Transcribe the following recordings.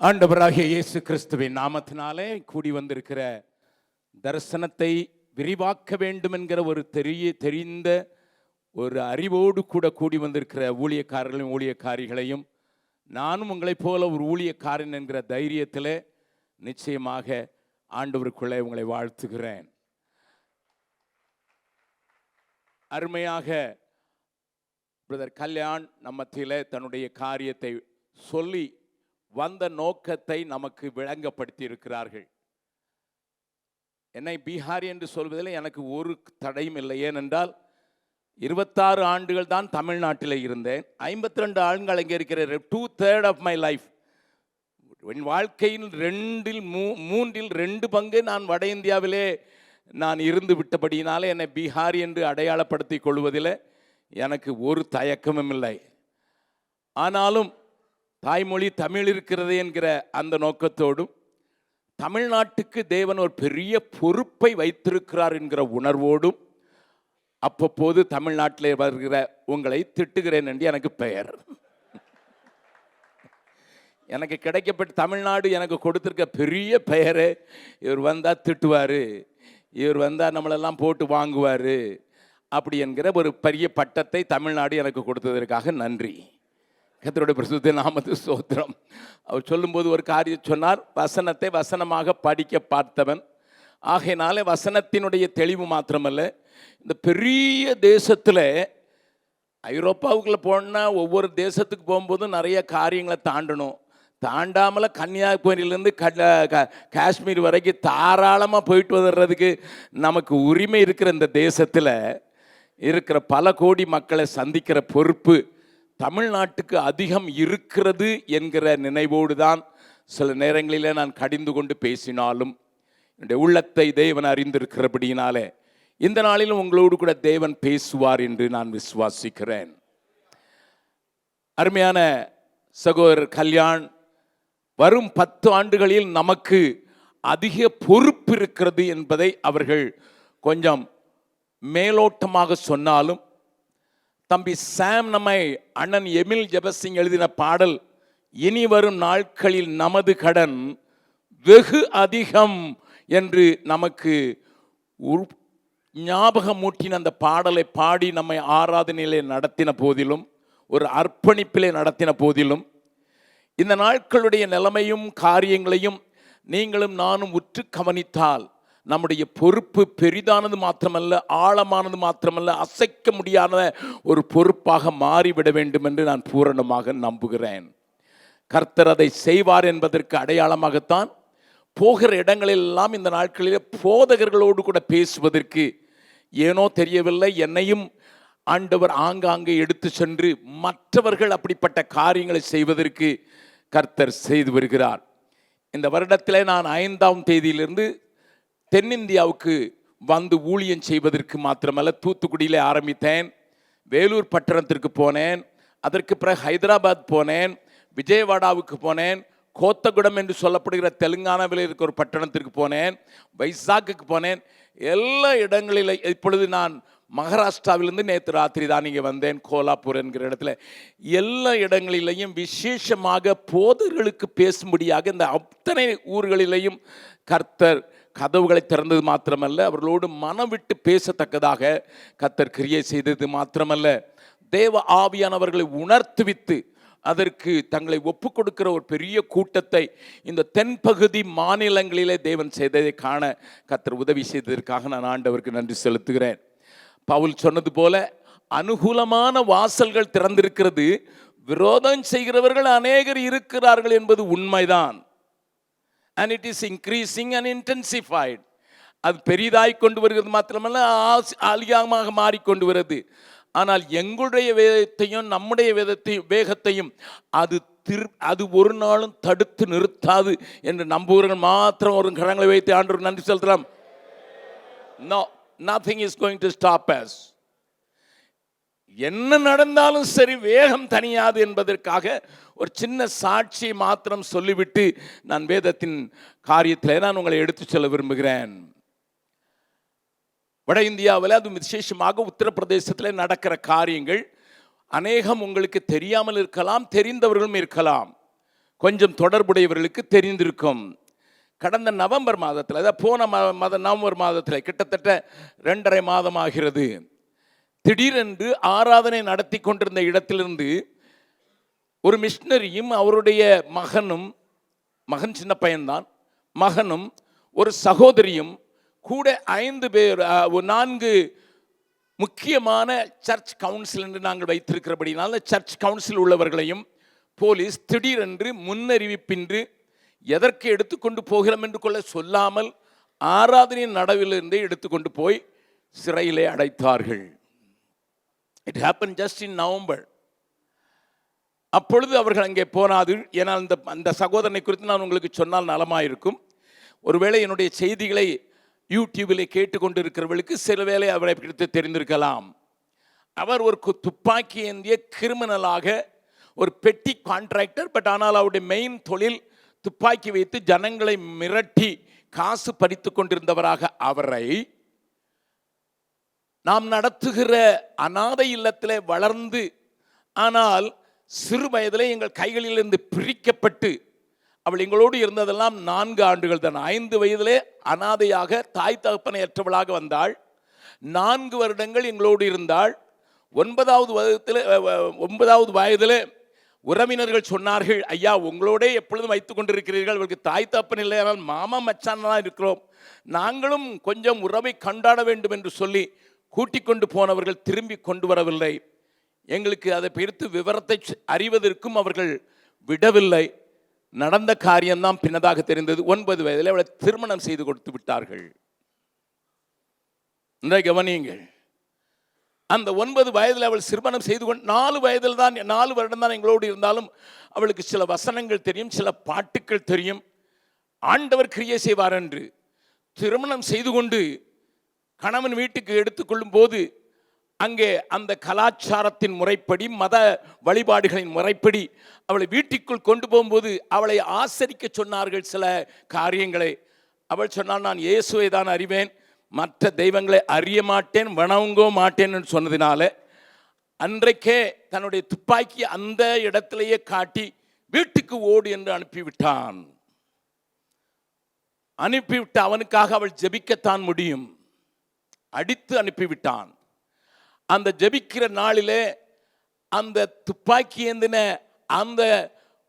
ஆண்டவராகிய இயேசு கிறிஸ்துவின் நாமத்தினாலே கூடி வந்திருக்கிற தரிசனத்தை விரிவாக்க வேண்டும் என்கிற ஒரு தெரிந்த ஒரு அறிவோடு கூட கூடி வந்திருக்கிற ஊழியக்காரர்களையும் ஊழியக்காரிகளையும் நானும் உங்களைப் போல ஒரு ஊழியக்காரன் என்கிற தைரியத்தில் நிச்சயமாக ஆண்டவருக்குள்ளே உங்களை வாழ்த்துகிறேன். அருமையாக பிரதர் கல்யாண் நம்மத்திலே தன்னுடைய காரியத்தை சொல்லி வந்த நோக்கத்தை நமக்கு விளங்கப்படுத்தி இருக்கிறார்கள். என்னை பீகாரி என்று சொல்வதில் எனக்கு ஒரு தடையும் இல்லை. ஏனென்றால் 26 ஆண்டுகள் தான் தமிழ்நாட்டில் இருந்தேன். 52 ஆண்டுகள் இங்கே இருக்கிற 2/3 ஆஃப் மை லைஃப். என் வாழ்க்கையில் 2/3 பங்கு நான் வட இந்தியாவிலே நான் இருந்து விட்டபடியினாலே என்னை பீகாரி என்று அடையாளப்படுத்தி கொள்வதில் எனக்கு ஒரு தயக்கமும் இல்லை. ஆனாலும் தாய்மொழி தமிழ் இருக்கிறது என்கிற அந்த நோக்கத்தோடும் தமிழ்நாட்டுக்கு தேவன் ஒரு பெரிய பொறுப்பை வைத்திருக்கிறார் என்கிற உணர்வோடும் அப்பப்போது தமிழ்நாட்டில் வருகிற உங்களை திட்டுகிறேன் என்று எனக்கு பெயர். எனக்கு கிடைக்கப்பட்ட தமிழ்நாடு எனக்கு கொடுத்துருக்க பெரிய பெயரு. இவர் வந்தால் திட்டுவார், இவர் வந்தால் நம்மளெல்லாம் போட்டு வாங்குவார், அப்படி என்கிற ஒரு பெரிய பட்டத்தை தமிழ்நாடு எனக்கு கொடுத்ததற்காக நன்றி. கர்த்தருடைய பரிசுத்த நாமத்துக்கு ஸ்தோத்திரம். அவர் சொல்லும்போது ஒரு காரியம் சொன்னார், வசனத்தை வசனமாக படிக்க பார்த்தவன். ஆகையினாலே வசனத்தினுடைய தெளிவு மாத்திரமல்ல, இந்த பெரிய தேசத்தில் ஐரோப்பாவுக்குள்ளே போனால் ஒவ்வொரு தேசத்துக்கு போகும்போதும் நிறைய காரியங்களை தாண்டணும். தாண்டாமல் கன்னியாகுமரியிலேருந்து காஷ்மீர் வரைக்கும் தாராளமாக போயிட்டு வந்துடுறதுக்கு நமக்கு உரிமை இருக்கிற இந்த தேசத்தில் இருக்கிற பல கோடி மக்களை சந்திக்கிற பொறுப்பு தமிழ்நாட்டுக்கு அதிகம் இருக்கிறது என்கிற நினைவோடு தான் சில நேரங்களில் நான் கடிந்து கொண்டு பேசினாலும் என்னுடைய உள்ளத்தை தேவன் அறிந்திருக்கிறபடியினாலே இந்த நாளிலும் உங்களோடு கூட தேவன் பேசுவார் என்று நான் விசுவாசிக்கிறேன். அருமையான சகோதரர் கல்யாண், வரும் 10 ஆண்டுகளில் நமக்கு அதிக பொறுப்பு இருக்கிறது என்பதை அவர்கள் கொஞ்சம் மேலோட்டமாக சொன்னாலும், தம்பி சாம் நம்மை அண்ணன் எமில் ஜெபசிங் எழுதின பாடல், இனி வரும் நாட்களில் நமது கடன் வெகு அதிகம் என்று நமக்கு ஞாபகமூட்டின அந்த பாடலை பாடி நம்மை ஆராதனையிலே நடத்தின போதிலும், ஒரு அர்ப்பணிப்பிலே நடத்தின போதிலும், இந்த நாட்களுடைய நிலைமையும் காரியங்களையும் நீங்களும் நானும் உற்று கவனித்தால் நம்முடைய பொறுப்பு பெரிதானது மாத்திரமல்ல, ஆழமானது மாத்திரமல்ல, அசைக்க முடியாத ஒரு பொறுப்பாக மாறிவிட வேண்டும் என்று நான் பூரணமாக நம்புகிறேன். கர்த்தர் அதை செய்வார் என்பதற்கு அடையாளமாகத்தான் போகிற இடங்களெல்லாம் இந்த நாட்களில் போதகர்களோடு கூட பேசுவதற்கு ஏனோ தெரியவில்லை, என்னையும் ஆண்டவர் ஆங்காங்கே எடுத்து சென்று மற்றவர்கள் அப்படிப்பட்ட காரியங்களை செய்வதற்கு கர்த்தர் செய்து வருகிறார். இந்த வருடத்தில் நான் 5ஆம் தேதியிலிருந்து தென்னிந்தியாவுக்கு வந்து ஊழியம் செய்வதற்கு மாத்திரமல்ல, தூத்துக்குடியில் ஆரம்பித்தேன், வேலூர் பட்டணத்திற்கு போனேன், அதற்கு பிறகு ஹைதராபாத் போனேன், விஜயவாடாவுக்கு போனேன், கோத்தகுடம் என்று சொல்லப்படுகிற தெலுங்கானாவில் இருக்கிற ஒரு பட்டணத்திற்கு போனேன், வைசாக்குக்கு போனேன். எல்லா இடங்களில் இப்பொழுது நான் மகாராஷ்டிராவிலிருந்து நேற்று ராத்திரி தான் இங்கே வந்தேன், கோலாப்பூர் என்கிற இடத்துல. எல்லா இடங்களிலேயும் விசேஷமாக போதர்களுக்கு பேசும்படியாக இந்த அத்தனை ஊர்களிலேயும் கர்த்தர் கதவுகளை திறந்தது மாத்திரமல்ல, அவர்களோடு மனம் விட்டு பேசத்தக்கதாக கர்த்தர் கிரியை செய்தது மாத்திரமல்ல, தேவ ஆவியானவர்களை உணர்த்துவித்து அதற்கு தங்களை ஒப்பு கொடுக்கிற ஒரு பெரிய கூட்டத்தை இந்த தென்பகுதி மாநிலங்களிலே தேவன் செய்ததை காண கர்த்தர் உதவி செய்ததற்காக நான் ஆண்டவருக்கு நன்றி செலுத்துகிறேன். பவுல் சொன்னது போல, அனுகூலமான வாசல்கள் திறந்திருக்கிறது, விரோதம் செய்கிறவர்கள் அநேகர் இருக்கிறார்கள் என்பது உண்மைதான். And it is increasing and intensified. அது பெரிதாய் கொண்டு வருகிறது மாத்திரமல்ல, அதிகமாக மாறிக்கொண்டு வருது. ஆனால் எங்களுடைய வேதத்தையும் நம்முடைய வேகத்தையும் அது ஒரு நாளும் தடுத்து நிறுத்தாது என்று நம்புகிறவர்கள் மாத்திரம் ஒரு கரங்களை வைத்து ஆண்டவருக்கு நன்றி செலுத்தலாம். No, nothing is going to stop us. என்ன நடந்தாலும் சரி, வேகம் தனியாது என்பதற்காக ஒரு சின்ன சாட்சியை மாத்திரம் சொல்லிவிட்டு நான் வேதத்தின் காரியத்தில் நான் உங்களை எடுத்து செல்ல விரும்புகிறேன். வட இந்தியாவில், அது விசேஷமாக உத்தரப்பிரதேசத்தில் நடக்கிற காரியங்கள் அநேகம் உங்களுக்கு தெரியாமல் இருக்கலாம், தெரிந்தவர்களும் இருக்கலாம். கொஞ்சம் தொடர்புடையவர்களுக்கு தெரிந்திருக்கும். கடந்த நவம்பர் மாதத்தில், அதாவது போன நவம்பர் மாதத்தில், கிட்டத்தட்ட 2.5 மாதம் ஆகிறது, திடீரென்று ஆராதனை நடத்தி கொண்டிருந்த இடத்திலிருந்து ஒரு மிஷினரியும் அவருடைய மகன் சின்ன பையன்தான், மகனும் ஒரு சகோதரியும் கூட 5 பேர், 4 முக்கியமான சர்ச் கவுன்சில் என்று நாங்கள் வைத்திருக்கிறபடினால சர்ச் கவுன்சில் உள்ளவர்களையும் போலீஸ் திடீரென்று முன்னறிவிப்பின்றி எதற்கு எடுத்துக்கொண்டு போகிறோம் என்று கொள்ள சொல்லாமல் ஆராதனையின் நடுவிலிருந்து எடுத்துக்கொண்டு போய் சிறையிலே அடைத்தார்கள். It happen just in November. அப்பொழுது அவர்கள் அங்கே போனாது. ஏனால் அந்த சகோதரனை குறித்து நான் உங்களுக்கு சொன்னால் நலமாயிருக்கும். ஒருவேளை என்னுடைய செய்திகளை யூடியூபில் கேட்டுக்கொண்டு இருக்கிறவர்களுக்கு சில வேளை அவரை குறித்து தெரிந்திருக்கலாம். அவர் ஒரு துப்பாக்கி ஏந்திய கிரிமினலாக, ஒரு பெட்டி கான்ட்ராக்டர். பட் ஆனால் அவருடைய மெயின் தொழில் துப்பாக்கி வைத்து ஜனங்களை மிரட்டி காசு பறித்து கொண்டிருந்தவராக அவரை நாம் நடத்துகிற அநாதை இல்லத்திலே வளர்ந்து, ஆனால் சிறு வயதிலே எங்கள் கைகளிலிருந்து பிரிக்கப்பட்டு, அவள் எங்களோடு இருந்ததெல்லாம் 4 ஆண்டுகள் தான். 5 வயதிலே அனாதையாக தாய் தகப்பனை அற்றவளாக வந்தாள். 4 வருடங்கள் எங்களோடு இருந்தாள். 9வது வயதிலே உறவினர்கள் சொன்னார்கள், ஐயா உங்களோட எப்பொழுதும் வைத்துக் கொண்டிருக்கிறீர்கள், அவருக்கு தாய் தகப்பன் இல்லை, ஆனால் மாமா மச்சான் தான் இருக்கிறோம், நாங்களும் கொஞ்சம் உறவை கொண்டாட வேண்டும் என்று சொல்லி கூட்டிக் கொண்டு போனவர்கள் திரும்பி கொண்டு வரவில்லை. எங்களுக்கு அதை குறித்து விவரத்தை அறிவதற்கும் அவர்கள் விடவில்லை. நடந்த காரியம்தான் பின்னதாக தெரிந்தது. 9 வயதில் அவளை திருமணம் செய்து கொடுத்து விட்டார்கள். கவனியுங்கள், அந்த 9 வயதில் அவள் திருமணம் செய்து கொண்டு 4 வயதில் தான், 4 வருடம் தான் எங்களோடு இருந்தாலும் அவளுக்கு சில வசனங்கள் தெரியும், சில பாட்டுக்கள் தெரியும். ஆண்டவர் கிரியை செய்வார் என்று திருமணம் செய்து கொண்டு கணவன் வீட்டுக்கு எடுத்துக்கொள்ளும் போது அங்கே அந்த கலாச்சாரத்தின் முறைப்படி, மத வழிபாடுகளின் முறைப்படி அவளை வீட்டுக்குள் கொண்டு போகும்போது அவளை ஆசரிக்க சொன்னார்கள் சில காரியங்களை. அவள் சொன்னால், நான் இயேசுவை தான் அறிவேன், மற்ற தெய்வங்களை அறிய மாட்டேன், வணங்கோ மாட்டேன் என்று சொன்னதினால அன்றைக்கே தன்னுடைய துப்பாக்கி அந்த இடத்திலேயே காட்டி வீட்டுக்கு ஓடு என்று அனுப்பிவிட்டான். அனுப்பிவிட்டு அவனுக்காக அவள் ஜெபிக்கத்தான் முடியும், அடித்து அனுப்பிவிட்டான். அந்த ஜெபிக்கிற நாளிலே அந்த துப்பாக்கி ஏந்தின அந்த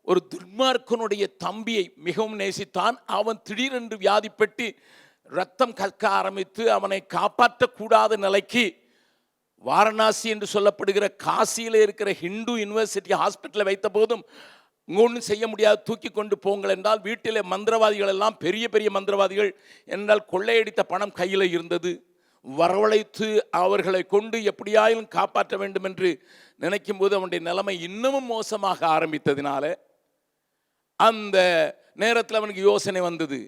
ஒரு துர்மார்க்கனுடைய தம்பியை மிகவும் நேசித்தான். அவன் திடீரென்று வியாதிப்பட்டு ரத்தம் கற்க ஆரம்பித்து அவனை காப்பாற்றக்கூடாத நிலைக்கு வாரணாசி என்று சொல்லப்படுகிற காசியில் இருக்கிற ஹிந்து யூனிவர்சிட்டி ஹாஸ்பிட்டலில் வைத்த போதும் ஒன்றும் செய்ய முடியாது, தூக்கி கொண்டு போங்கள் என்றால், வீட்டிலே மந்திரவாதிகள் எல்லாம் பெரிய பெரிய மந்திரவாதிகள் என்றால் கொள்ளையடித்த பணம் கையில் இருந்தது, வரவழைத்து அவர்களை கொண்டு எப்படியாயிலும் காப்பாற்ற வேண்டும் என்று நினைக்கும் போது அவனுடைய நிலைமை இன்னமும் மோசமாக ஆரம்பித்ததினால அந்த நேரத்தில் அவனுக்கு யோசனை வந்தது,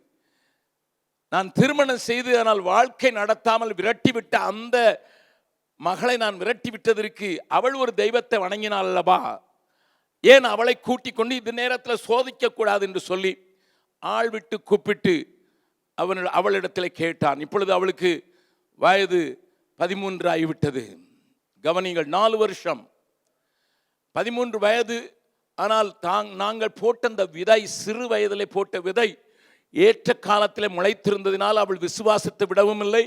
நான் திருமணம் செய்து ஆனால் வாழ்க்கை நடத்தாமல் விரட்டிவிட்ட அந்த மகளை நான் விரட்டி விட்டதற்கு அவள் ஒரு தெய்வத்தை வணங்கினாள் அல்லவா, ஏன் அவளை கூட்டிக் கொண்டு இந்த நேரத்தில் சோதிக்க கூடாது என்று சொல்லி ஆள் விட்டு கூப்பிட்டு அவளிடத்தில் கேட்டான். இப்பொழுது அவளுக்கு வயது 13 ஆகிவிட்டது. கவனிங்கள், 4 வருஷம் 13 வயது. ஆனால் நாங்கள் போட்ட அந்த விதை, சிறு வயதிலே போட்ட விதை ஏற்ற காலத்தில் முளைத்திருந்ததினால் அவள் விசுவாசத்தை விடவும் இல்லை,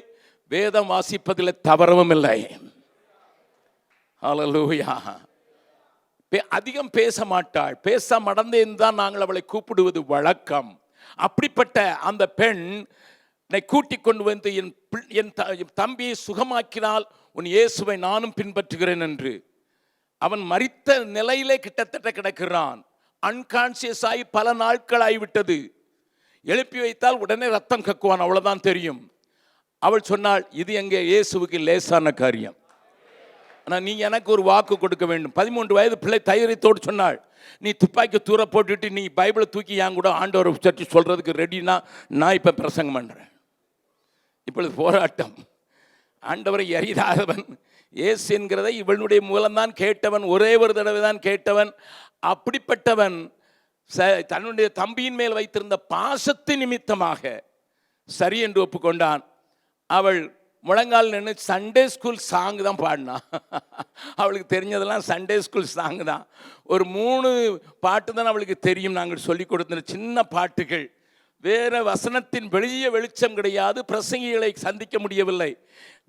வேதம் வாசிப்பதில் தவறவும் இல்லை. ஹல்லேலூயா. அதிகம் பேச மாட்டாள், பேச மடந்தேன் தான் நாங்கள் அவளை கூப்பிடுவது வழக்கம். அப்படிப்பட்ட அந்த பெண் கூட்டிக் கொண்டு வந்து என் தம்பியை சுகமாக்கினால் உன் இயேசுவை நானும் பின்பற்றுகிறேன் என்று. அவன் மரித்த நிலையிலே கிட்டத்தட்ட கிடக்கிறான். அன்கான்சியஸ் ஆகி பல நாட்கள் ஆகிவிட்டது. எழுப்பி வைத்தால் உடனே ரத்தம் கக்குவான், அவ்வளவுதான் தெரியும். அவள் சொன்னாள், இது எங்கே இயேசுவுக்கு லேசான காரியம், ஆனால் நீ எனக்கு ஒரு வாக்கு கொடுக்க வேண்டும். 13 வயது பிள்ளை தைரியத்தோடு சொன்னாள், நீ துப்பாக்கி தூர போட்டுட்டு நீ பைபிளை தூக்கி என் கூட ஆண்டவரை சர்ச்சு சொல்றதுக்கு ரெடினா நான் இப்போ பிரசங்கம் பண்ணுறேன். இப்பொழுது போராட்டம். ஆண்டவரை அறியாதவன், இயேசு என்கிறதை இவனுடைய மூலம்தான் கேட்டவன், ஒரே ஒரு தடவை தான் கேட்டவன். அப்படிப்பட்டவன் தன்னுடைய தம்பியின் மேல் வைத்திருந்த பாசத்தின் நிமித்தமாக சரி என்று ஒப்புக்கொண்டான். அவள் முழங்கால் நின்று சண்டே ஸ்கூல் சாங் தான் பாடினா. அவளுக்கு தெரிஞ்சதெல்லாம் சண்டே ஸ்கூல் சாங் தான். ஒரு 3 பாட்டு தான் அவளுக்கு தெரியும். நாங்கள் சொல்லி கொடுத்த சின்ன பாட்டுகள். வேறு வசனத்தின் வெளிய வெளிச்சம் கிடையாது. பிரசங்கிகளை சந்திக்க முடியவில்லை.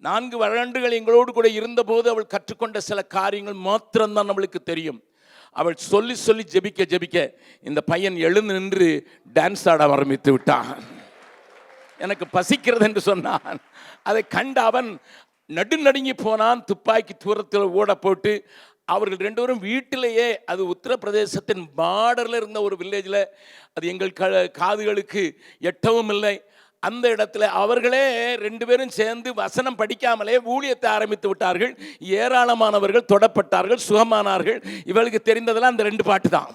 4 வருடங்கள் எங்களோடு கூட இருந்தபோது அவள் கற்றுக்கொண்ட சில காரியங்கள் மாத்திரம்தான் நம்மளுக்கு தெரியும். அவள் சொல்லி சொல்லி ஜெபிக்க ஜெபிக்க இந்த பையன் எழுந்து நின்று டான்ஸ் ஆட ஆரம்பித்து விட்டான். எனக்கு பசிக்கிறது என்று சொன்னான். அதை கண்ட அவன் நடுநடுங்கி போனான். துப்பாக்கி தூரத்தில் ஓட போட்டு அவர்கள் 2 பேரும் வீட்டிலேயே, அது உத்தரப்பிரதேசத்தின் பார்டரில் இருந்த ஒரு வில்லேஜில், அது எங்கள் காதுகளுக்கு எட்டவும் இல்லை, அந்த இடத்துல அவர்களே 2 பேரும் சேர்ந்து வசனம் படிக்காமலே ஊழியத்தை ஆரம்பித்து விட்டார்கள். ஏராளமானவர்கள் தொடப்பட்டார்கள், சுகமானார்கள். இவளுக்கு தெரிந்ததெல்லாம் அந்த 2 பாட்டு தான்.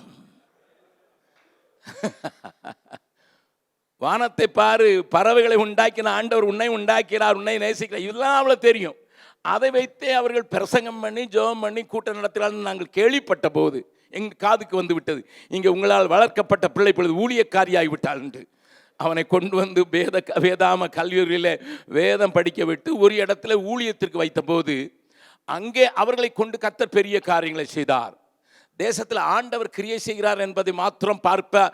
வானத்தை பாரு, பறவைகளை உண்டாக்கின ஆண்டவர் உன்னை உண்டாக்கிறார், உன்னை நேசிக்கிறார், இதெல்லாம் அவ்வளோ தெரியும். அதை வைத்தே அவர்கள் பிரசங்கம் பண்ணி ஜெபம் பண்ணி கூட்டம் நடத்தினாலும் நாங்கள் கேள்விப்பட்ட போது எங்கள் காதுக்கு வந்து விட்டது, இங்கே உங்களால் வளர்க்கப்பட்ட பிள்ளை பொழுது ஊழியக்காரியாகி விட்டாள் என்று. அவனை கொண்டு வந்து வேதாம கல்லூரியில் வேதம் படிக்க விட்டு ஒரு இடத்துல ஊழியத்திற்கு வைத்த போது அங்கே அவர்களை கொண்டு கர்த்தர் பெரிய காரியங்களை செய்தார். தேசத்தில் ஆண்டவர் கிரியை செய்கிறார் என்பதை மாத்திரம் பார்ப்ப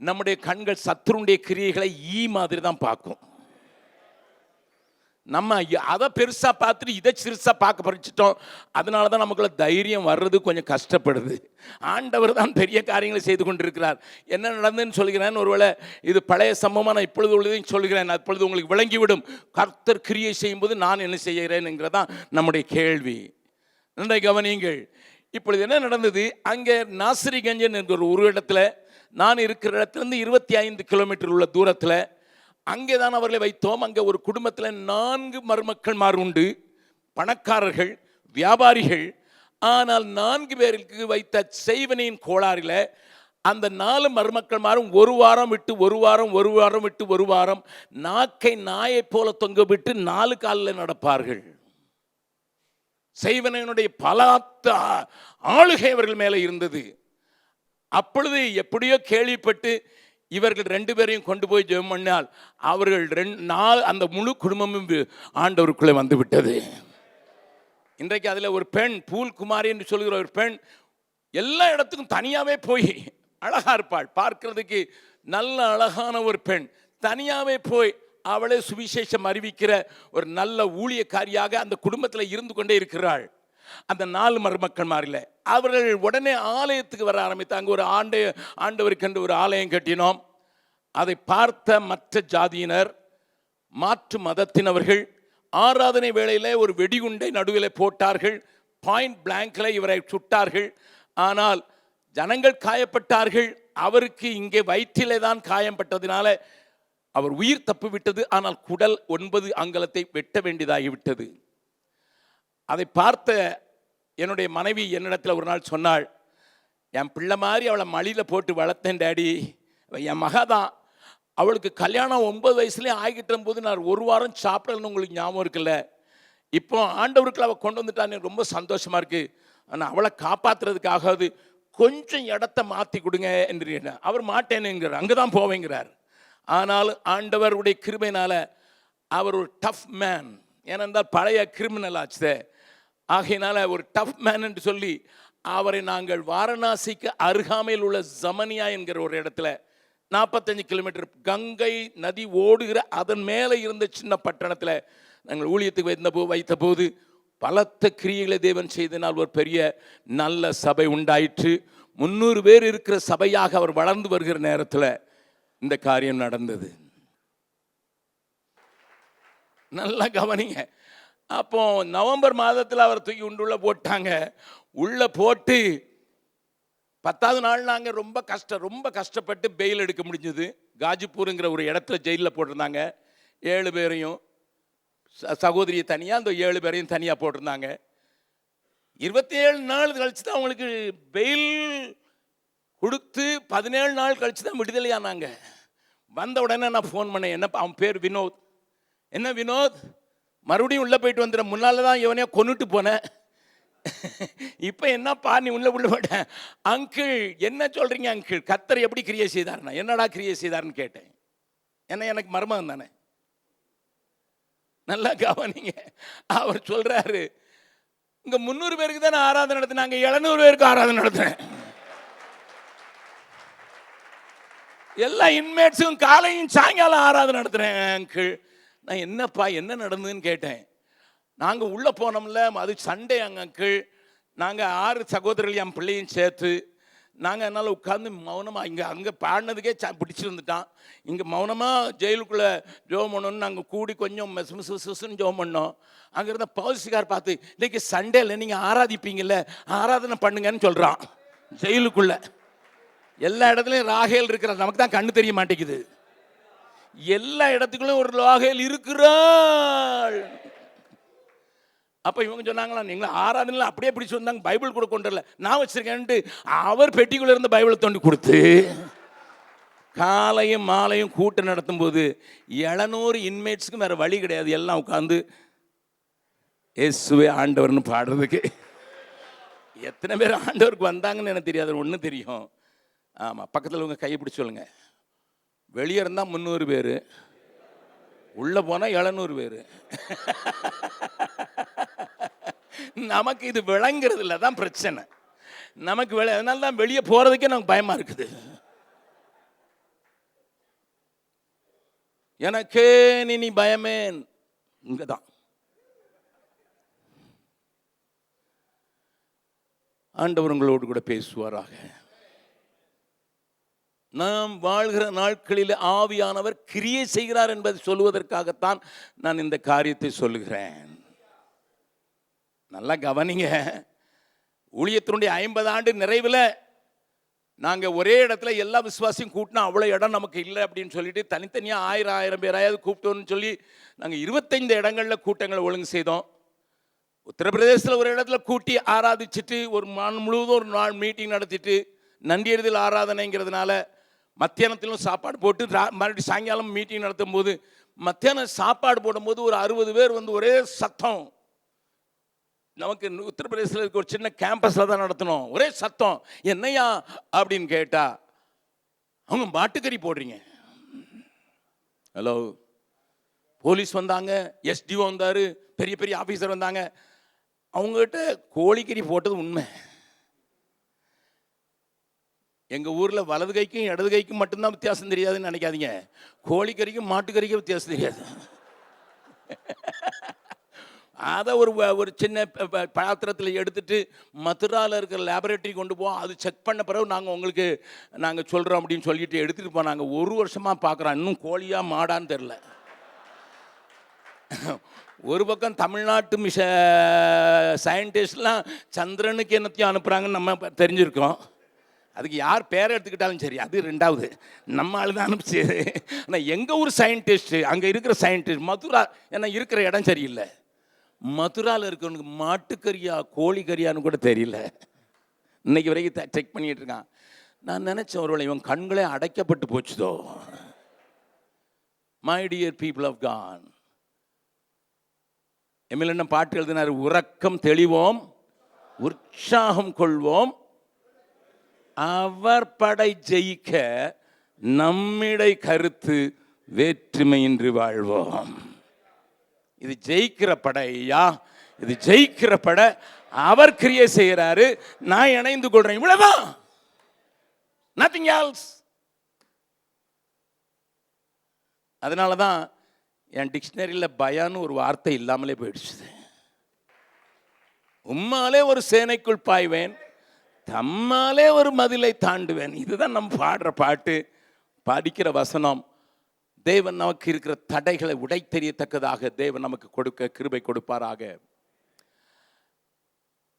நம்முடைய கண்கள் சத்துருடைய கிரியைகளை மாதிரி தான் பார்க்கும். நம்ம அதை பெருசாக பார்த்துட்டு இதை சிறுசாக பார்க்க பறிச்சிட்டோம். அதனால தான் நமக்குள்ள தைரியம் வர்றது கொஞ்சம் கஷ்டப்படுது. ஆண்டவர் தான் பெரிய காரியங்களை செய்து கொண்டிருக்கிறார். என்ன நடந்ததுன்னு சொல்கிறேன். ஒருவேளை இது பழைய சம்பவமாக நான் இப்பொழுது உள்ளதையும் சொல்கிறேன். அப்பொழுது உங்களுக்கு விளங்கிவிடும் கர்த்தர் கிரியை செய்யும்போது நான் என்ன செய்கிறேன்ங்கிறதான் நம்முடைய கேள்வி. நன்றை கவனியுங்கள். இப்பொழுது என்ன நடந்தது, அங்கே நாசிரிகஞ்சன் என்கிற ஒரு இடத்துல, நான் இருக்கிற இடத்துலேருந்து 25 கிலோமீட்டர் உள்ள தூரத்தில் அங்கே தான் அவர்களை வைத்தோம். அங்கே ஒரு குடும்பத்தில் 4 மருமக்கள்மார் உண்டு, பணக்காரர்கள், வியாபாரிகள். ஆனால் 4 பேருக்கு வைத்த செய்வனின் கோளாறில் அந்த 4 மருமக்கள்மாரும் ஒரு வாரம் விட்டு ஒரு வாரம், ஒரு வாரம் விட்டு ஒரு வாரம் நாக்கை நாயை போல தொங்க விட்டு 4 காலில் நடப்பார்கள். செய்வனுடைய பலாத்த ஆளுகை அவர்கள் மேலே இருந்தது. அப்பொழுது எப்படியோ கேள்விப்பட்டு இவர்கள் 2 பேரையும் கொண்டு போய் ஜெபம் பண்ணால் அவர்கள் 4 அந்த முழு குடும்பமும் ஆண்டவருக்குள்ளே வந்து விட்டது. இன்றைக்கு அதில் ஒரு பெண், பூல் குமாரி என்று சொல்கிற ஒரு பெண், எல்லா இடத்துக்கும் தனியாகவே போய், அழகா இருப்பாள், பார்க்கிறதுக்கு நல்ல அழகான ஒரு பெண், தனியாகவே போய் அவளே சுவிசேஷம் அறிவிக்கிற ஒரு நல்ல ஊழியக்காரியாக அந்த குடும்பத்தில் இருந்து கொண்டே இருக்கிறாள். அந்த 4 மருமக்கள்மாரில் அவர்கள் உடனே ஆலயத்துக்கு வர ஆரம்பித்தாங்க. ஒரு ஆண்டவருக்கென்று ஒரு ஆலயம் கட்டினோம். அதை பார்த்த மற்ற ஜாதியினர், மாற்று மதத்தினவர்கள் ஆராதனை வேளையில் ஒரு வெடிகுண்டை நடுவில் போட்டார்கள். பாயிண்ட் பிளாங்கில் இவரை சுட்டார்கள். ஆனால் ஜனங்கள் காயப்பட்டார்கள். அவருக்கு இங்கே வயிற்றிலே தான் காயம்பட்டதினால அவர் உயிர் தப்பிவிட்டது. ஆனால் குடல் 9 அங்குலத்தை வெட்ட வேண்டியதாகிவிட்டது. அதை பார்த்த என்னுடைய மனைவி என்னிடத்தில் ஒரு நாள் சொன்னாள், என் பிள்ளை மாதிரி அவளை மடியில் போட்டு வளர்த்தேன் டேடி, என் மகா தான், அவளுக்கு கல்யாணம் 9 வயசுலேயே ஆகிட்ட போது நான் ஒரு வாரம் சாப்பிடலன்னு உங்களுக்கு ஞாபகம் இருக்குல்ல, இப்போ ஆண்டவருக்குள்ள அவள் கொண்டு வந்துட்டான்னு ரொம்ப சந்தோஷமாக இருக்குது. ஆனால் அவளை காப்பாற்றுறதுக்காகாது கொஞ்சம் இடத்த மாற்றி கொடுங்க என்று. அவர் மாட்டேனுங்கிறார், அங்கே தான் போவேங்கிறார். ஆனால் ஆண்டவருடைய கிருபையினால் அவர் ஒரு டஃப் மேன், ஏனென்றால் பழைய கிரிமினல் ஆச்சு. ஆகையினால ஒரு டஃப் மேன் என்று சொல்லி அவரை நாங்கள் வாரணாசிக்கு அருகாமையில் உள்ள ஜமனியா என்கிற ஒரு இடத்துல 45 கிலோமீட்டர் கங்கை நதி ஓடுகிற அதன் மேலே இருந்த சின்ன பட்டணத்தில் நாங்கள் ஊழியத்துக்கு வைத்த போது பலத்த கிரியைகளை தேவன் செய்தனால் ஒரு பெரிய நல்ல சபை உண்டாயிற்று. 300 பேர் இருக்கிற சபையாக அவர் வளர்ந்து வருகிற நேரத்தில் இந்த காரியம் நடந்தது. நல்லா கவனிங்க. அப்போ நவம்பர் மாதத்தில் அவர் தூக்கி உள்ள போட்டாங்க. உள்ள போட்டு 10வது நாள் நாங்கள் ரொம்ப கஷ்டப்பட்டு பெயில் எடுக்க முடிஞ்சது. காஜிப்பூருங்கிற ஒரு இடத்துல ஜெயிலில் போட்டிருந்தாங்க. 7 பேரையும், சகோதரியை தனியாக, அந்த 7 பேரையும் தனியாக போட்டிருந்தாங்க. 27 நாள் கழிச்சு தான் அவங்களுக்கு பெயில் கொடுத்து 17 நாள் கழிச்சு தான் விடுதலையானாங்க. வந்த உடனே நான் ஃபோன் பண்ணேன். என்ன, அவன் பேர் வினோத். என்ன வினோத், மறுபடியும் உள்ளே போயிட்டு வந்துட, முன்னால் தான் இவனையோ கொன்னுட்டு போனேன், இப்போ என்னப்பா நீ உள்ளே போயிட்டேன். அங்கிள் என்ன சொல்கிறீங்க அங்கிள், கர்த்தர் எப்படி கிரியை செய்தார்னா, என்னடா கிரியை செய்தார்னு கேட்டேன். ஏன்னா எனக்கு மர்மம் தானே. நல்லா கவனிங்க. அவர் சொல்றாரு, இங்க 300 பேருக்கு தான் நான் ஆராதனை நடத்தினாங்க, 700 பேருக்கு ஆராதனை நடத்தினேன். எல்லா இன்மேட்ஸும் காலையும் சாயங்காலம் ஆராதனை நடத்துறேன் அங்கிள். நான் என்னப்பா என்ன நடந்ததுன்னு கேட்டேன். நாங்கள் உள்ளே போனோம்ல, அது சண்டே அங்கிள். நாங்கள் 6 சகோதரர்கள் என் பிள்ளையும் சேர்த்து நாங்கள் அதனால் உட்காந்து மௌனமாக அங்கே பாடினதுக்கே பிடிச்சிருந்துட்டான். இங்கே மௌனமாக ஜெயிலுக்குள்ளே ஜோம் பண்ணணும்னு நாங்கள் கூடி கொஞ்சம் மிசுன்னு ஜோம் பண்ணோம். அங்கே இருந்த பவுசிக்கார் பார்த்து, இன்றைக்கி சண்டேல நீங்கள் ஆராதிப்பீங்கள்ல, ஆராதனை பண்ணுங்கன்னு சொல்கிறான். ஜெயிலுக்குள்ளே எல்லா இடத்துலையும் ராகேல் இருக்கிறார், நமக்கு தான் கண்ணு தெரிய மாட்டேங்குது. எல்லா இடத்துக்குள்ளும் ஒரு ராகேல் இருக்கிறாள். அப்போ இவங்க சொன்னாங்களா, நீங்களும் ஆராதனை அப்படியே பிடிச்சி வந்தாங்க, பைபிள் கூட கொண்டு வரல, நான் வச்சிருக்கேன்ட்டு அவர் பெட்டிக்குள்ளே இருந்து பைபிளை தோண்டி கொடுத்து காலையும் மாலையும் கூட்டம் நடத்தும் போது 700 இன்மேட்ஸுக்கும் வேறு வழி கிடையாது, எல்லாம் உட்காந்து இயேசுவே ஆண்டவர்னு பாடுறதுக்கு. எத்தனை பேர் ஆண்டவருக்கு வந்தாங்கன்னு எனக்கு தெரியாது, ஒன்றும் தெரியும். ஆமாம், பக்கத்தில் உங்கள் கையை பிடிச்சி சொல்லுங்க. வெளியே இருந்தால் 300 பேர், உள்ளே போனால் 700 பேர். நமக்கு இது விளங்குறது இல்லை, தான் பிரச்சனை. நமக்கு அதனால தான் வெளியே போகிறதுக்கே நமக்கு பயமாக இருக்குது. எனக்கே நீ பயமே இங்கே தான். ஆண்டவர் உங்களோடு கூட பேசுவாராக. நாம் வாழ்கிற நாட்களில் ஆவியானவர் கிரியை செய்கிறார் என்பதை சொல்லுவதற்காகத்தான் நான் இந்த காரியத்தை சொல்லுகிறேன். நல்லா கவனிங்க. ஊழியத்தினுடைய 50 ஆண்டு நிறைவில் நாங்கள் ஒரே இடத்துல எல்லா விசுவாசியும் கூட்டினா அவ்வளோ இடம் நமக்கு இல்லை அப்படின்னு சொல்லிட்டு தனித்தனியாக 1000 பேராயாவது கூப்பிட்டோன்னு சொல்லி நாங்கள் 25 இடங்களில் கூட்டங்களை ஒழுங்கு செய்தோம். உத்தரப்பிரதேசத்தில் ஒரு இடத்துல கூட்டி ஆராதிச்சுட்டு ஒரு முழுவதும் ஒரு நாள் மீட்டிங் நடத்திட்டு நன்றியறிதல் ஆராதனைங்கிறதுனால மத்தியானத்திலும் சாப்பாடு போட்டு மறுபடியும் சாயங்காலம் மீட்டிங் நடத்தும் போது மத்தியானம் சாப்பாடு போடும்போது ஒரு 60 பேர் வந்து ஒரே சத்தம். நமக்கு உத்தரப்பிரதேசத்தில் இருக்க ஒரு சின்ன கேம்பஸில் தான் நடத்தணும். ஒரே சத்தம். என்னையா அப்படின்னு கேட்டா, அவங்க மாட்டுக்கறி போடுறீங்க. ஹலோ, போலீஸ் வந்தாங்க, எஸ்டிஓ வந்தார், பெரிய பெரிய ஆஃபீஸர் வந்தாங்க. அவங்ககிட்ட கோழிக்கறி போட்டது உண்மை. எங்கள் ஊரில் வலது கைக்கும் இடது கைக்கும் மட்டும்தான் வித்தியாசம் தெரியாதுன்னு நினைக்காதீங்க. கோழிக்கறிக்கும் மாட்டுக்கறிக்கும் வித்தியாசம் தெரியாது. அதை ஒரு சின்ன பாத்திரத்தில் எடுத்துட்டு மதுராவில் இருக்கிற லேபரேட்டரி கொண்டு போவோம். அது செக் பண்ண பிறகு நாங்கள் சொல்கிறோம் அப்படின்னு சொல்லிட்டு எடுத்துகிட்டு போனாங்க. 1 வருஷமாக பார்க்குறோம், இன்னும் கோழியா மாடான்னு தெரில. ஒரு பக்கம் தமிழ்நாட்டு சயின்டிஸ்ட்லாம் சந்திரனுக்கு என்னத்தையும் அனுப்புகிறாங்கன்னு நம்ம தெரிஞ்சிருக்கோம். அதுக்கு யார் பேரை எடுத்துக்கிட்டாலும் சரி, அது 2வது. நம்ம ஆள் தான் அனுப்பிச்சு. ஆனால் எங்கள் ஊர் சயின்டிஸ்ட்டு, அங்கே இருக்கிற சயின்டிஸ்ட் மதுரா, ஏன்னா இருக்கிற இடம் சரியில்லை, மதுராவில் இருக்கிறவனுக்கு மாட்டுக்கறியா கோழிக்கறியான்னு கூட தெரியல. இன்னைக்கு வரைக்கும் செக் பண்ணிட்டு இருக்கான். நான் நினச்சேன், ஒருவேளை இவன் கண்களே அடைக்கப்பட்டு போச்சுதோ. My dear people of God, MLA பாட்டு எழுதினார், உறக்கம் தெளிவோம், உற்சாகம் கொள்வோம், அவர் படை ஜெயிக்க நம்மிடை கருத்து வேற்றுமையின்றி வாழ்வோம். இது ஜெயிக்கிற படை ஐயா, இது ஜெயிக்கிற படை. அவர் கிரியை செய்கிறாரு, நான் இணைந்து கொள்றேன், இவ்வளவுதான், நத்திங் எல்ஸ். அதனால தான் என் டிக்ஷனரியில் பயான்னு ஒரு வார்த்தை இல்லாமலே போயிடுச்சு. உம்மாலே ஒரு சேனைக்குள் பாய்வேன், தம்மாலே ஒரு மதிலை தாண்டுவேன். இதுதான் நம்ம பாடுற பாட்டு, படிக்கிற வசனம். தேவன் நமக்கு இருக்கிற தடைகளை உடைத்தெறியத்தக்கதாக தேவன் நமக்கு கொடுக்க கிருபை கொடுப்பாராக.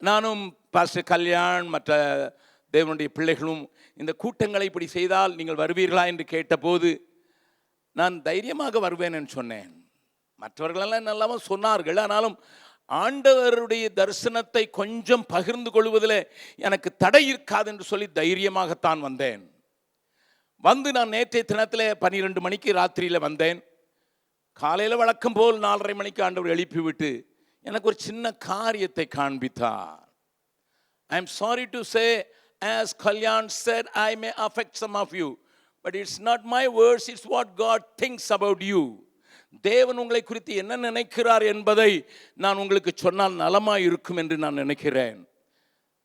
நானும் பாஸ்டர் கல்யாண் மற்ற தேவனுடைய பிள்ளைகளும் இந்த கூட்டங்களை இப்படி செய்தால் நீங்கள் வருவீர்களா என்று கேட்டபோது நான் தைரியமாக வருவேன் என்று சொன்னேன். மற்றவர்களெல்லாம் நல்லாம சொன்னார்கள். ஆனாலும் ஆண்டவருடைய தரிசனத்தை கொஞ்சம் பகிர்ந்து கொள்வதில் எனக்கு தடை இருக்காது என்று சொல்லி தைரியமாகத்தான் வந்தேன். வந்து நான் நேற்றைய தினத்தில் 12 மணிக்கு ராத்திரியில் வந்தேன். காலையில் வழக்கம் போல் 4:30 மணிக்கு ஆண்டவர் எழுப்பிவிட்டு எனக்கு ஒரு சின்ன காரியத்தை காண்பித்தார். I am sorry to say, as Kalyan said, I may affect some of you, but it's not my words, it's what God thinks about you. தேவன் உங்களை குறித்து என்ன நினைக்கிறார் என்பதை நான் உங்களுக்கு சொன்னால் நலமாய் இருக்கும் என்று நான் நினைக்கிறேன்.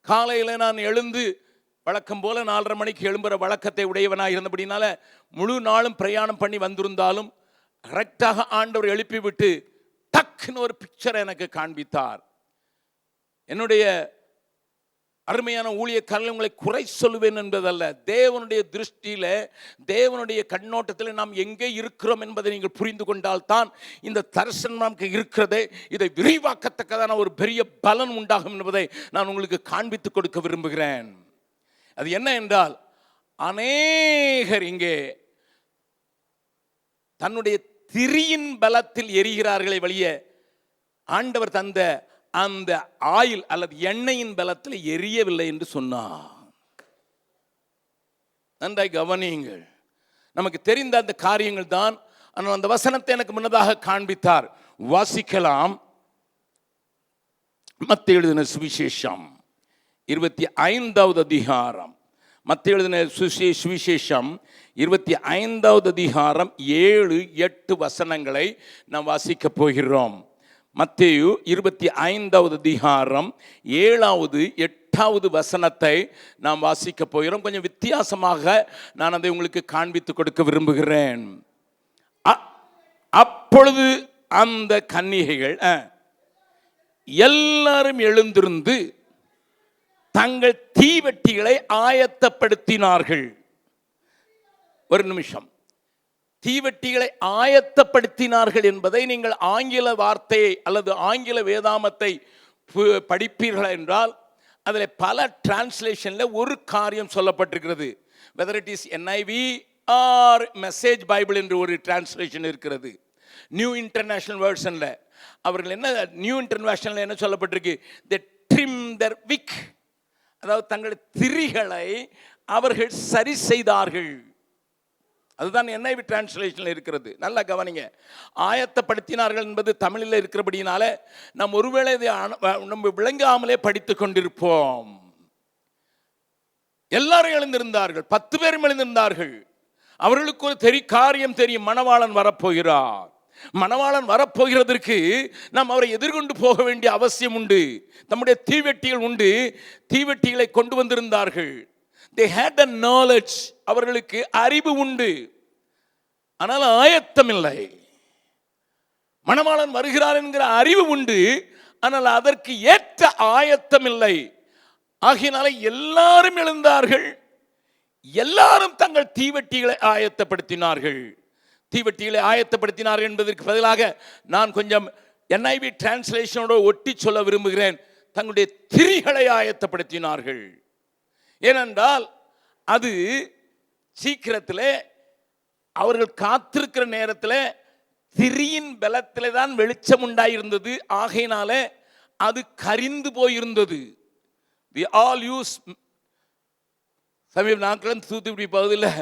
காலையில் நான் எழுந்து வழக்கம் போல 4:30 மணிக்கு எழும்புற வழக்கத்தை உடையவனாக இருந்தபடினால முழு நாளும் பிரயாணம் பண்ணி வந்திருந்தாலும் கரெக்டாக ஆண்டவர் எழுப்பி விட்டு டக்குன்னு ஒரு பிக்சரை எனக்கு காண்பித்தார். என்னுடைய அருமையான ஊழியக்காரர்கள் உங்களை குறை சொல்லுவேன் என்பதல்ல, தேவனுடைய திருஷ்டியில தேவனுடைய கண்ணோட்டத்தில் நாம் எங்கே இருக்கிறோம் என்பதை நீங்கள் புரிந்து கொண்டால் தான் இந்த தரிசனம் நமக்கு இருக்கிறதே இதை விரிவாக்கத்தக்கதான ஒரு பெரிய பலன் உண்டாகும் என்பதை நான் உங்களுக்கு காண்பித்துக் கொடுக்க விரும்புகிறேன். அது என்ன என்றால், அநேகர் இங்கே தன்னுடைய திரியின் பலத்தில் எரிகிறார்களே வழிய ஆண்டவர் தந்த அந்த ஆயில் அல்லது எண்ணெயின் பலத்தில் எரியவில்லை என்று சொன்னார். நன்றாய் கவனியுங்கள். நமக்கு தெரிந்த அந்த காரியங்கள் தான். ஆனால் அந்த வசனத்தை எனக்கு முன்னதாக காண்பித்தார். வாசிக்கலாம். மத்தேயு எழுதின சுவிசேஷம் 25வது அதிகாரம். மத்தேயு எழுதின சுவிசேஷம் 25வது அதிகாரம் 7-8 வசனங்களை நாம் வாசிக்க போகிறோம். மத்தேயு 25வது அதிகாரம் 7வது 8வது வசனத்தை நாம் வாசிக்க போகிறோம். கொஞ்சம் வித்தியாசமாக நான் அதை உங்களுக்கு காண்பித்து கொடுக்க விரும்புகிறேன். அப்பொழுது அந்த கன்னிகைகள் எல்லாரும் எழுந்திருந்து தங்கள் தீவெட்டிகளை ஆயத்தப்படுத்தினார்கள். ஒரு நிமிஷம். தீவெட்டிகளை ஆயத்தப்படுத்தினார்கள் என்பதை நீங்கள் ஆங்கில வார்த்தையை அல்லது ஆங்கில வேதாமத்தை படிப்பீர்கள் என்றால் அதில் பல டிரான்ஸ்லேஷனில் ஒரு காரியம் சொல்லப்பட்டிருக்கிறது. Whether it is NIV or message Bible என்று ஒரு டிரான்ஸ்லேஷன் இருக்கிறது. நியூ இன்டர்நேஷனல் வேர்ஷனில் அவர்கள் என்ன, நியூ இன்டர்நேஷனல் என்ன சொல்லப்பட்டிருக்கு, தி ட்ரிம் their wick, அதாவது தங்கள் திரிகளை அவர்கள் சரி செய்தார்கள். அதுதான் NIV டிரான்ஸ்லேஷனில் இருக்கிறது. நல்லா கவனிங்க. ஆயத்தப்படுத்தினார்கள் என்பது தமிழில் இருக்கிறபடினால நாம் ஒருவேளை நம்ம விளங்காமலே படித்து கொண்டிருப்போம். எல்லாரும் எழுந்திருந்தார்கள், 10 பேரும் எழுந்திருந்தார்கள். அவர்களுக்கு ஒரு காரியம் தெரியும், மணவாளன் வரப்போகிறார். மணவாளன் வரப்போகிறதற்கு நாம் அவரை எதிர்கொண்டு போக வேண்டிய அவசியம் உண்டு. நம்முடைய தீவெட்டிகள் உண்டு. தீவெட்டிகளை கொண்டு வந்திருந்தார்கள். They had the knowledge, அவர்களுக்கு அறிவு உண்டு. ஆனால் ஆயத்தம் இல்லை. மணவாளன் வருகிறார் என்கிற அறிவு உண்டு, ஆனால் அதற்கு ஏற்ற ஆயத்தம் இல்லை. ஆகையினால எல்லாரும் எழுந்தார்கள். எல்லாரும் தங்கள் தீவெட்டிகளை ஆயத்தப்படுத்தினார்கள். தீவெட்டிகளை ஆயத்தப்படுத்தினார்கள் என்பதற்கு பதிலாக நான் கொஞ்சம் NIV டிரான்ஸ்லேஷனோட ஒட்டி சொல்ல விரும்புகிறேன். தங்களுடைய திரிகளை ஆயத்தப்படுத்தினார்கள். ஏனென்றால் அது சீக்கிரத்தில் அவர்கள் காத்திருக்கிற நேரத்தில் திரியின் பலத்தில் தான் வெளிச்சம் உண்டாயிருந்தது. ஆகையினால அது கரிந்து போயிருந்தது. We all use சமீப நாட்கள் தூத்துக்குடி பகுதியில்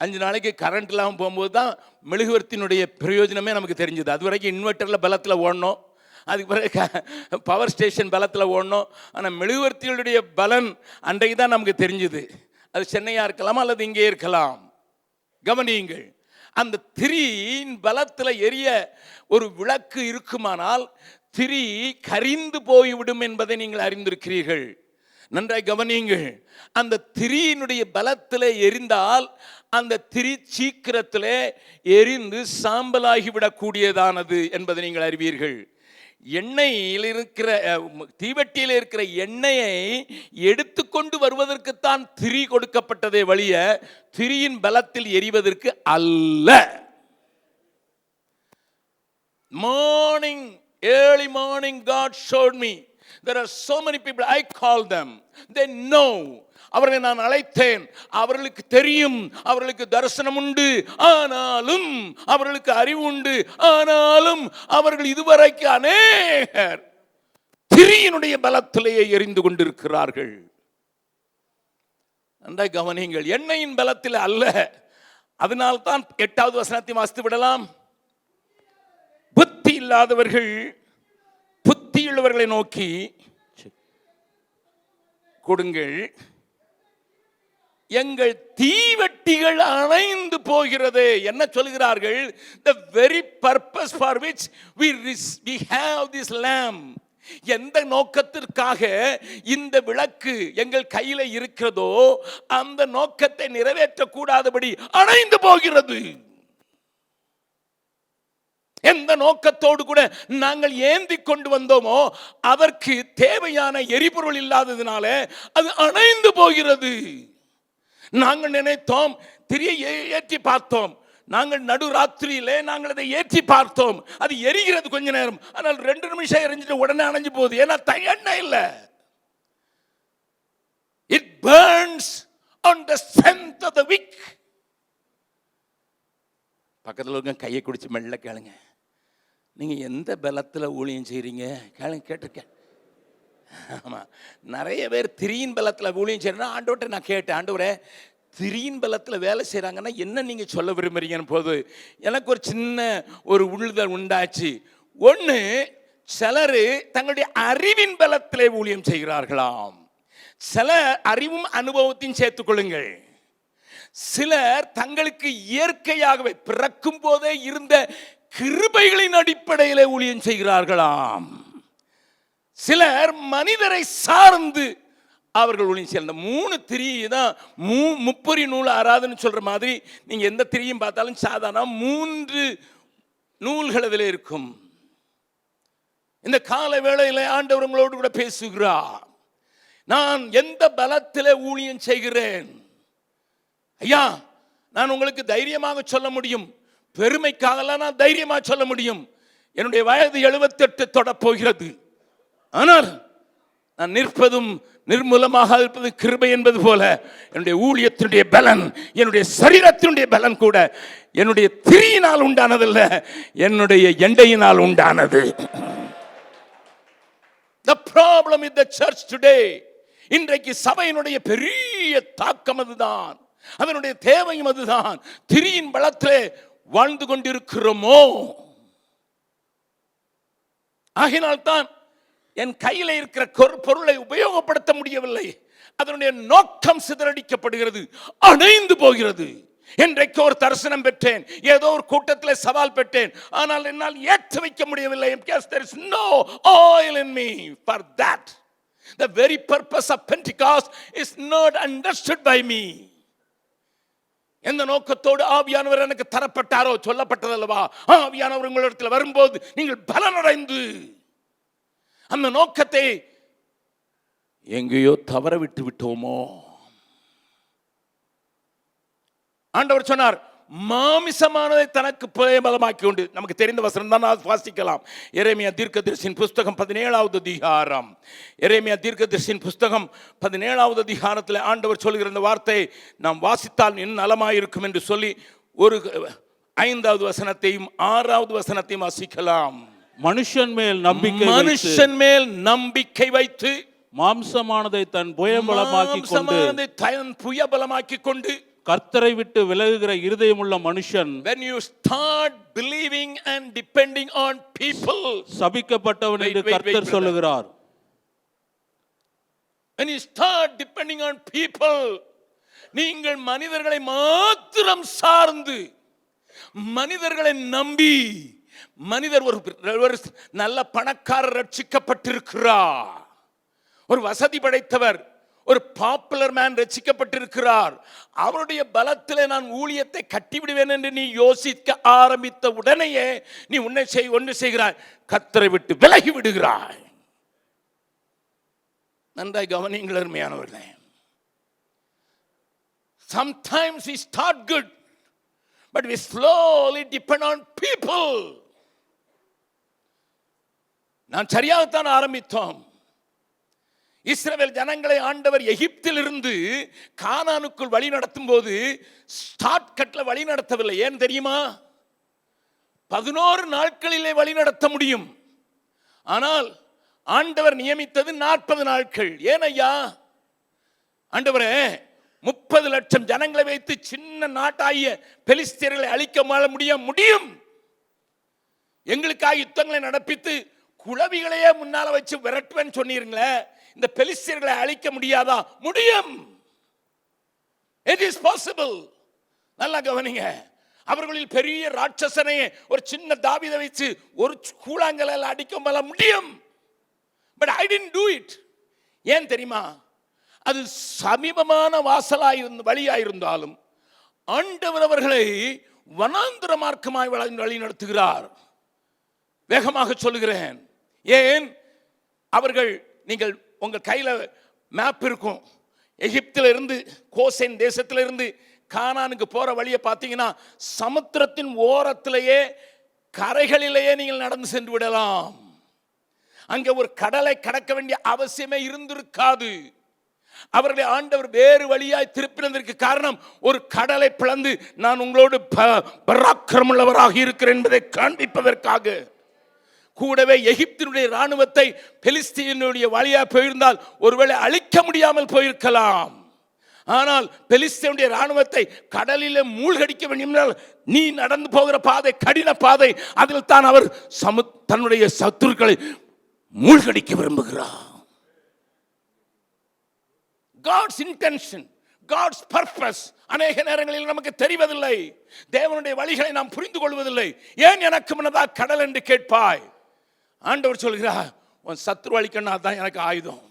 5 நாளைக்கு கரண்ட் இல்லாமல் போகும்போது தான் மெழுகுவர்த்தினுடைய பிரயோஜனமே நமக்கு தெரிஞ்சது. அது வரைக்கும் இன்வெர்ட்டரில் பலத்தில் ஓடணும், அதுக்கு பிறகு பவர் ஸ்டேஷன் பலத்தில் ஓடணும். ஆனால் மெழுகுவர்த்திகளுடைய பலன் அன்றைக்கு தான் நமக்கு தெரிஞ்சுது. அது சென்னையாக இருக்கலாம் அல்லது இங்கே இருக்கலாம். கவனியுங்கள். அந்த திரியின் பலத்தில் எரிய ஒரு விளக்கு இருக்குமானால் திரி கரிந்து போய்விடும் என்பதை நீங்கள் அறிந்திருக்கிறீர்கள். நன்றாய் கவனியுங்கள். அந்த திரியினுடைய பலத்தில் எரிந்தால் அந்த திரி சீக்கிரத்தில் எரிந்து சாம்பலாகிவிடக்கூடியதானது என்பதை நீங்கள் அறிவீர்கள். எண்ணெயில் இருக்கிற தீவெட்டியில் இருக்கிற எண்ணெயை எடுத்துக்கொண்டு வருவதற்குத்தான் திரி கொடுக்கப்பட்டதே வழிய திரியின் பலத்தில் எரிவதற்கு அல்ல. early morning God showed me there are so many people, I call them, they know. அவர்களை நான் அழைத்தேன். அவர்களுக்கு தெரியும், அவர்களுக்கு தரிசனம் உண்டு, ஆனாலும் அவர்களுக்கு அறிவு உண்டு, ஆனாலும் அவர்கள் இதுவரைக்கு அநேகர் திரியினுடைய பலத்திலேயே எரிந்து கொண்டிருக்கிறார்கள். நன்றாய் கவனியுங்கள். எண்ணெயின் பலத்தில் அல்ல. அதனால்தான் 8வது வசனத்தை வாசித்து விடலாம். புத்தி இல்லாதவர்கள் புத்தியுள்ளவர்களை நோக்கி கொடுங்கள், எங்கள் தீவெட்டி தீவெட்டிகள் அணைந்து போகிறது. என்ன சொல்கிறார்கள்? the very purpose for which we have this lamp, எந்த நோக்கத்திற்காக இந்த விளக்கு எங்கள் கையில இருக்கிறதோ அந்த நோக்கத்தை நிறைவேற்றக்கூடாதபடி அணைந்து போகிறது. எந்த நோக்கத்தோடு கூட நாங்கள் ஏந்தி கொண்டு வந்தோமோ அதற்கு தேவையான எரிபொருள் இல்லாததினால அது அணைந்து போகிறது. நாங்கள் நினைத்தோம், திரியை ஏற்றி பார்த்தோம், நாங்கள் நடுராத்திரியிலே நாங்கள் அதை ஏற்றி பார்த்தோம், அது எரிகிறது கொஞ்ச நேரம், ஆனால் 2 நிமிஷம் எரிஞ்சிட்டு உடனே அணைஞ்சு போகுது. ஏன்னா எண்ணெய் இல்லை. It burns on the strength of the wick. பக்கத்தில் இருக்க கையை குடிச்சு மெல்ல கேளுங்க, நீங்க எந்த பலத்துல ஊழியம் செய்றீங்க கேளுங்க, கேட்டிருக்கேன். ஆமா, நிறைய பேர் திரியின் பலத்துல ஊழியம் செய்யறா. ஆண்டவர்கிட்ட நான் கேட்டேன், ஆண்டவரே திரியின் பலத்துல வேலை செய்யறாங்கன்னா என்ன நீங்க சொல்ல விரும்புறீங்கன்னு போது எனக்கு ஒரு சின்ன ஒரு உள்ளுதல் உண்டாச்சு. ஒன்று, சிலர் தங்களுடைய அறிவின் பலத்திலே ஊழியம் செய்கிறார்களாம். சில அறிவும் அனுபவத்தையும் சேர்த்துக் கொள்ளுங்கள். சிலர் தங்களுக்கு இயற்கையாகவே பிறக்கும் போதே இருந்த கிருபைகளின் அடிப்படையிலே ஊழியம் செய்கிறார்களாம். சிலர் மனிதரை சார்ந்து அவர்கள் ஊழியம் செய்ய. அந்த 3 திரி தான் முப்பொறி நூல் ஆராதனை சொல்ற மாதிரி நீங்க எந்த திரியும் பார்த்தாலும் சாதாரண 3 நூல்கள் அதில் இருக்கும். இந்த கால வேளையில ஆண்டவர் உங்களோடு கூட பேசுகிறார். நான் எந்த பலத்திலே ஊழியம் செய்கிறேன்? ஐயா, நான் உங்களுக்கு தைரியமாக சொல்ல முடியும், பெருமைக்காகலாம் நான் தைரியமா சொல்ல முடியும். என்னுடைய வயது 78 தொடப்போகிறது. ஆனால் நான் நிற்பதும் நிர்மூலமாக இருப்பது கிருபை என்பது போல என்னுடைய ஊழியத்தினுடைய பலன், என்னுடைய சரீரத்தினுடைய பலன் கூட என்னுடைய திரியினால் உண்டானதல்ல, என்னுடைய எண்டையினால் உண்டானது. The problem with the church today, இன்றைக்கு சபையினுடைய பெரிய தாக்கம் அதுதான், அதனுடைய தேவையும் அதுதான். திரியின் பலத்திலே வாழ்ந்து கொண்டிருக்கிறோமோ? ஆகினால்தான் என் கையில் இருக்கிற பொருளை உபயோகப்படுத்த முடியவில்லை. அதனுடைய நோக்கம் சிதறடிக்கப்படுகிறது, அணைந்து போகிறது. இன்றைக்கு ஒரு தரிசனம் பெற்றேன், ஏதோ ஒரு கூட்டத்தில் சவால் பெற்றேன், ஆனால் என்னால் ஏற்ற வைக்க முடியவில்லை. Because there is no oil in me for that. The very purpose of Pentecost is not understood by me. எந்த நோக்கத்தோடு ஆவியானவர் எனக்கு தரப்பட்டாரோ சொல்லப்பட்டதல்லவா, ஆவியானவர் உங்களிடத்தில் வரும்போது நீங்கள் பலனடைந்து அந்த நோக்கத்தை எங்கேயோ தவற விட்டு விட்டோமோ? ஆண்டவர் சொன்னார், மாமிசமானதை தனக்கு பலமாக்கி கொண்டு. நமக்கு தெரிந்த வசனம் தான், வாசிக்கலாம். எரேமியா தீர்க்கதரிசியின் புஸ்தகம் 17வது அதிகாரம். எரேமியா தீர்க்கதரிசியின் புஸ்தகம் 17வது அதிகாரத்தில் ஆண்டவர் சொல்கிற இந்த வார்த்தை நாம் வாசித்தால் இன்னும் நலமாயிருக்கும் என்று சொல்லி ஒரு 5வது வசனத்தையும் 6வது வசனத்தையும் வாசிக்கலாம். மனுஷன் மேல் நம்பிக்கை வைத்து மாம்சமானதை தன் புயபலமாக்கி கொண்டு கர்த்தரை விட்டு விலகுகிற இருதயமுள்ள மனுஷன், when you start believing and depending on people, சபிக்கப்பட்டவன் என்று கர்த்தர் சொல்லுகிறார். when you start depending on people, நீங்கள் மனிதர்களை மாத்திரம் சார்ந்து, மனிதர்களை நம்பி, மனிதர் ஒரு நல்ல பணக்காரர் ரட்சிக்கப்பட்டிருக்கிறார், ஒரு வசதி படைத்தவர், ஒரு பாப்புலர் மேன் ரட்சிக்கப்பட்டிருக்கிறார், அவருடைய பலத்திலே நான் ஊழியத்தை கட்டிவிடுவேன் என்று நீ யோசிக்க ஆரம்பித்த உடனேயே நீ ஒன்று செய்கிறாய், கர்த்தரை விட்டு விலகி விடுகிறாய். நன்றாய் கவனியுங்கள் அருமையானவர்களே. Sometimes we start good, but we slowly depend on people. நான் சரியாகத்தான் ஆரம்பித்தோம். இஸ்ரவேல் ஜனங்களை ஆண்டவர் எகிப்தில் இருந்து கானானுக்குள் வழி நடத்தும் போது ஸ்டார்ட் கட்ல வழி நடத்தவில்லை. ஏன் தெரியுமா? 11 நாட்களிலே வழி நடத்த முடியும். ஆனால் ஆண்டவர் நியமித்தது 40 நாட்கள். ஏன் ஐயா? ஆண்டவரே, 30 லட்சம் ஜனங்களை வைத்து சின்ன நாட்டாகிய பெலிஸ்தியர்களை அழிக்க முடியும். எங்களுக்காக யுத்தங்களை நடப்பித்து குளவிகளையே முன்னால வச்சு விரட்டுவேன்னு சொன்னீங்களே, இந்த பெலிஸ்தியர்களை அழிக்க முடியாதா? முடியும். It is possible. நல்லா கவனிங்க. அவர்களில் பெரிய ராட்சசனையே ஒரு சின்ன தாவீதை வைத்து ஒரு கூழாங்கல்ல அடிக்க முடியும். But I didn't to it. ஏன் தெரியுமா? அது சமீபமான வழியாயிருந்தாலும் ஆண்டவர் அவர்களை வனாந்திர மார்க்கமாய் வழி நடத்துகிறார். வேகமாக சொல்லுகிறேன். ஏன்? அவர்கள், நீங்கள் உங்கள் கையில மேப் இருக்கும், எகிப்தில இருந்து கோசேன் தேசத்தில இருந்து கானானுக்கு போற வழியை பார்த்தீங்கன்னா சமுத்திரத்தின் ஓரத்திலேயே கரைகளிலேயே நீங்கள் நடந்து சென்று விடலாம். அங்க ஒரு கடலை கடக்க வேண்டிய அவசியமே இருந்திருக்காது. அவர்களை ஆண்டவர் வேறு வழியாய் திருப்பினதற்கு காரணம் ஒரு கடலை பிளந்து நான் உங்களோடு பராக்கிரமுள்ளவராக இருக்கிறேன் என்பதை காண்பிப்பதற்காக. கூடவே எகிப்தினுடைய ராணுவத்தை பெலிஸ்தீனுடைய வழியாக போயிருந்தால் ஒருவேளை அழிக்க முடியாமல் போயிருக்கலாம். ஆனால் பெலிஸ்தீனுடைய ராணுவத்தை கடலிலே மூழ்கடிக்க வேண்டும். நீ நடந்து போகிற பாதை கடின பாதை, அதில் தான் அவர் தன்னுடைய சத்துருக்களை மூழ்கடிக்க விரும்புகிறார். God's intention, God's purpose அநேக நேரங்களில் நமக்கு தெரிவதில்லை. தேவனுடைய வழிகளை நாம் புரிந்து கொள்வதில்லை. ஏன் எனக்கு முன்னதாக கடல் என்று கேட்பாய்? ஆண்டவர் சொல்கிறார், உன் சத்துரு அழிக்கணும், அதுதான் எனக்கு ஆயுதம்.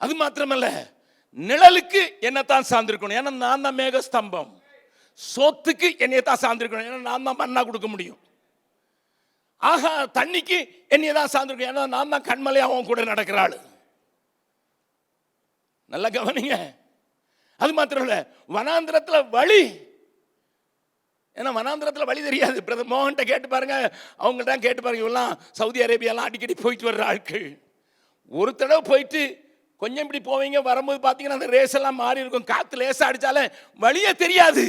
அது மாத்திரமல்ல, நிழலுக்கு என்னத்தான் சார்ந்திருக்கணும், ஏன்னா நான் தான் மேக ஸ்தம்பம். சோத்துக்கு என்னையத்தான் சார்ந்திருக்கணும், ஏன்னா நான் தான் மண்ணா கொடுக்க முடியும். ஆகா, தண்ணிக்கு என்னையதான் சார்ந்திருக்கணும், ஏன்னா நான் தான் கண்மலையாகவும் கூட நடக்கிறாள். நல்லா கவனிங்க. அது மாத்திரம் இல்ல, வனாந்திரத்தில் வழி, ஏன்னா வனாந்திரத்தில் வழி தெரியாது. பிரதமர் மோகன்கிட்ட கேட்டு பாருங்க, அவங்கள்ட்ட கேட்டு பாருங்க. இவெல்லாம் சவுதி அரேபியாலாம் அடிக்கடி போயிட்டு வர்ற ஆட்கள். ஒரு தடவை போயிட்டு கொஞ்சம் இப்படி போவீங்க, வரும்போது பார்த்தீங்கன்னா அந்த ரேஸ் எல்லாம் மாறி இருக்கும். காற்று லேசாக அடித்தாலே வழியே தெரியாது.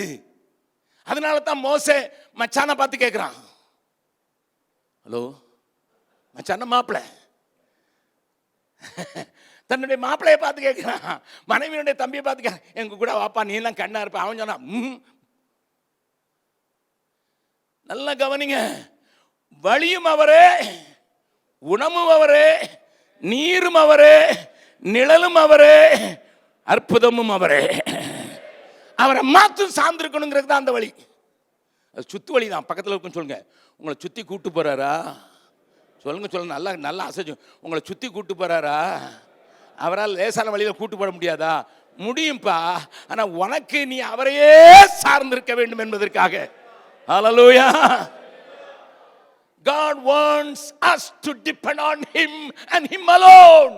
அதனால தான் மோசே மச்சானை பார்த்து கேட்குறான், ஹலோ மச்சான மாப்பிள்ளை, தன்னுடைய மாப்பிள்ளையை பார்த்து கேட்கிறான், மனைவியுடைய தம்பியை பார்த்து கேட்க, எங்க கூட வாப்பா, நீ எல்லாம் கண்ணா இருப்ப. அவன் சொன்னான், நல்லா கவனிங்க. வழியும் அவரே, உணவும் அவரே, நீரும் அவரே, நிழலும் அவரே, அற்புதமும் அவரே. அவரை மாற்றும் சார்ந்திருக்கணுங்கிறது தான் அந்த வழி. அது சுத்து வழி தான். பக்கத்தில் இருக்குன்னு சொல்லுங்க, உங்களை சுத்தி கூட்டு போறாரா? சொல்லுங்க, நல்லா நல்லா அசைச்சு, உங்களை சுத்தி கூட்டு போறாரா? அவரால் லேசான வழியில் கூட்டு போட முடியாதா? முடியும்பா. ஆனா உனக்கு நீ அவரையே சார்ந்திருக்க வேண்டும் என்பதற்காக. ஹல்லேலூயா. God wants us to depend on him and him alone.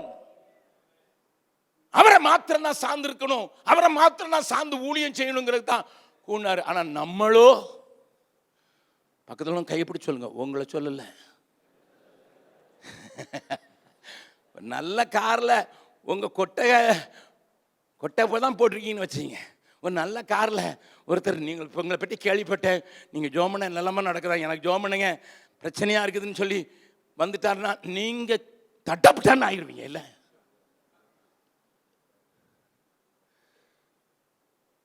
அவரை மாத்திரம் தான் சார்ந்திருக்கணும், அவரை மாத்திரம் தான் சார்ந்து ஊழியம் செய்யணுங்கிறது தான் கூண்டாரு. ஆனா நம்மளோ, பக்கத்துல கைப்பிடி சொல்லுங்க, உங்களை சொல்லல. நல்ல கார்ல உங்க கொட்டை தான் போட்டிருக்கீங்கன்னு வச்சுங்க. ஒரு நல்ல காரில் ஒருத்தர், நீங்கள் இப்போ உங்களை பற்றி கேள்விப்பட்டேன், நீங்கள் ஜோமனை நிலமா நடக்கிறாங்க, எனக்கு ஜோமனைங்க பிரச்சனையாக இருக்குதுன்னு சொல்லி வந்துட்டாருன்னா நீங்கள் தட்டப்பட்டான்னு ஆயிடுவீங்க. இல்லை,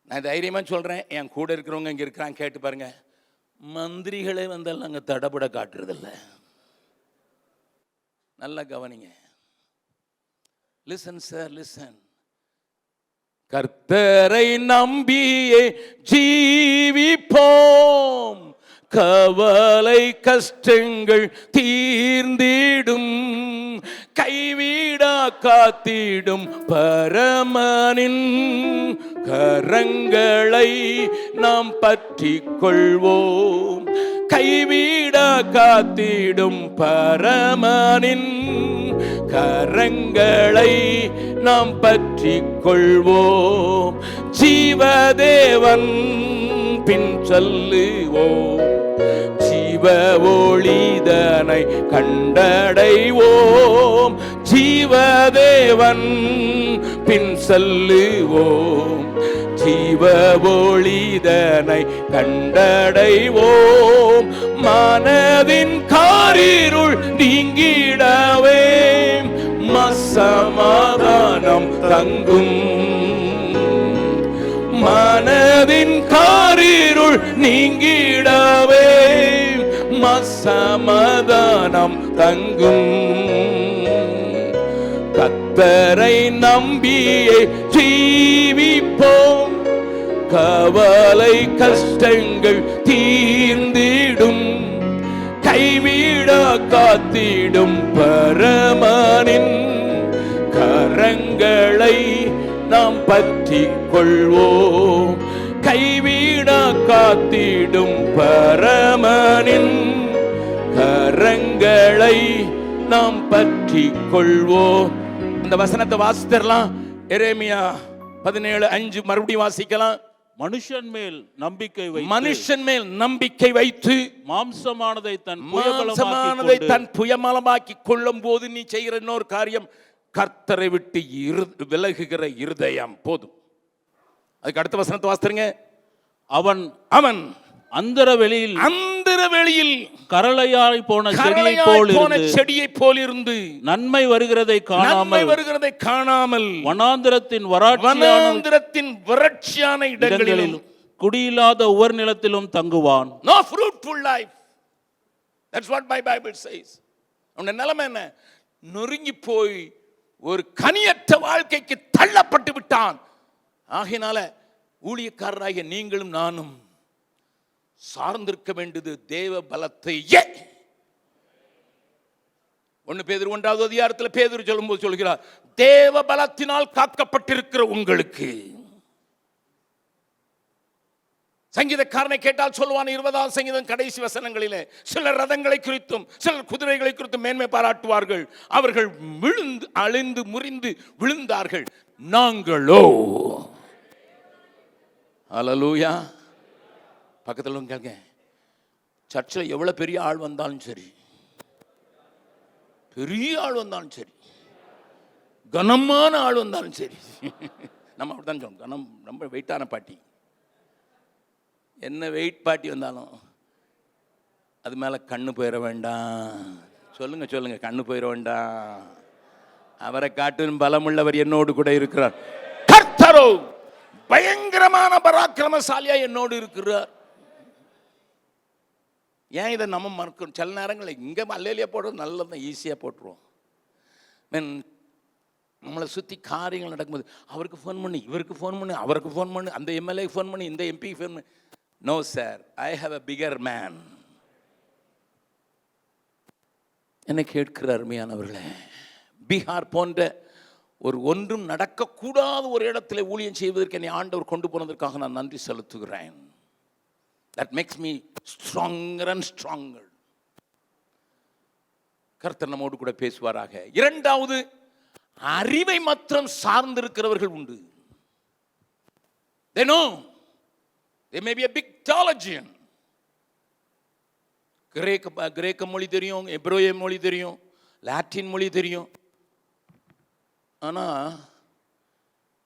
நான் தைரியமாக சொல்கிறேன், என் கூட இருக்கிறவங்க இங்கே இருக்கிறாங்க, கேட்டு பாருங்க. மந்திரிகளே வந்தாலும் நாங்கள் தடப்பட காட்டுறதில்ல. நல்லா கவனிங்க. Listen sir, listen. கர்த்தரை நம்பியே ஜீவிப்போம், கவலை கஷ்டங்கள் தீர்ந்திடும், கைவிடா காத்திடும் பரமனின் கரங்களை நாம் பற்றிக் கொள்வோம். கைவிடா காத்திடும் பரமனின் கரங்களை நாம் பற்றிக் கொள்வோம். ஜீவதேவன் பின் சொல்லுவோம், ஜீவ ஒளிதனை கண்டடைவோம். ஜீவதேவன் பின் சொல்லுவோம், ஜீவ ஒளிதனை கண்டடைவோம். மனதின் காரிருள் நீங்கிடவே சமாதானம் தங்கும். மனதின் காரிருள் நீங்கிடவே சமாதானம் தங்கும். கர்த்தரை நம்பியே ஜீவிப்போம், கவலை கஷ்டங்கள் தீர்ந்திடும், கைவிட காத்திடும் பரமனின் கரங்களை நாம் பற்றிக் கொள்வோம். கைவிட காத்திடும் பரமனின் கரங்களை நாம் பற்றிக் கொள்வோம். இந்த வசனத்தை வாசித்தரலாம். எரேமியா 17:5 மறுபடியும் வாசிக்கலாம். மனுஷன் மேல் நம்பிக்கை வைத்து, மனுஷன் மேல் நம்பிக்கை வைத்து மாம்சமானதை தன் புயமலமாக்கி கொள்ளும் போது நீ செய்கிற இன்னொரு காரியம், கர்த்தரை விட்டு விலகுகிற இருதயம் போதும். அதுக்கு அடுத்த வசனத்தை வாசித்துருங்க. அவன் அந்தர வெளியில் கரளையாய் போன செடியை போல் இருந்து நன்மை வருகிறதை காணாமல் வனாந்திரத்தின் வறட்சியான இடங்களிலும் குடியில்லாத உவர் நிலத்திலும் தங்குவான். No fruitful life. That's what my Bible says. அவனுடைய நிலைமை என்ன? நொறுங்கி போய் ஒரு கனியற்ற வாழ்க்கைக்கு தள்ளப்பட்டு விட்டான். ஆகையினால ஊழியக்காரராகிய நீங்களும் நானும் சார்ந்திருக்க வேண்டியது தேவ பலத்தையே. 1 பேதுரு 1வது அதிகாரத்தில் பேதுரு சொல்லும்போது சொல்கிறார், தேவ பலத்தினால் காக்கப்பட்டிருக்கிற உங்களுக்கு. சங்கீதக்காரனை கேட்டால் சொல்லுவான் 20ஆம் சங்கீதம் கடைசி வசனங்களிலே, சிலர் ரதங்களை குறித்தும் சிலர் குதிரைகளை குறித்தும் மேன்மை பாராட்டுவார்கள், அவர்கள் விழுந்து அழிந்து முறிந்து விழுந்தார்கள், நாங்களோ. அல்லேலூயா. பக்கத்தில் கேளுங்க, சர்ச்சில் எவ்வளோ பெரிய ஆள் வந்தாலும் சரி, பெரிய ஆள் வந்தாலும் சரி, கனமான ஆள் வந்தாலும் சரி, நம்ம அப்படித்தான் சொல்லுவோம், கனம் ரொம்ப வெயிட்டான பாட்டி, என்ன வெயிட் பாட்டி வந்தாலும் அது மேலே கண்ணு போயிட வேண்டாம். சொல்லுங்க, கண்ணு போயிட வேண்டாம். அவரை காட்டும் பலமுள்ளவர் என்னோடு கூட இருக்கிறார். கர்த்தரோ பயங்கரமான பராக்கிரமசாலியா என்னோடு இருக்கிறார். ஏன் இதை நம்ம மறக்கணும்? சில நேரங்களில் இங்கே அல்லேலியா போடுறது நல்லதான், ஈஸியாக போட்டுருவோம். நம்மளை சுற்றி காரியங்கள் நடக்கும்போது அவருக்கு ஃபோன் பண்ணி, இவருக்கு ஃபோன் பண்ணி, அவருக்கு ஃபோன் பண்ணி, அந்த எம்எல்ஏ ஃபோன் பண்ணி, இந்த எம்பி ஃபோன் பண்ணி. No sir, I have a figure man. என்ன கேட்கிற அருமையானவர்களே, பீகார் போன்ற ஒரு ஒன்றும் நடக்கக்கூடாத ஒரு இடத்துல ஊழியம் செய்வதற்கு என்னை ஆண்டவர் கொண்டு போனதற்காக நான் நன்றி செலுத்துகிறேன். That makes me stronger and stronger. கர்த்தர் நம்மோடு கூட பேசுவாராக. 2வது, அறிவை மாத்திரம் சார்ந்திருக்கிறவர்கள் உண்டு. They know. They may be a big theologian. கிரேக்க மொழி தெரியும், எபிரேய மொழி தெரியும், லாட்டின் மொழி தெரியும். ஆனால்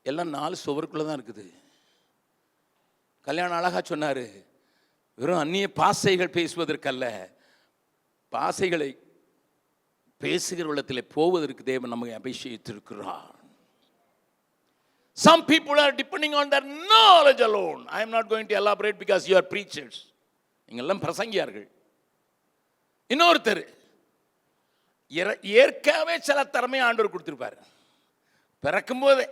எல்லாம் 4 சுவருக்குள்ளே தான் இருக்குது. கல்யாணம் அழகா சொன்னார், வெறும் அந்நிய பாசைகள் பேசுவதற்கல்ல, பாசைகளை பேசுகிற உள்ளத்தில் போவதற்கு தேவன் நமக்கு அபிஷேகித்திருக்கிறார். Some people are depending on their knowledge alone. I am not going to elaborate because you are preachers. நீங்கெல்லாம் பிரசங்கியார்கள். இன்னொருத்தர் ஏற்கனவே சில திறமை ஆண்டவர் கொடுத்திருப்பார். பிறக்கும் போதே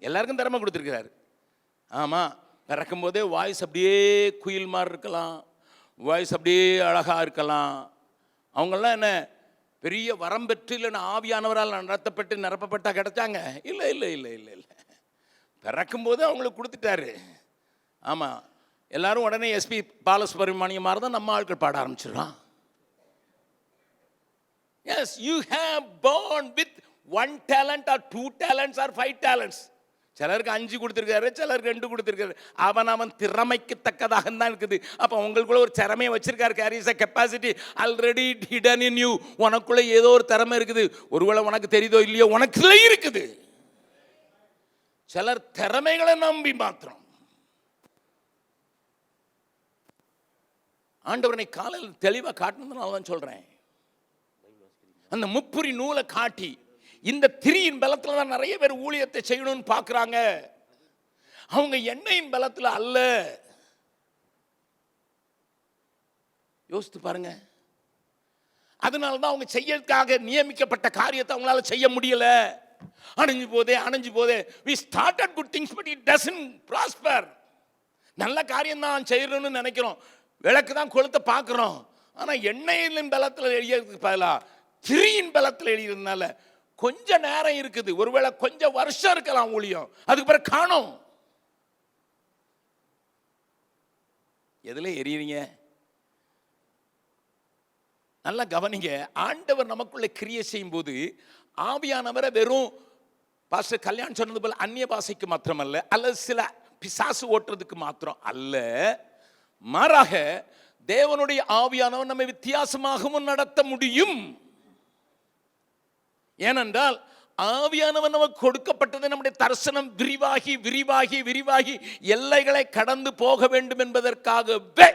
எல்லாருக்கும் திறமை கொடுத்திருக்கிறார். ஆமாம், பிறக்கும் போதே வாய்ஸ் அப்படியே குயில் மாதிரி இருக்கலாம், வாய்ஸ் அப்படியே அழகாக இருக்கலாம். அவங்கெல்லாம் என்ன பெரிய வரம் பெற்று இல்லைன்னா ஆவியானவரால் நடத்தப்பட்டு நிரப்பப்பட்டா கிடைச்சாங்க? இல்லை இல்லை இல்லை இல்லை இல்லை பிறக்கும்போது அவங்களுக்கு கொடுத்துட்டாரு. ஆமாம், எல்லாரும் உடனே எஸ்பி பாலசுப்ரமணியம் மாதிரி தான் நம்ம ஆட்கள் பாட ஆரம்பிச்சிடலாம். Yes, you have born with 1 talent or 2 talents or 5 talents. சிலருக்கு 5 கொடுத்துருக்காரு, சிலருக்கு 2 கொடுத்துருக்காரு. அவன் திறமைக்கு தக்கதாக தான் இருக்குது. அப்போ உங்களுக்குள்ள ஒரு திறமையை வச்சிருக்காரு. Carries a capacity already hidden in you. உனக்குள்ள ஏதோ ஒரு திறமை இருக்குது. ஒருவேளை உனக்கு தெரியுதோ இல்லையோ, உனக்குள்ள இருக்குது. சிலர் திறமைகளை நம்பி மாத்திரம். ஆண்டவனை காலையில் தெளிவாக காட்டினதுனால தான் சொல்றேன். அந்த முப்புரி நூலை காட்டி இந்த திரியின் பலத்தில் தான் நிறைய பேர் ஊழியத்தை செய்யணும்னு பார்க்குறாங்க. அவங்க எண்ணெயின் பலத்தில் அல்ல. யோசித்து பாருங்க. அதனால தான் அவங்க செய்யறதுக்காக நியமிக்கப்பட்ட காரியத்தை அவங்களால செய்ய முடியல. அணைஞ்சு போதே we started good things but it doesn't prosper. நல்ல காரியம் தான் செய்யணும்னு நினைக்கிறோம், விளக்கு தான் கொளுத்த பார்க்குறோம், ஆனால் எண்ணெயின் பலத்தில் எரியறதுக்கு பதிலாக திரியின் பலத்தில் எரியறதுனால கொஞ்ச நேரம் இருக்குது, ஒருவேளை கொஞ்சம் வருஷம் இருக்கலாம் ஊழியம், அதுக்கு பிறகு காணோம். எதுல எரியறீங்க? நல்லா கவனிங்க. ஆண்டவர் நமக்குள்ள கிரியை செய்யும் போது ஆவியானவரை வெறும் பாஸ்டர் கல்யாணம் சொன்னது போல அந்நிய பாஷைக்கு மாத்திரம் அல்ல, அல்லது சில பிசாசு ஓட்டுறதுக்கு மாத்திரம் அல்ல, மாறாக தேவனுடைய ஆவியானவர் நம்மை வித்தியாசமாகவும் நடத்த முடியும். ஏனென்றால் ஆவியானவர் நமக்கு கொடுக்கப்பட்டது நம்முடைய தரிசனம் விரிவாகி விரிவாகி விரிவாகி எல்லைகளை கடந்து போக வேண்டும் என்பதற்காகவே.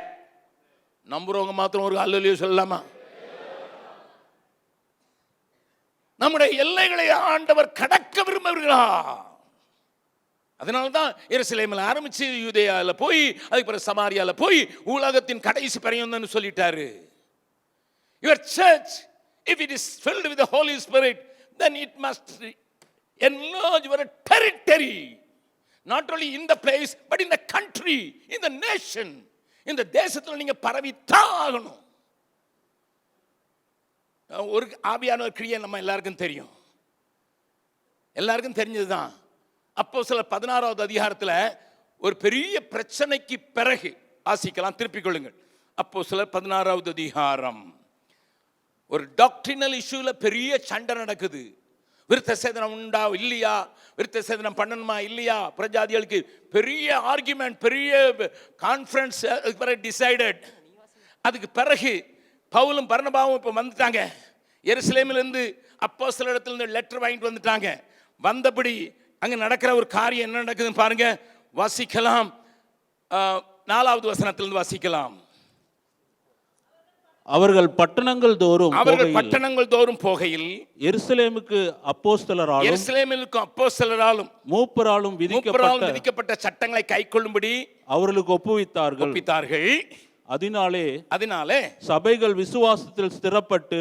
நம்புறவங்க மாத்திரம் ஒரு அல்லேலூயா சொல்லலாமா? நம்முடைய எல்லைகளை ஆண்டவர் கடக்க விரும்புகிறார். அதனால்தான் எருசலேமில் ஆரம்பிச்சு யூதேயால போய் அதுக்கு பிறகு சமாரியால போய் உலகத்தின் கடைசி பரியந்தம்னு சொல்லிட்டாரு. Your church, if it is filled with the Holy Spirit, then it must enlarge your territory, not only in the place but in the country, in the nation. இந்த தேசத்தில் நீங்க பரவித்தான் ஆகணும். ஒரு ஆவியான ஒரு கிரியை நம்ம எல்லாருக்கும் தெரியும், எல்லாருக்கும் தெரிஞ்சதுதான். அப்போஸ்தலர் 16வது அதிகாரத்தில் ஒரு பெரிய பிரச்சனைக்கு பிறகு வாசிக்கலாம், திருப்பிக் கொள்ளுங்கள். அப்போஸ்தலர் 16வது அதிகாரம், ஒரு டாக்ட்ரினல் இஷ்யூல பெரிய சண்டை நடக்குது. விருத்த சேதனம் உண்டா இல்லையா, விருத்த சேதனம் பண்ணணுமா இல்லையா, பிரஜாதிகளுக்கு பெரிய ஆர்குமெண்ட், பெரிய கான்ஃபரன்ஸ் டிசைடட். அதுக்கு பிறகு பவுலும் பர்னபாவும் இப்போ வந்துட்டாங்க, எருசலேமிலிருந்து அப்போஸ்தலரிடத்திலிருந்து லெட்டர் வாங்கிட்டு வந்துட்டாங்க. வந்தபடி அங்கே நடக்கிற ஒரு காரியம் என்ன நடக்குதுன்னு பாருங்க, வாசிக்கலாம். 4வது வசனத்திலிருந்து வாசிக்கலாம். அவர்கள் பட்டணங்கள் தோறும் போகையில் எருசலேமுக்கு அப்போஸ்தலராலும் மூப்பராலும் விதிக்கப்பட்ட சட்டங்களை கைக்கொள்ளும்படி அவர்களுக்கு ஒப்புவித்தார்கள். அதனாலே சபைகள் விசுவாசத்தில் ஸ்திரப்பட்டு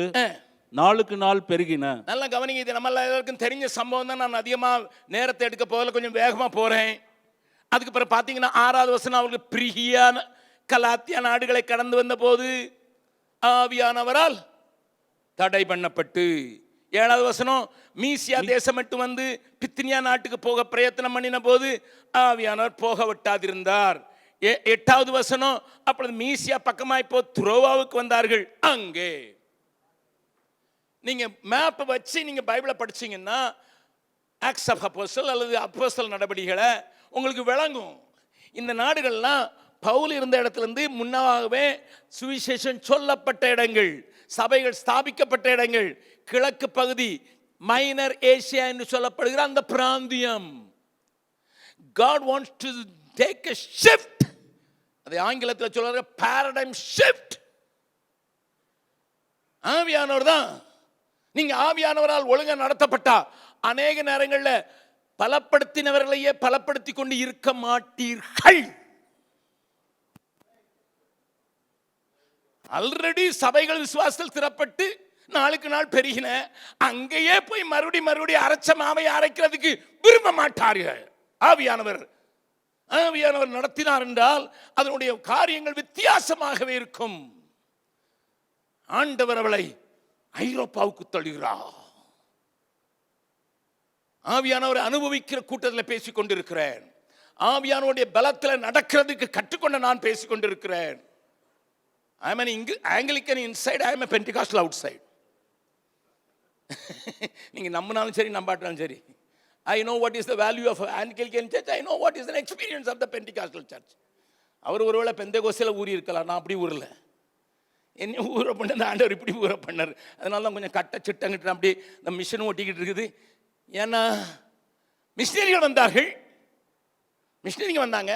நாளுக்கு நாள் பெருகின. நல்லா கவனிங்க, இது நம்ம எல்லாருக்கும் தெரிஞ்ச சம்பவம் தான். நான் அதிகமா நேரத்தை எடுக்க போகல, கொஞ்சம் வேகமா போறேன். அதுக்கு பிறகு பாத்தீங்கன்னா 6வது வசனம், அவர்கள் பிரிகியா கலாத்தியா நாடுகளை கடந்து வந்த போது ஆவியானவரால் தடை பண்ணப்பட்டு. 7வது வசனம், மீசியா தேசம் மட்டும் வந்து பித்தினியா நாட்டுக்கு போக பிரயத்தனம் பண்ணின போது ஆவியானவர் போக விட்டாதிருந்தார். 8வது வசனம், அப்பொழுது மீசியா பக்கமாய் போ துரோவாவுக்கு வந்தார்கள். அங்கே நீங்க மேப் வச்சு நீங்க பைபிளை படிச்சீங்கன்னா ஆக்ட்ஸ் ஆஃப் அப்போஸ்தலர் அல்லது அப்போஸ்தலர் நடபடிகளை உங்களுக்கு விளங்கும். இந்த நாடுகள்லாம் பவுல் இருந்த இடத்திலிருந்து முன்னாகவே சுவிசேஷம் சொல்லப்பட்ட இடங்கள், சபைகள் ஸ்தாபிக்கப்பட்ட இடங்கள். கிழக்கு பகுதி, மைனர் ஏசியா என்று சொல்லப்படுகிற அந்த பிராந்தியம். God wants to take a shift. அதை ஆங்கிலத்தில் சொல்றாங்க paradigm shift. ஆவியானவர் தான். நீங்க ஆவியானவரால் ஒழுங்கா நடத்தப்பட்டா அநேக நேரங்களில் பலப்படுத்தினவர்களையே பலப்படுத்தி கொண்டு இருக்க மாட்டீர்கள். ஆல்ரெடி சபைகள் விசுவாசத்தில் திறப்பட்டு நாளுக்கு நாள் பெருகின, அங்கேயே போய் மறுபடி அரைச்ச மாவை அரைக்கிறதுக்கு விரும்ப மாட்டார்கள். ஆவியானவர் நடத்தினார் என்றால் அதனுடைய காரியங்கள் வித்தியாசமாகவே இருக்கும். ஆண்டவர் அவளை ஐரோப்பாவுக்கு தள்ளுகிறார். ஆவியானவர் அனுபவிக்கிற கூட்டத்தில் பேசிக் கொண்டிருக்கிறேன். ஆவியானவருடைய பலத்தில் நடக்கிறதுக்கு கற்றுக்கொண்ட நான் பேசிக் கொண்டிருக்கிறேன். I am an Anglican inside, I am a Pentecostal outside. நீங்க நம்பினாலும் சரி நம்பாட்டாலும் சரி, I know what is the value of Anglican church, I know what is the experience of the Pentecostal church. அவர் ஒருவேளை பெந்தேகோஸ்தில ஊறி இருக்கலாம், நான் அப்படி ஊரல. என்ன ஊரை பண்ண ஆண்டவர் இப்படி ஊரை பண்ணார். அதனால தான் கொஞ்சம் கட்ட சிட்டங்கிட்டு அப்படி இந்த மிஷன் ஓட்டிக்கிட்டு இருக்குது. ஏன்னா மிஷினரிகள் வந்தார்கள், மிஷினரிங்க வந்தாங்க,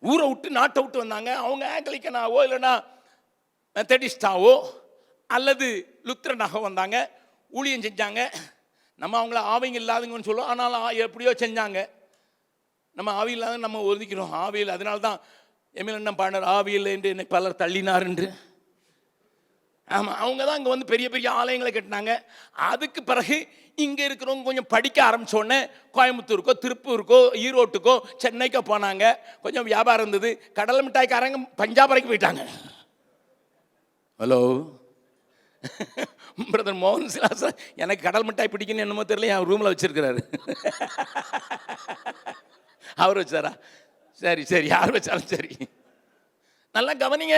ஊரை விட்டு நாட்டை விட்டு வந்தாங்க. அவங்க ஆங்கிலிக்கனாவோ இல்லைன்னா மெத்தடிஸ்டாவோ அல்லது லுத்ரனாக வந்தாங்க, ஊழியம் செஞ்சாங்க. நம்ம அவங்கள ஆவிங்க இல்லாதவங்கன்னு சொல்லுவோம், ஆனாலும் எப்படியோ செஞ்சாங்க. நம்ம ஆவி இல்லாத நம்ம ஒதுக்கிறோம். ஆவியில் அதனால தான் எம்எல் என்ன பாடினார், ஆவியில் என்று என்னை பலர் தள்ளினார் என்று. ஆமாம், அவங்க தான் இங்கே வந்து பெரிய பெரிய ஆலயங்களை கட்டினாங்க. அதுக்கு பிறகு இங்கே இருக்கிறவங்க கொஞ்சம் படிக்க ஆரம்பித்தோடனே கோயம்புத்தூருக்கோ திருப்பூருக்கோ ஈரோட்டுக்கோ சென்னைக்கோ போனாங்க. கொஞ்சம் வியாபாரம் இருந்தது. கடலை மிட்டாய்க்காரங்க பஞ்சாப் வரைக்கும் போயிட்டாங்க. ஹலோ பிரதர் மோகன் சிலாஸ் எனக்கு கடல் மிட்டாய் பிடிக்குன்னு என்னமோ தெரியல, என் ரூமில் வச்சிருக்கிறாரு. அவர் வச்சாரா? சரி சரி, யார் வச்சாலும் சரி. நல்லா கவனிங்க.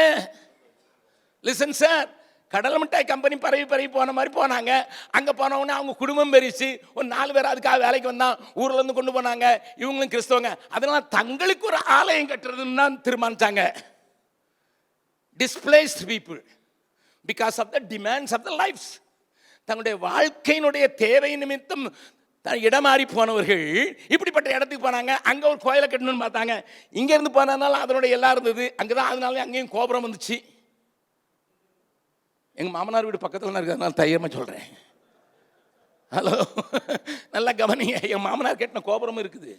லிசன் சார், கடலை மிட்டாய் கம்பெனி பரவி பரவி போன மாதிரி போனாங்க. அங்கே போனவொடனே அவங்க குடும்பம் பெருசு, ஒரு 4 பேர் அதுக்காக வேலைக்கு வந்தான். ஊரில் இருந்து கொண்டு போனாங்க. இவங்களும் கிறிஸ்தவங்க. அதனால தங்களுக்கு ஒரு ஆலயம் கட்டுறதுன்னு தான் தீர்மானிச்சாங்க. Displaced people because of the demands of the lifes. தங்களுடைய வாழ்க்கையினுடைய தேவை நிமித்தம் இடம் மாறி போனவர்கள் இப்படிப்பட்ட இடத்துக்கு போனாங்க. அங்கே ஒரு கோயிலை கட்டணும்னு பார்த்தாங்க. இங்கேருந்து போனதுனால அதனுடைய எல்லாம் இருந்தது அங்கே தான். அதனால அங்கேயும் கோபுரம் வந்துச்சு. எங்கள் மாமனார் வீடு பக்கத்தில் இருக்கிறதுனால தைரியமாக சொல்கிறேன். ஹலோ, நல்லா கவனிங்க. என் மாமனார் கட்டின கோபுரம் இருக்குது.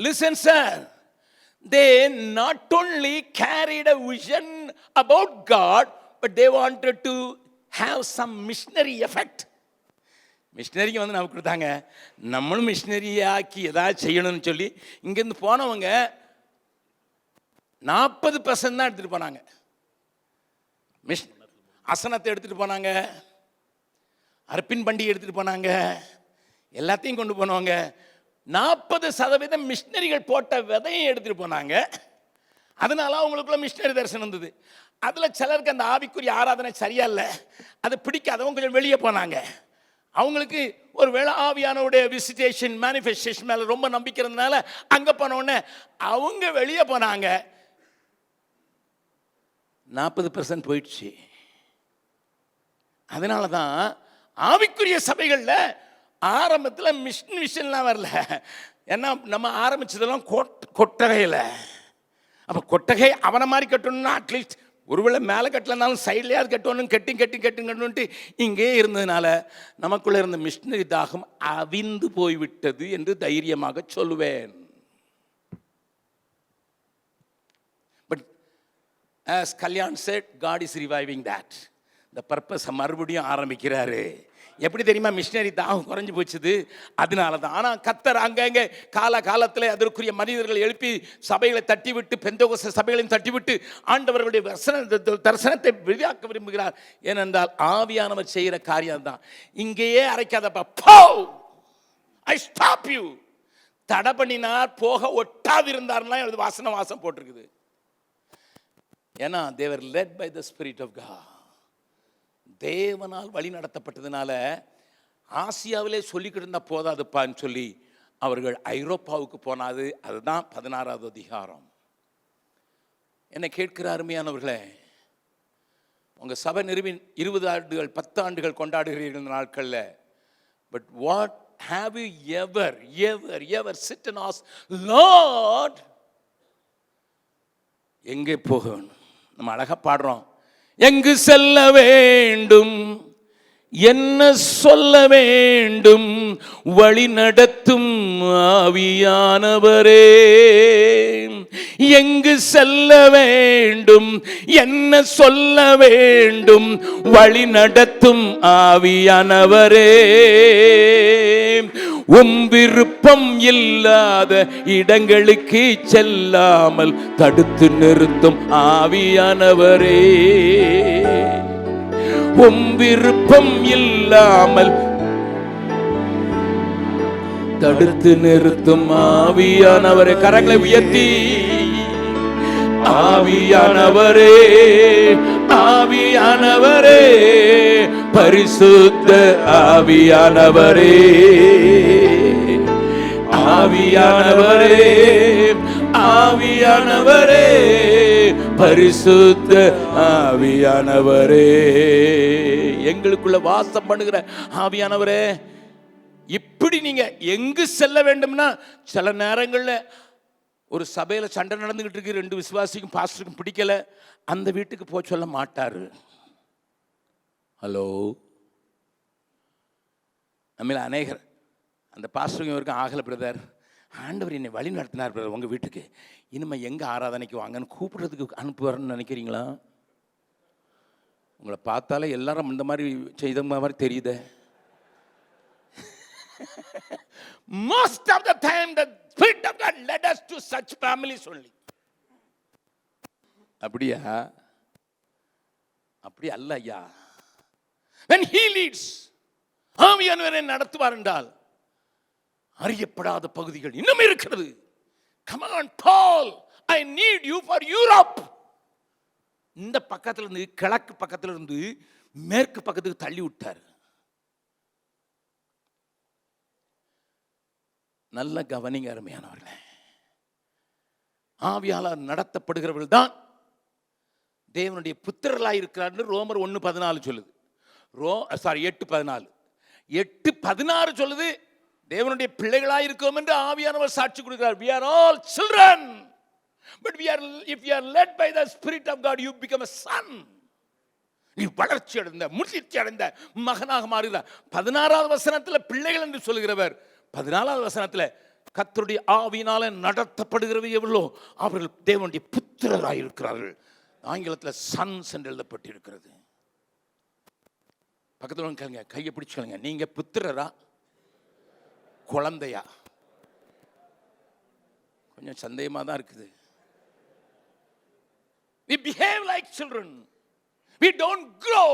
Listen sir, they not only carried a vision about God, but they wanted to have some missionary effect. மிஷினரிக்கு வந்து நமக்கு கொடுத்தாங்க, நம்மளும் மிஷினரியாக்கி எதாவது செய்யணும்னு சொல்லி இங்கேருந்து போனவங்க 40% தான் எடுத்துகிட்டு போனாங்க. அசனத்தை எடுத்துகிட்டு போனாங்க, அர்ப்பின் பண்டிகை எடுத்துகிட்டு போனாங்க, எல்லாத்தையும் கொண்டு போனவங்க. 40% மிஷினரிகள் போட்ட விதையும் எடுத்துகிட்டு போனாங்க. அதனால அவங்களுக்குள்ள மிஷினரி தரிசனம் இருந்தது. அதில் சிலருக்கு அந்த ஆவிக்குரிய ஆராதனை சரியா இல்லை, அது பிடிக்காதவங்க கொஞ்சம் வெளியே போனாங்க. அவங்களுக்கு ஒரு வேளை ஆவியானோடைய விசிட்டேஷன் மேனிஃபெஸ்டேஷன் மேலே ரொம்ப நம்பிக்கை இருந்ததுனால அங்கே போனோடனே அவங்க வெளியே போனாங்க. 40% போயிடுச்சு. அதனால தான் ஆவிக்குரிய சபைகளில் ஆரம்பத்தில் மிஷன்லாம் வரல. ஏன்னா நம்ம ஆரம்பிச்சதெல்லாம் கொட்டகையில். அப்போ கொட்டகை அவனை மாதிரி கட்டணும்னா அட்லீஸ்ட் ஒருவேளை மேலே கட்டலனாலும் சைட்லையாவது கட்டணும், கட்டுன்ட்டு இங்கே இருந்ததுனால நமக்குள்ளே இருந்த மிஷினரி தாகம் அவிந்து போய்விட்டது என்று தைரியமாக சொல்லுவேன். But as Kalyan said, God is reviving that. இந்த பர்பஸை மறுபடியும் ஆரம்பிக்கிறாரு. எப்படி தெரியுமா? மிஷினரி தாகம் குறைஞ்சி போச்சுது, அதனால தான். ஆனால் கர்த்தர் அங்கங்கே காலத்தில் அதற்குரிய மனிதர்கள் எழுப்பி சபைகளை தட்டி விட்டு, பெந்தேகோஸ்தே சபைகளையும் தட்டி விட்டு ஆண்டவர்களுடைய தரிசனத்தை வெளியாக்க விரும்புகிறார். ஏனென்றால் ஆவியானவர் செய்கிற காரியம் தான். இங்கேயே அரைக்காதப்பா, போ, ஐ ஸ்டாப் யூ. தடை பண்ணினார், போக ஒட்டாதிருந்தார்னா அது வாசம் போட்டிருக்குது. ஏன்னா they were led by the Spirit of God. தேவனால் வழி நடத்தப்பட்டதுனால ஆசியாவிலே சொல்லிக்கிட்டு இருந்தால் போதாதுப்பான்னு சொல்லி அவர்கள் ஐரோப்பாவுக்கு போனாது. அதுதான் 16வது அதிகாரம். என்னை கேட்கிற அருமையானவர்களே, உங்கள் சபை நிறுவி 20 ஆண்டுகள் 10 ஆண்டுகள் கொண்டாடுகிறீர்கள் இந்த நாட்களில். But what have you ever sit and ask Lord, எங்கே போக வேணும்? நம்ம அழகாக பாடுறோம், எங்கு செல்ல வேண்டும், என்ன சொல்ல வேண்டும், வழி நடத்தும் ஆவியானவரே. எங்கு செல்ல வேண்டும், என்ன சொல்ல வேண்டும், வழி நடத்தும் ஆவியானவரே. விருப்பம் இல்லாத இடங்களுக்கு செல்லாமல் தடுத்து நிறுத்தும் ஆவியானவரே. விருப்பம் இல்லாமல் தடுத்து நிறுத்தும் ஆவியானவரே. கரங்களை உயர்த்தி, ஆவியானவரே, ஆவியானவரே, பரிசுத்த ஆவியானவரே, ஆவியானவரே, ஆவியானவரே, பரிசுத்த ஆவியானவரே. எங்களுக்குள்ள வாசம் பண்ணுகிற ஆவியானவரே, இப்படி நீங்க எங்கு செல்ல வேண்டும்னா, சில நேரங்களில் ஒரு சபையில் சண்டை நடந்துகிட்டு இருக்கு, 2 விசுவாசிக்கும் பாஸ்டருக்கும் பிடிக்கல, அந்த வீட்டுக்கு போக சொல்ல மாட்டாரு. ஹலோ, நம்மள அநேகர் அந்த பாஸ்டருக்கும் இவருக்கும் ஆகலை பிரதர், ஆண்டவர் என்னை வழி நடத்தினார் பிரதர் உங்கள் வீட்டுக்கு, இனிமேல் எங்கே ஆராதனைக்கு வாங்கன்னு கூப்பிடுறதுக்கு அனுப்புவார்னு நினைக்கிறீங்களா? உங்களை பார்த்தாலே எல்லாரும் இந்த மாதிரி செய்த மாதிரி தெரியுதே. Most of the time the Spirit of God led us to such families only. அப்படியா? அப்படி அல்ல ஐயா. When he leads, ஆவியானவரை நடத்துவார் என்றால் அறியப்படாத பகுதிகள் இன்னும் இருக்கிறது. Come on Paul, I need you for Europe. இந்த பக்கத்துல இருந்து கிழக்கு பக்கத்துல இருந்து மேற்கு பக்கத்துக்கு தள்ளி விட்டார். நல்ல கவனிங்க அருமையானவர்களே. ஆவியாளர் நடத்தப்படுகிறவர்கள் தான் தேவனுடைய புத்திரர்களாக இருக்கிறார். ரோமர் 1:14 சொல்லுது. 8:14 8:16 சொல்லுது தேவனுடைய பிள்ளைகளாக இருக்கிறோம் என்று ஆவியானவர் சாட்சி கொடுக்கிறார். We are all children, but if we are led by the Spirit of God, you become a son. நீ வளர்ச்சி அடைந்த முதிர்ச்சி அடைந்த மகனாக மாறுகிறார். 16வது வசனத்தில் பிள்ளைகள் என்று சொல்லுகிறவர் 14வது வசனத்தில் கர்த்தருடைய ஆவியினால நடத்தப்படுகிறது எவ்வளோ அவர்கள் தேவனுடைய புத்திரராக இருக்கிறார்கள். ஆங்கிலத்தில் சன்ஸ் என்று எழுதப்பட்டிருக்கிறது. பக்கத்தில் கேளுங்க, கையை பிடிச்சுக்கலுங்க. நீங்க புத்திரரா குழந்தையா? கொஞ்சம் சந்தேகமாக தான் இருக்குது. We behave like children. We don't grow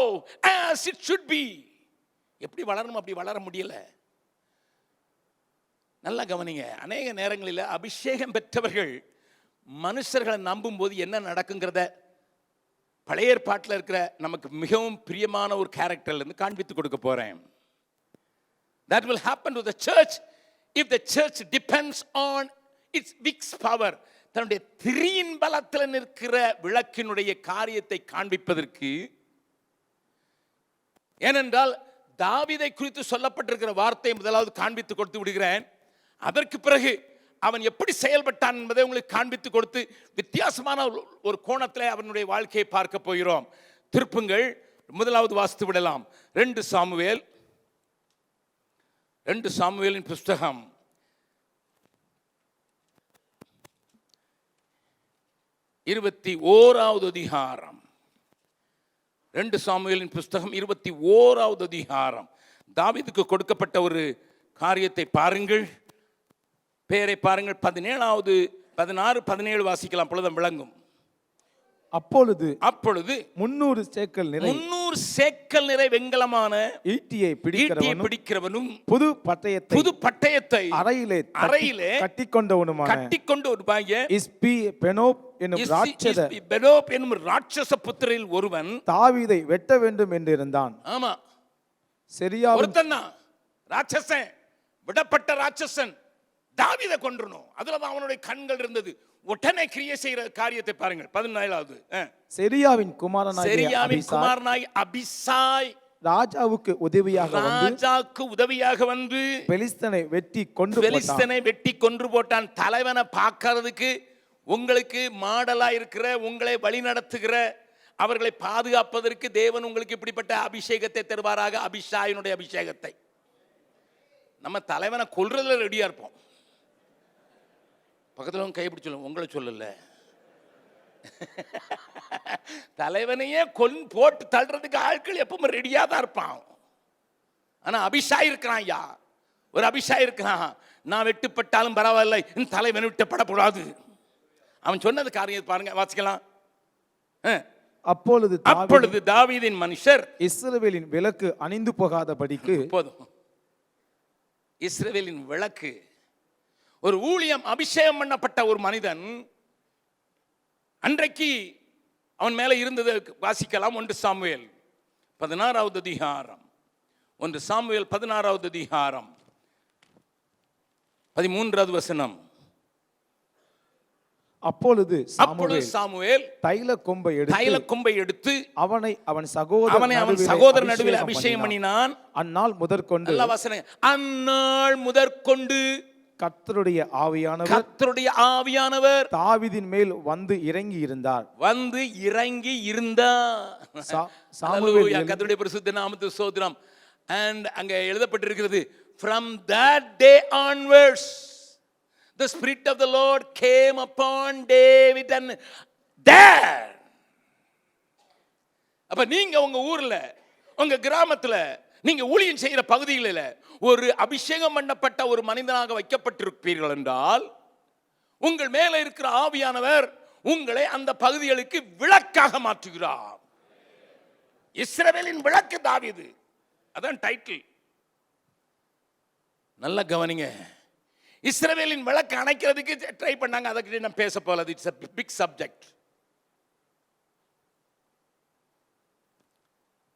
as it should be. எப்படி வளரணும் அப்படி வளர முடியல. நல்லா கவனிங்க. அநேக நேரங்களில் அபிஷேகம் பெற்றவர்கள் மனுஷர்களை நம்பும் போது என்ன நடக்குங்கிறத பழைய ஏற்பாட்டில் இருக்கிற நமக்கு மிகவும் பிரியமான ஒரு கேரக்டர்ல இருந்து காண்பித்து கொடுக்க போறேன். That will happen to the church if the church depends on its Vicks power. தன்னுடைய திரியின் பலத்தில் நிற்கிற விளக்கினுடைய காரியத்தை காண்பிப்பதற்கு. ஏனென்றால் தாவீதை குறித்து சொல்லப்பட்டிருக்கிற வார்த்தையை முதலாவது காண்பித்து கொடுத்து விடுகிறேன். அதற்கு பிறகு அவன் எப்படி செயல்பட்டான் என்பதை உங்களுக்கு காண்பித்து கொடுத்து வித்தியாசமான ஒரு கோணத்தில் அவனுடைய வாழ்க்கையை பார்க்க போகிறோம். திருப்புங்கள், முதலாவது வாசித்து விடலாம். 2 சாமுவேலின் புஸ்தகம் 21வது அதிகாரம். 2 சாமுவேலின் புஸ்தகம் 21வது அதிகாரம். தாவீதுக்கு கொடுக்கப்பட்ட ஒரு காரியத்தை பாருங்கள், பெயரை பாருங்கள். 17வது 16 17 வாசிக்கலாம், பொழுதும் விளங்கும். அப்பொழுது 300 சேக்கல் நிறை வெண்கலமான ஈட்டியை பிடிக்கிறவனும் புது பட்டயத்தை அறையிலே கட்டிக்கொண்டு ஒரு பெனோப் என்னும் ராட்சச புத்திரில் ஒருவன் தாவீதை வெட்ட வேண்டும் என்று இருந்தான். ஆமா, சரியா? ஒருத்தன் ராட்சசன், விடப்பட்ட ராட்சசன் தாவீதை கொன்றணும். அதுலதான் அவனுடைய கண்கள் இருந்தது. உடனே கிரியை செய்கிற காரியத்தை பாருங்கள். 17வது செரியாவின் குமாரனாய் அபிசாய் ராஜாவுக்கு உதவியாக வந்து பெலிஸ்தனை வெட்டி கொன்று போட்டான். தலைவனை பார்க்கிறதுக்கு உங்களுக்கு மாடலா இருக்கிற, உங்களை வழி நடத்துகிற, அவர்களை பாதுகாப்பதற்கு தேவன் உங்களுக்கு இப்படிப்பட்ட அபிஷேகத்தை தருவாராக. அபிஷாயினுடைய அபிஷேகத்தை. நம்ம தலைவனை கொல்றதுல ரெடியா இருப்போம். பக்கத்தில் கைப்பிடி சொல்லுங்க, உங்களை சொல்லல. தலைவனையே போட்டு தள்ளுறதுக்கு ஆட்கள் எப்பவுமே ரெடியா தான் இருப்பான். ஆனா அபிஷாய் இருக்கிறான் ஐயா, ஒரு அபிஷாய் இருக்கிறான். நான் வெட்டுப்பட்டாலும் பரவாயில்லை, என் தலைவன் வெட்டப்படக்கூடாது. அவன் சொன்னது காரியம் பாருங்க, வாசிக்கலாம். அப்பொழுது தாவீதின் மனுஷர் இஸ்ரவேலின் விளக்கு அணிந்து போகாதபடிக்கு. போதும், இஸ்ரவேலின் விளக்கு ஒரு ஊழியம். அபிஷேகம் பண்ணப்பட்ட ஒரு மனிதன் அன்றைக்கு அவன் மேல இருந்தது வாசிக்கலாம். 1 சாமுவேல் 16வது அதிகாரம். 1 சாமுவேல் 16வது அதிகாரம் 13வது வசனம். அப்பொழுது சாமுவேல் தைல கொம்பை எடுத்து அவனை அவன் சகோதரன் நடுவில் அபிஷேகம் பண்ணினான். அந்நாள் முதற்கொண்டு கர்த்தருடைய ஆவியானவர் தாவீதின் மேல் வந்து இறங்கி இருந்தார். கர்த்தருடைய பரிசுத்த நாமத்துக்கு ஸ்தோத்திரம். and அங்க எழுதப்பட்டிருக்கிறது, from that day onwards the spirit of the Lord came upon David and there அப்ப நீங்க உங்க ஊர்ல, உங்க கிராமத்துல, நீங்க ஊழியம் செய்கிற பகுதிகளில் ஒரு அபிஷேகம் பண்ணப்பட்ட ஒரு மனிதனாக வைக்கப்பட்டிருப்பீர்கள் என்றால், உங்கள் மேல இருக்கிற ஆவியானவர் உங்களை அந்த பகுதிகளுக்கு விளக்காக மாற்றுகிறார். இஸ்ரவேலின் விளக்கு தாவீது, அதான் டைட்டில். நல்ல கவனிங்க. இஸ்ரவேலின் விளக்கு அணைக்கிறதுக்கு ட்ரை பண்ணாங்க. அதுக்கு நான் பேச போல. It's a big subject.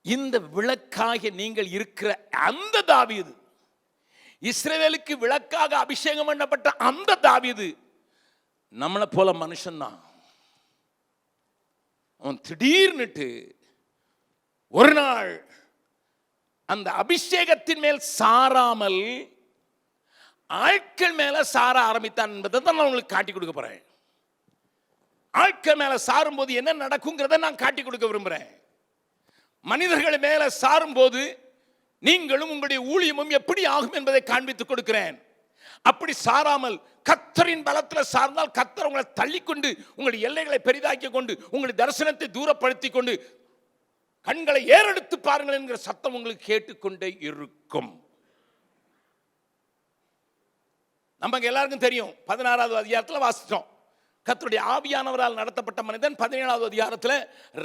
இந்த விளக்காக நீங்கள் இருக்கிற அந்த தாவீது, இஸ்ரவேலுக்கு விளக்காக அபிஷேகம் பண்ணப்பட்ட அந்த தாவீது நம்மளை போல மனுஷன்தான். அவன் திடீர்னுட்டு ஒரு நாள் அந்த அபிஷேகத்தின் மேல் சாராமல் ஆட்கள் மேல சார ஆரம்பித்தான் என்பதை தான் நான் உங்களுக்கு காட்டி கொடுக்க போறேன். ஆட்கள் மேல சாரும் போது என்ன நடக்குங்கிறத நான் காட்டி கொடுக்க விரும்புறேன். மனிதர்கள் மேல சாரும் போது நீங்களும் உங்களுடைய ஊழியமும் எப்படி ஆகும் என்பதை காண்பித்துக் கொடுக்கிறேன். அப்படி சாராமல் கர்த்தரின் பலத்தில் சார்ந்தால் கர்த்தர் உங்களை தள்ளிக்கொண்டு உங்களுடைய எல்லைகளை பெரிதாக்கி கொண்டு உங்களுடைய தரிசனத்தை தூரப்படுத்தி கொண்டு கண்களை ஏறெடுத்து பாருங்கள் என்கிற சத்தம் உங்களுக்கு கேட்டுக்கொண்டே இருக்கும். நமக்கு எல்லாருக்கும் தெரியும், 16வது அதிகாரத்தில் வாசித்தோம். கர்த்தருடைய ஆவியானவரால் நடத்தப்பட்ட மனிதன் 17வது அதிகாரத்தில்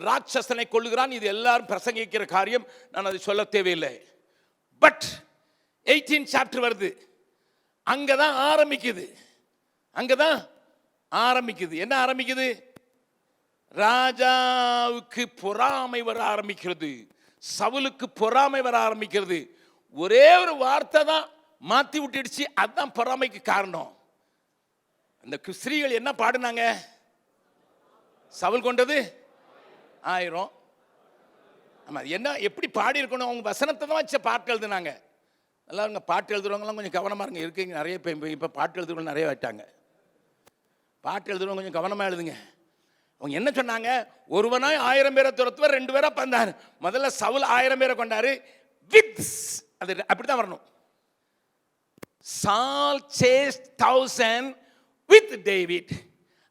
ராட்சசனை கொல்லுகிறான். இது எல்லாரும் பிரசங்கிக்கிற காரியம், நான் அதை சொல்ல தேவையில்லை. பட் 18 சாப்டர் வருது, அங்கதான் ஆரம்பிக்குது. என்ன ஆரம்பிக்குது? ராஜாவுக்கு பொறாமை வர ஆரம்பிக்கிறது, சவுலுக்கு பொறாமை வர ஆரம்பிக்கிறது. ஒரே ஒரு வார்த்தை தான் மாத்தி விட்டுடுச்சு, அதுதான் பொறாமைக்கு காரணம். அந்த ஸ்திரீகள் என்ன பாடுனாங்க? சவுல் கொண்டது 1000. ஆமா, என்ன எப்படி பாடி இருக்கணும்? அவங்க வசனத்தை தான் வச்ச பாட்டு எழுதுனாங்க. எல்லாரும் பாட்டு எழுதுறவங்களாம் கொஞ்சம் கவனமா இருங்க. இருக்கீங்க நிறைய இப்போ பாட்டு எழுதுறவங்க நிறைய வச்சாங்க. பாட்டு எழுதுறவங்க கொஞ்சம் கவனமா எழுதுங்க. அவங்க என்ன சொன்னாங்க? ஒருவனாய் 1000 பேரை துரத்துவார், 2 பேரா பந்தாரு. முதல்ல சவுல் 1000 பேரை கொண்டாரு. அது அப்படித்தான் வரணும். Saul chased 1000 with David.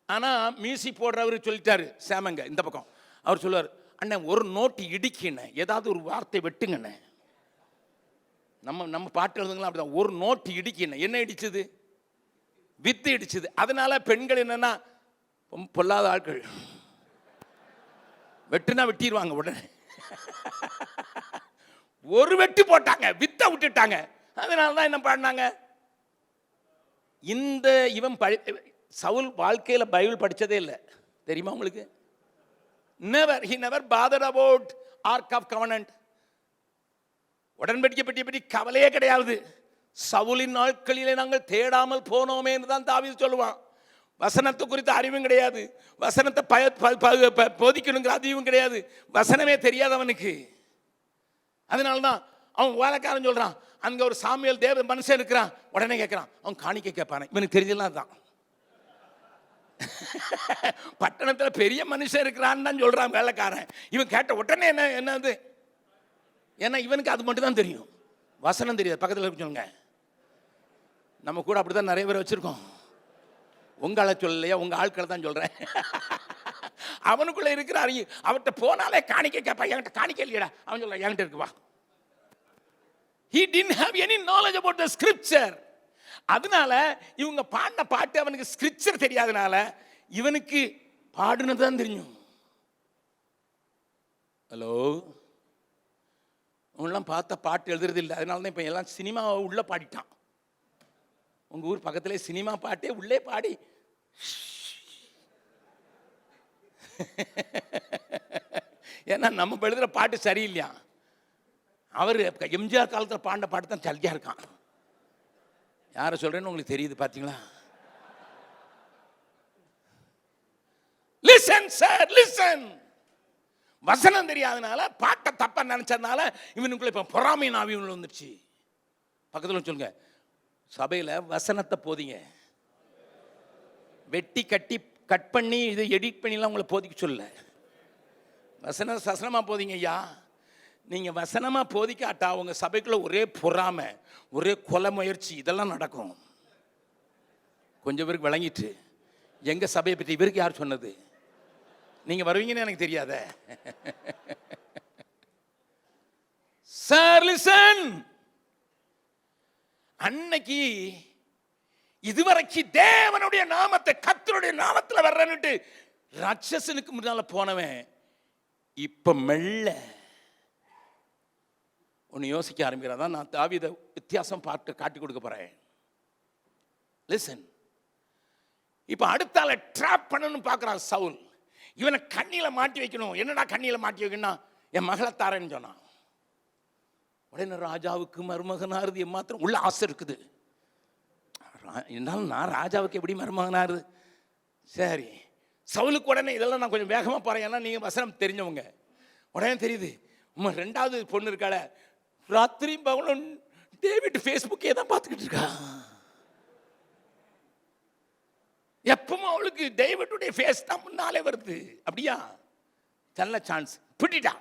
ஆனா மியூசிக் போடுறவர் சொல்லிட்டாரு, சாமங்க இந்த பக்கம். அவர் சொல்லுவார், அண்ணன் ஒரு நோட்டு இடிக்கின, ஏதாவது ஒரு வார்த்தை வெட்டுங்கண்ணே. நம்ம பாட்டு எழுதுங்களா அப்படிதான். ஒரு நோட்டு இடிக்கின, என்ன இடிச்சது? வித்து இடிச்சது. அதனால பெண்கள் என்னன்னா பொல்லாத ஆட்கள், வெட்டுனா வெட்டிடுவாங்க உடனே. ஒரு வெட்டு போட்டாங்க, வித்த விட்டுட்டாங்க. அதனாலதான் என்ன பண்ணாங்க? இந்த இவன் சவுல் வாழ்க்கையில பைபிள் படிச்சதே இல்லை, தெரியுமா உங்களுக்கு? he never bothered about Ark of Covenant. உடன்படிக்கை பெட்டியை பற்றி கவலையே கிடையாது. சவுலின் நாட்களிலே நாங்கள் தேடாமல் போனோமே என்று தான் தாவீது சொல்லுவான். வசனத்தை குறித்த அறிவும் கிடையாது, வசனத்தை போதிக்கணுங்கிற அறிவும் கிடையாது, வசனமே தெரியாதவனுக்கு. அதனால்தான் அவன் வேலைக்காரன் சொல்றான், அங்க ஒரு சாமியல் தேவ மனுஷன் இருக்கிறான். உடனே கேட்கிறான், அவன் காணிக்கை கேட்பானே. இவனுக்கு தெரிஞ்சலாம் தான் பட்டணத்தில் பெரிய மனுஷன் இருக்கிறான்னு தான் சொல்றான் வேலைக்காரன். இவன் கேட்ட உடனே என்னது? ஏன்னா இவனுக்கு அது மட்டும் தான் தெரியும், வசனம் தெரியாது. பக்கத்தில் சொல்லுங்க, நம்ம கூட அப்படிதான் நிறைய பேர் வச்சிருக்கோம். உங்களை சொல்லலையா, உங்க ஆட்களை தான் சொல்றேன். அவனுக்குள்ள இருக்கிற அறிவு. அவர்கிட்ட போனாலே காணிக்கை கேட்பா. என்கிட்ட காணிக்கை இல்லையடா, அவன் சொல்ல என்கிட்ட இருக்குவா. He didn't have any knowledge about the scripture. அதனால இவங்க பாடின பாட்டு அவனுக்கு ஸ்கிரிப்சர் தெரியாதனால இவனுக்கு பாடுனது தான் தெரியும். ஹலோ, அவங்களாம் பார்த்தா பாட்டு எழுதுறது இல்லை. அதனால தான் இப்போ எல்லாம் சினிமா உள்ள பாடிட்டான். உங்க ஊர் பக்கத்திலே சினிமா பாட்டே உள்ளே பாடி. ஏன்னா நம்ம எழுதுற பாட்டு சரியில்லையா. அவர் எம்ஜிஆர் காலத்தில் பாடின பாட்டு தான் சரியா இருக்கான். யாரை சொல்றேன்னு உங்களுக்கு தெரியுது பார்த்தீங்களா? Listen sir, listen. வசனம் தெரியாதனால பாட்டை தப்பா நினைச்சதுனால இவனுக்குள்ள இப்ப பொறாமை ஆவி வந்துருச்சு. பக்கத்தில் சொல்லுங்க, சபையில் வசனத்தை போதிங்க. வெட்டி கட்டி கட் பண்ணி இது எடிட் பண்ணிலாம் உங்களை போதிக்க சொல்ல. வசனமா போதிங்க ஐயா. நீங்க வசனமா போதிக்காட்டா உங்க சபைக்குள்ள ஒரே பொறாமை, ஒரே கொலை முயற்சி, இதெல்லாம் நடக்கும். கொஞ்சம் பேருக்கு விளங்கிட்டு, எங்க சபையை பற்றி இவருக்கு யார் சொன்னது? நீங்க வருவீங்கன்னு எனக்கு தெரியாத. சார் லிசன், அன்னைக்கு இதுவரைக்கும் தேவனுடைய நாமத்தை, கர்த்தருடைய நாமத்துல வர்றன்னுட்டு ராட்சசனுக்கு முன்னால போனவன் இப்ப மெல்ல ஒன்னு யோசிக்க ஆரம்பிக்கிறதான். நான் தாவீதை வித்தியாசம் பார்த்து காட்டி கொடுக்க போறேன். லிசன், இப்ப அடுத்தால ட்ராப் பண்ணணும்னு பார்க்கறான் சவுல். இவனை கண்ணில மாட்டி வைக்கணும். என்னடா கண்ணில மாட்டி வைக்கணும்? என் மகளை தாரேன்னு சொன்னான். உடனே ராஜாவுக்கு மருமகனாருது மாத்திரம் உள்ள ஆசை இருக்குது. இருந்தாலும் நான் ராஜாவுக்கு எப்படி மருமகனாருது? சரி, சவுலுக்கு உடனே இதெல்லாம் நான் கொஞ்சம் வேகமாக போறேன், ஏன்னா நீங்க வசனம் தெரிஞ்சவங்க. உடனே தெரியுது, ரெண்டாவது பொண்ணு இருக்காள, ராத்திரி பகலும் டேவிட் ஃபேஸ்புக்கே தான் பார்த்துக்கிட்டு இருக்கா. எப்பவும் அவளுக்கு டேவிட்டுடைய ஃபேஸ் தான் முன்னாலே வருது. அப்படியா? நல்ல சான்ஸ் பிடிட்டா.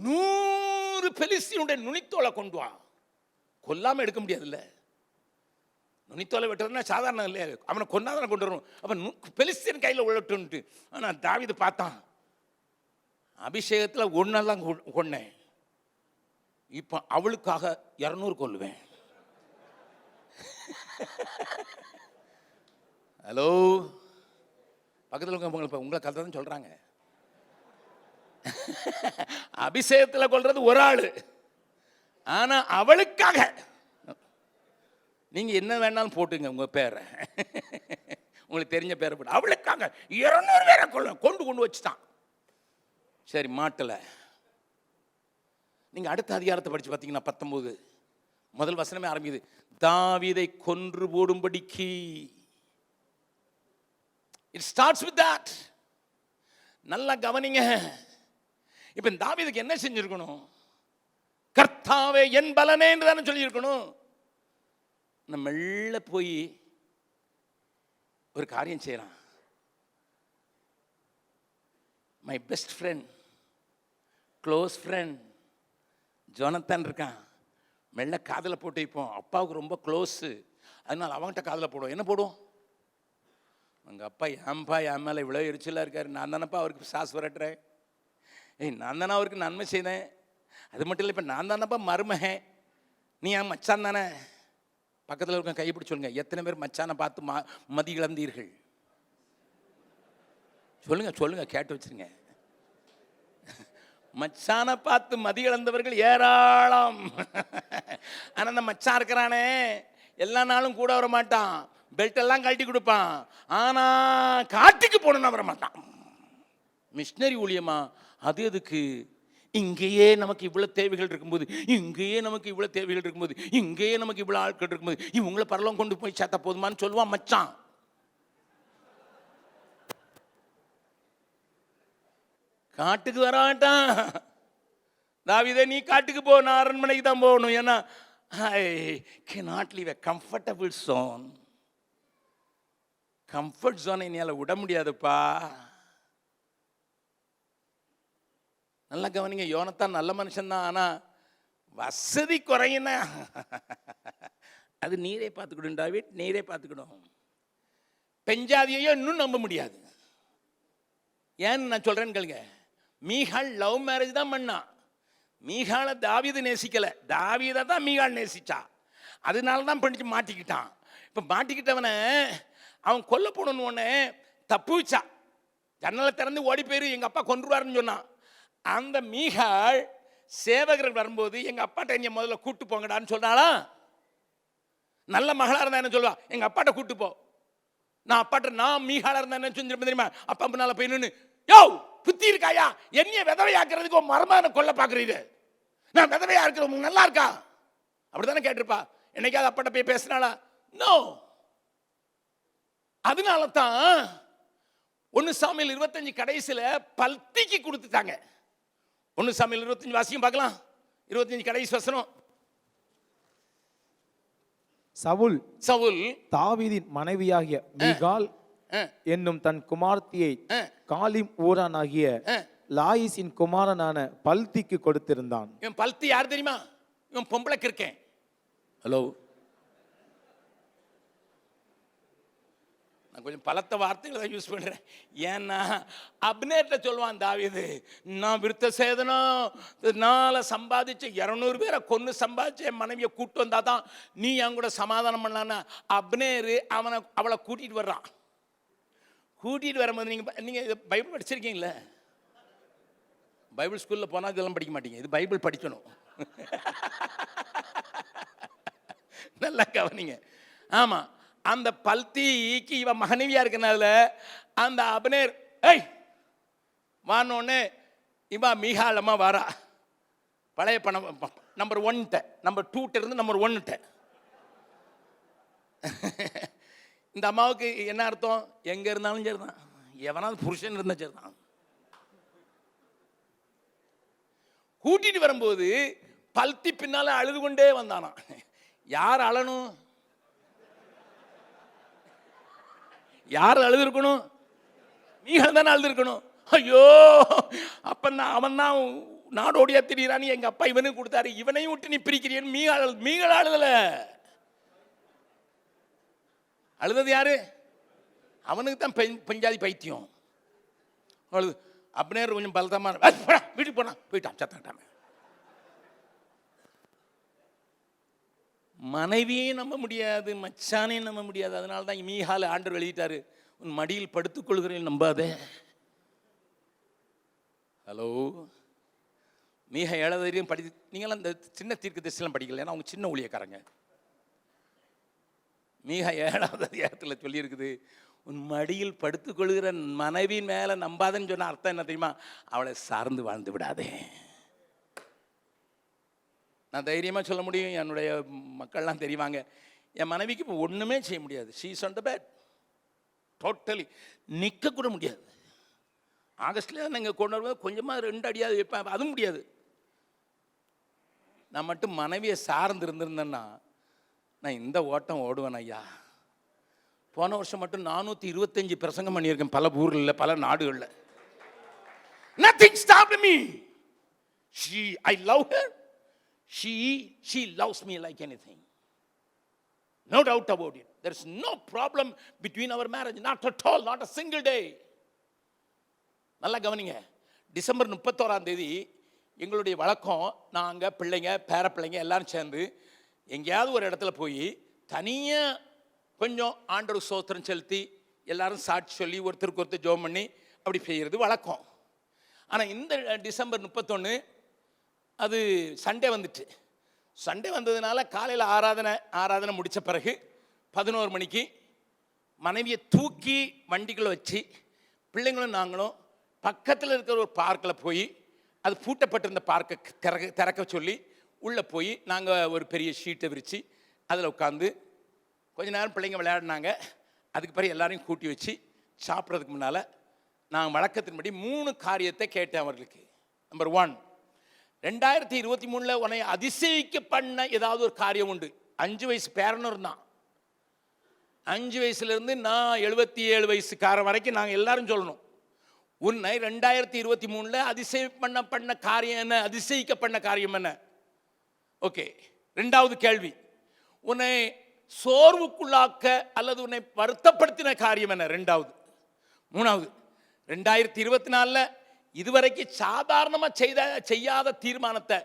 100 பெலிஸ்தியனுடைய நுனித்தோலை கொண்டு வா. கொல்லாம எடுக்க முடியாதுல்ல. நுனித்தோலை வெட்டுறதுனா சாதாரண இல்லையா? அவனை கொண்டாதான கொண்டு வரணும். அப்ப பெலிஸ்தியன் கையில் உள்ளட்டுன்ட்டு. ஆனா தாவீது பார்த்தான், அபிஷேகத்தில் ஒன்னெல்லாம் கொன்னேன், இப்ப அவளுக்காக 200 கொல்லுவேன். ஹலோ, பக்கத்தில் உங்களை கதை தான் சொல்றாங்க. அபிஷேகத்தில் கொல்றது ஒரு ஆளு, ஆனா அவளுக்காக நீங்க என்ன வேணாலும் போட்டுங்க உங்க பேரை, உங்களுக்கு தெரிஞ்ச பேரை போட்டு அவளுக்காக 200 பேரை கொண்டு வச்சுட்டான். சரி, மாட்டல. நீங்க அடுத்த அதிகாரத்தை படிச்சு பார்த்தீங்கன்னா 19 முதல் வசனமே ஆரம்பிக்குது, தாவீதை கொன்று போடும்படிக்கு. It starts with that. நல்லா கவனிங்க. இப்ப தாவீதுக்கு என்ன செஞ்சிருக்கணும்? கர்த்தாவே என் பலனே என்று தானே சொல்லியிருக்கணும். நம்ம மெல்ல போய் ஒரு காரியம் செய்யலாம். My best friend, close friend Jonathan இருக்கான். மெல்ல காதல போட்டு வைப்போம். அப்பாவுக்கு ரொம்ப க்ளோஸு, அதனால அவன்கிட்ட காதல போடுவோம். என்ன போடுவோம்? உங்கள் அப்பா ஏன்பா என் மேலே இவ்வளோ எரிச்சலாக இருக்காரு, நான் தானப்பா அவருக்கு சாஸ் வரட்டுறேன், நான் தானே அவருக்கு நன்மை செய்தேன், அது மட்டும் இல்லை இப்போ நான் தானப்பா மருமகன், நீ என் மச்சான் தானே. பக்கத்தில் இருக்க கைப்பிடி சொல்லுங்க, எத்தனை பேர் மச்சானை பார்த்து மதி இழந்தீர்கள்? சொல்லுங்க சொல்லுங்க, கேட்டு வச்சிருங்க. மச்சானை பார்த்து மதி இழந்தவர்கள் ஏராளம். ஆனால் அந்த மச்சான் இருக்கிறானே எல்லா நாளும் கூட வர மாட்டான், பெல்ட் எல்லாம் கழட்டி கொடுப்பான், ஆனா காட்டுக்கு போகணும்னு வர மாட்டான். மிஷினரி ஊழியமா? அது எதுக்கு? இங்கேயே நமக்கு இவ்வளவு தேவைகள் இருக்கும்போது, இங்கேயே நமக்கு இவ்வளவு தேவைகள் இருக்கும்போது, இங்கேயே நமக்கு இவ்வளவு ஆட்கள் இருக்கும்போது, இவங்களை பரலோகம் கொண்டு போய் சேர்த்தா போதுமான்னு சொல்லுவான் மச்சான். காட்டுக்கு வராட்டான். தாவீதே நீ காட்டுக்கு போ, நான் அரண்மனைக்கு தான் போகணும். ஏன்னா I cannot live a comfortable zone. Comfort ஜோனை என்னால் விட முடியாதுப்பா. நல்லா கவனிங்க, யோனத்தான் நல்ல மனுஷன்தான், ஆனால் வசதி குறையினா அது நீரே பார்த்துக்கிடும் டாவிட், நீரே பார்த்துக்கிடும். பெஞ்சாதியையோ இன்னும் நம்ப முடியாது. ஏன்னு நான் சொல்றேன்னு கேளுங்க. மீகாள் லவ் மேரேஜ் தான் பண்ணா. மீகாளை தாவீது நேசிக்கல, தாவீதை தான் மீகாள் நேசிச்சா. அதனால தான் பண்ணிட்டு மாட்டிக்கிட்டான். இப்போ மாட்டிக்கிட்டவனை அவன் கொல்ல போடணும்னு ஒன்று தப்புச்சா, ஜன்னலை திறந்து ஓடி போயிரு, எங்கள் அப்பா கொன்றுவாருன்னு சொன்னான். அந்த மீகாள் சேவகர்கள் வரும்போது எங்கள் அப்பாட்ட என்னை முதல்ல கூட்டு போங்கடான்னு சொன்னாலா? நல்ல மகளாக இருந்தா என்ன சொல்லுவா? எங்கள் அப்பாட்ட கூட்டு போ. நான் அப்பாட்ட நான் மீகாளாக இருந்தா என்ன செஞ்சிருப்பேன் தெரியுமா? அப்பா முன்னால போய் நின்று, யோ புத்தி இருக்காயா, என்னைய விதவையாக்குறதுக்கு ஒரு மருமகனை கொல்ல பார்க்குறீங்க, நான் விதவையா இருக்கிற உங்களுக்கு நல்லா இருக்கா? அப்படித்தானே கேட்டிருப்பா. என்னைக்காவது அப்பாட்ட போய் பேசினாளா? நோ. அதனால தான் 1 சாமுவேல் 25 கடைசியில் பல்திக்கு கொடுத்துட்டாங்க. 1 சாமுவேல் 25 வாசியும் பார்க்கலாம். 25 கடைசி வசனம். சவுல் தாவீதின் மனைவியாகிய மீகாள் என்னும் தன் குமார்த்தியை காலிம் ஊரானாகிய லாயிசின் குமாரனான பல்திக்கு கொடுத்திருந்தான். இவன் பல்தி யார் தெரியுமா? இவன் பொம்பளைக்கு இருக்கேன். ஹலோ, நான் கொஞ்சம் பலத்த வார்த்தைகளை தான் யூஸ் பண்ணுறேன். ஏன்னா அப்னேர்ட்ட சொல்லுவான் தாவீது, நான் விருத்த சேதனால சம்பாதிச்சு 200 பேரை கொன்று சம்பாதிச்சு என் மனைவியை கூப்பிட்டு வந்தா தான் நீ என் கூட சமாதானம் பண்ணலான்னா, அப்னேரு அவளை கூட்டிகிட்டு வர்றான். கூட்டிகிட்டு வரும்போது நீங்கள் பைபிள் படிச்சிருக்கீங்களே? பைபிள் ஸ்கூலில் போனால் இதெல்லாம் படிக்க மாட்டீங்க, இது பைபிள் படிக்கணும். நல்லா கவனிங்க. ஆமாம், அந்த பல்திக்கு இவன் மகனவியா இருக்கனால அந்த அப்னேர் ஏய் வானோன்னு இவன் மீகாலம்மா வாரா. பழைய பணம் நம்பர் 1ட்ட நம்பர் 2ட்ட இருந்து நம்பர் 1ட்ட. இந்த அம்மாவுக்கு என்ன அர்த்தம்? எங்க இருந்தாலும் சரிதான், எவனாவது புருஷன் இருந்தா சரிதான். கூட்டிட்டு வரும்போது பல்தி பின்னால அழுது கொண்டே வந்தானா. யார் அழணும்? யார் அழுது இருக்கணும்? மீகால் தானே அழுது இருக்கணும். ஐயோ அப்பந்தான் அவன் தான் நாடோடியா திடீரானு எங்க அப்பா இவனுக்கு கொடுத்தாரு, இவனையும் விட்டு நீ பிரிக்கிறீன்னு மீகால் அழுதல. அழுதது யாரு? அவனுக்கு தான் பஞ்சாதி பைத்தியம் அழுது. அப்னேர் கொஞ்சம் பலத்தமா வீட்டுக்கு போயிட்டான் சத்தாட்டாம. மனைவியும் நம்ப முடியாது, மச்சானையும் நம்ப முடியாது. அதனால தான் மீகால ஆண்டவர் எழுதிட்டாரு, உன் மடியில் படுத்துக் கொள்கிறேன் நம்பாதே. ஹலோ, மீகா 7 படி. நீங்களாம் இந்த சின்ன தீர்க்க தரிசனம் படிக்கல, ஏன்னா அவங்க சின்ன ஊழியக்காரங்க. மீகா 7வது அதிகாரத்தில் சொல்லியிருக்குது, உன் மடியில் படுத்துக்கொள்கிற மனைவி மேலே நம்பாதன்னு சொன்ன அர்த்தம் என்ன தெரியுமா? அவளை சார்ந்து வாழ்ந்து விடாதே. நான் தைரியமாக சொல்ல முடியும், என்னுடைய மக்கள்லாம் தெரிவாங்க, என் மனைவிக்கு இப்போ ஒன்றுமே செய்ய முடியாது. She is on the bed totally. நிற்க கூட முடியாது. ஆகஸ்ட்ல நீங்கள் கொண்டு வரும்போது கொஞ்சமாக 2 அடியாவது வைப்பேன், அதுவும் முடியாது. நான் மட்டும் மனைவியை சார்ந்து இருந்திருந்தேன்னா நான் இந்த ஓட்டம் ஓடுவேன் ஐயா. போன வருஷம் மட்டும் 425 பிரசங்கம் பண்ணியிருக்கேன், பல ஊரில் பல நாடுகளில். Nothing stopped me. I love her. She loves me like anything. No doubt about it. There is no problem between our marriage, not at all, not a single day. நல்லா கவனிங்க. டிசம்பர் 31ஆம் தேதி எங்களுடைய வழக்கம், நாங்கள் பிள்ளைங்க பேர பிள்ளைங்க எல்லாரும் சேர்ந்து எங்கேயாவது ஒரு இடத்துல போய் தனியாக கொஞ்சம் ஆண்டவர் ஸ்தோத்திரம் செலுத்தி எல்லாரும் சாட்சி சொல்லி ஒருத்தருக்கு ஒருத்தர் ஜெபம் பண்ணி அப்படி செய்கிறது வழக்கம். ஆனால் இந்த டிசம்பர் 31 அது சண்டே வந்துட்டு. சண்டே வந்ததுனால காலையில் ஆராதனை முடித்த பிறகு 11 மணிக்கு மனைவியை தூக்கி வண்டிக்குள்ளே வச்சு பிள்ளைங்களும் நாங்களும் பக்கத்தில் இருக்கிற ஒரு பார்க்கில் போய், அது பூட்டப்பட்டிருந்த பார்க்கை திறக்க சொல்லி உள்ளே போய் நாங்கள் ஒரு பெரிய ஷீட்டை விரித்து அதில் உட்காந்து கொஞ்ச நேரம் பிள்ளைங்க விளையாடினாங்க. அதுக்கு பிறகு எல்லாரையும் கூட்டி வச்சு சாப்பிட்றதுக்கு முன்னால் நான் வழக்கத்தின்படி 3 காரியத்தை கேட்டேன் அவர்களுக்கு. நம்பர் 1, 2023 உன்னை அதிசயிக்க பண்ண ஏதாவது ஒரு காரியம் உண்டு. 5 வயசு பேரனும் இருந்தான். 5 வயசுலேருந்து நான் 77 வயசுக்காரன் வரைக்கும் நாங்கள் எல்லாரும் சொல்லணும், உன்னை 2023 அதிசய காரியம் என்ன, அதிசயிக்க பண்ண காரியம் என்ன? ஓகே. 2வது கேள்வி, உன்னை சோர்வுக்குள்ளாக்க அல்லது உன்னை வருத்தப்படுத்தின காரியம் என்ன? 2வது. 3வது, 2024 இதுவரைக்கும் சாதாரணமாக செய்யாத தீர்மானத்தை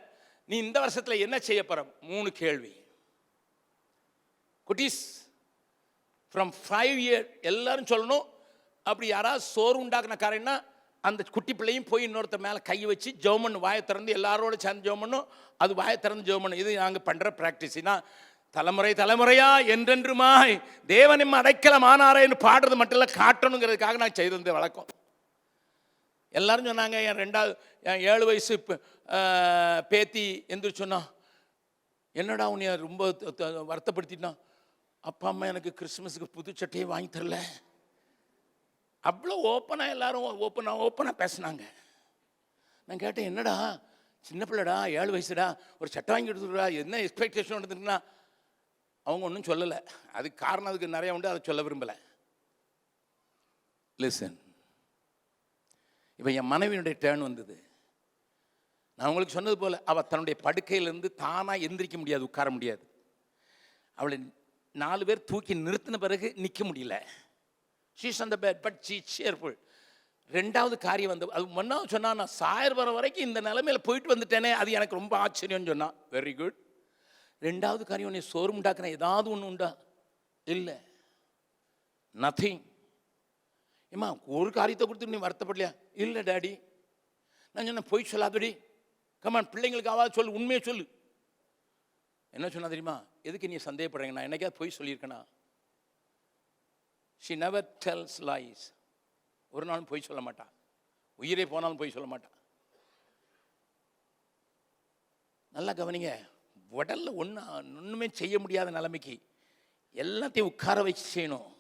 நீ இந்த வருஷத்தில் என்ன செய்ய போற? 3 கேள்வி. குட்டீஸ் ஃப்ரம் 5 இயர் எல்லாரும் சொல்லணும். அப்படி யாராவது சோறு உண்டாக்குன காரியம்னா அந்த குட்டி பிள்ளையும் போய் இன்னொருத்த மேலே கை வச்சு ஜெபம் பண்ணு, வாயை திறந்து எல்லாரோட சேர்ந்து ஜெபம் பண்ணும். அது வாயை திறந்து ஜெபம் பண்ணு. இது நாங்கள் பண்ணுற ப்ராக்டிஸ்னா தலைமுறையா என்றென்றுமாய் தேவனும் அடைக்கலம் ஆனாரே என்று பாடுறது மட்டும் இல்லை, காட்டணுங்கிறதுக்காக நான் செய்திருந்த வழக்கம். எல்லாரும் சொன்னாங்க, என் 7 வயசு பேத்தி எந்திரிச்சு சொன்னா, என்னடா உன்னை ரொம்ப வருத்தப்படுத்திட்டான், அப்பா அம்மா எனக்கு கிறிஸ்துமஸுக்கு புது சட்டையை வாங்கி தரல. அவ்வளோ ஓப்பனாக எல்லாரும் ஓப்பனாக பேசினாங்க. நான் கேட்டேன், என்னடா சின்ன பிள்ளைடா, 7 வயசுடா, ஒரு சட்டை வாங்கி கொடுத்துருடா, என்ன எக்ஸ்பெக்டேஷன் எடுத்துருக்குன்னா அவங்க ஒன்றும் சொல்லலை. அதுக்கு காரணம் அதுக்கு நிறையா உண்டு, அதை சொல்ல விரும்பலை. லிசன், இப்போ என் மனைவியினுடைய டேர்ன் வந்தது. நான் உங்களுக்கு சொன்னது போல் அவள் தன்னுடைய படுக்கையிலேருந்து தானாக எந்திரிக்க முடியாது, உட்கார முடியாது. அவளை 4 பேர் தூக்கி நிறுத்தின பிறகு நிற்க முடியல. She's on the bed but she cheerful. ரெண்டாவது காரியம் வந்து அது முன்னாவது சொன்னா, நான் சாயர் வர வரைக்கும் இந்த நிலைமையில போயிட்டு வந்துட்டேனே, அது எனக்கு ரொம்ப ஆச்சரியம்னு சொன்னா. Very good. ரெண்டாவது காரியம், நீ சோறு உண்டாக்குன ஏதாவது ஒன்று உண்டா? இல்லை, நத்திங். ஏம்மா ஒரு காரியத்தை கொடுத்து நீ வருத்தப்படலையா? இல்லை டாடி. நான் சொன்னேன் பொய் சொல்லாதடி, கமான் பிள்ளைங்களுக்கு ஆவாது சொல்லு, உண்மையை சொல்லு. என்ன சொன்னா தெரியுமா? எதுக்கு நீ சந்தேகப்படுறீங்க, நான் என்னைக்காவது பொய் சொல்லியிருக்கேனா? she never tells lies. ஒரு நாளும் பொய் சொல்ல மாட்டான், உயிரே போனாலும் பொய் சொல்ல மாட்டான். நல்லா கவனிங்க, உடல்ல ஒன்றுமே செய்ய முடியாத நிலைமைக்கு எல்லாத்தையும் உட்கார வச்சு செய்யணும்.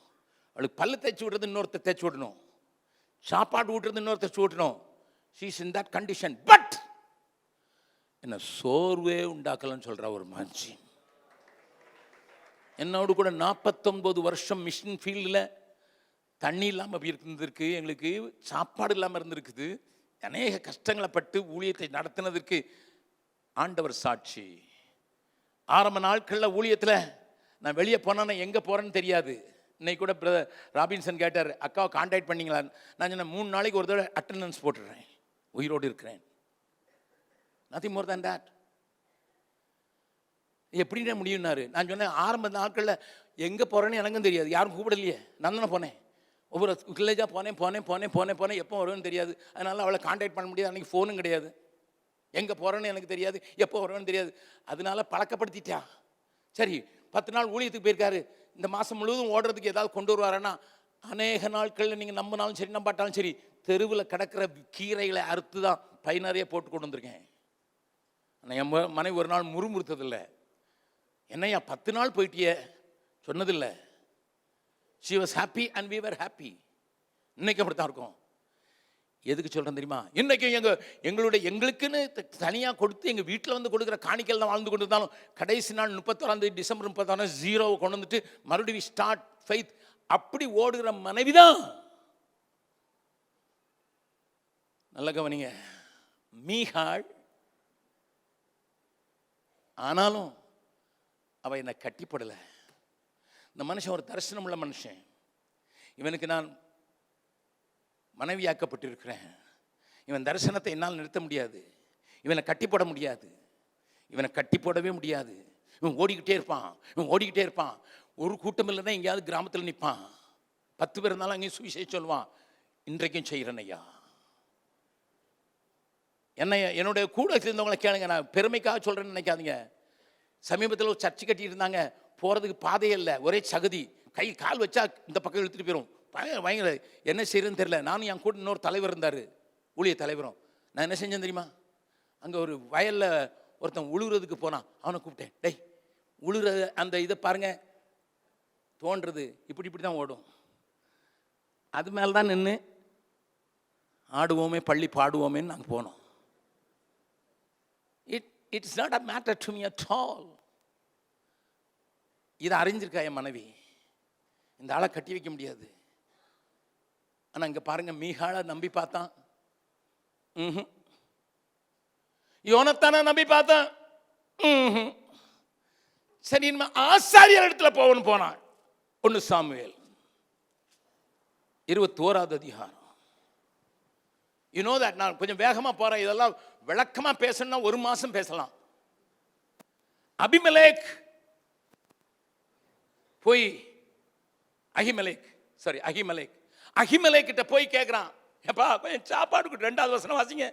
அவளுக்கு பல்லு தேய்ச்சி விடுறது இன்னொருத்தர் தேய்ச்சி விடணும், சாப்பாடு விட்டுறது இன்னொருத்தர் ஊட்டணும். she is in that condition. But என்ன சோர்வே உண்டாக்கலன்னு சொல்ற ஒரு மனுஷி. என்னோடு கூட 49 வருஷம் மிஷன் ஃபீல்டில் தண்ணி இல்லாமல் இருந்திருக்கு, எங்களுக்கு சாப்பாடு இல்லாமல் இருந்திருக்குது, அநேக கஷ்டங்களை பட்டு ஊழியத்தை நடத்தினதற்கு ஆண்டவர் சாட்சி. ஆரம்ப நாட்களில் ஊழியத்தில் நான் வெளியே போனேன்னா எங்கே போகிறேன்னு தெரியாது. இன்னைக்கு கூட பிரதர் ராபின்சன் கேட்டார், அக்காவை கான்டாக்ட் பண்ணிங்களா? நான் சொன்னேன் 3 நாளைக்கு ஒரு தடவை அட்டெண்டன்ஸ் போட்டுடுறேன், உயிரோடு இருக்கிறேன். nothing more than that. எப்படின்னா முடியும்னாரு. நான் சொன்னேன் ஆரம்ப நாட்களில் எங்கே போகிறேன்னு எனக்கும் தெரியாது, யாரும் கூப்பிடலையே, நான் தானே போனேன். ஒவ்வொரு வில்லேஜாக போனேன், எப்போ வருவேன்னு தெரியாது. அதனால் அவளை கான்டாக்ட் பண்ண முடியாது. அன்றைக்கி ஃபோனும் கிடையாது, எங்கே போகிறேன்னு எனக்கு தெரியாது, எப்போ வருவேன்னு தெரியாது. அதனால பழக்கப்படுத்திட்டா. சரி 10 நாள் ஊழியத்துக்கு போயிருக்காரு, இந்த மாதம் முழுவதும் ஓடுறதுக்கு ஏதாவது கொண்டு வருவாரன்னா, அநேக நாட்களில் நீங்கள் நம்பினாலும் சரி நம்பாட்டாலும் சரி தெருவில் கிடக்கிற கீரைகளை அறுத்து தான் பை நிறைய போட்டு கொண்டு வந்திருக்கேன். ஆனால் என் மனைவி ஒரு நாள் முறுமுறுத்ததில்லை, என்னையா 10 நாள் போயிட்டியே சொன்னதில்லை. she was happy and we were happy. இன்னைக்கு அப்படித்தான் இருக்கும். எதுக்கு சொல்கிறேன் தெரியுமா? இன்றைக்கி எங்களுக்குன்னு தனியாக கொடுத்து எங்கள் வீட்டில் வந்து கொடுக்குற காணிக்கையில் தான் வாழ்ந்து கொண்டு இருந்தாலும் கடைசி நாள் 31 டிசம்பர் 31 0 கொண்டு வந்துட்டு மறுபடியும் ஸ்டார்ட் ஃபெய்த் அப்படி ஓடுகிற மனைவி தான். நல்ல கவனிங்க, மீகாள் ஆனாலும் அவ என்னை கட்டிப்படலை. இந்த மனுஷன் ஒரு தரிசனம் உள்ள மனுஷன், இவனுக்கு நான் மனைவியாக்கப்பட்டிருக்கிறேன். இவன் தரிசனத்தை என்னால் நிறுத்த முடியாது, இவனை கட்டி போட முடியாது, இவனை கட்டி போடவே முடியாது. இவன் ஓடிக்கிட்டே இருப்பான். ஒரு கூட்டம் இல்லைன்னா எங்கேயாவது கிராமத்தில் நிற்பான், 10 பேர் இருந்தாலும் அங்கேயும் சுவிசேஷம் சொல்லுவான். இன்றைக்கும் செய்கிறேன் ஐயா. என்னுடைய கூட சேர்ந்தவங்களை கேளுங்க, நான் பெருமைக்காக சொல்கிறேன்னு நினைக்காதீங்க. சமீபத்தில் ஒரு சர்ச்சு கட்டி இருந்தாங்க, போகிறதுக்கு பாதையே இல்லை, ஒரே சகதி, கை கால் வச்சா இந்த பக்கம் இழுத்துட்டு போயிடும். பயங்கர என்ன செய்யறதுன்னு தெரியல. நானும் என் கூட இன்னொரு தலைவர் இருந்தார், ஊழிய தலைவரும். நான் என்ன செஞ்சேன் தெரியுமா? அங்கே ஒரு வயலில் ஒருத்தன் உழுவுறதுக்கு போனான், அவனை கூப்பிட்டேன். டேய் உழுற அந்த இதை பாருங்க, தோன்றது இப்படி தான் ஓடும், அது மேலே தான் நின்று ஆடுவோமே பள்ளி பாடுவோமேன்னு நாங்கள் போனோம். It's not a matter to me at all. இதை அறிஞ்சிருக்கா என் மனைவி, இந்த ஆளை கட்டி வைக்க முடியாது. ஆனால் இங்கே பாருங்க, மீகாளை நம்பி பார்த்தான், யோனத்தான நம்பி பார்த்தான், சரி இனிமே ஆசாரியர் இடத்துல போவன்னு போனான். 1 சாமுவேல் 21வது அதிகாரம். You know that. நான் கொஞ்சம் வேகமாக போகிறேன், இதெல்லாம் விளக்கமாக பேசணும்னா 1 மாதம் பேசலாம். அபிமெலேக் போய் அகிமெலேக் கிட்ட போய் கேட்கிறான், ஏப்பா கொஞ்சம் சாப்பாடு கொடு. 2வது வசனம் வாசிங்க.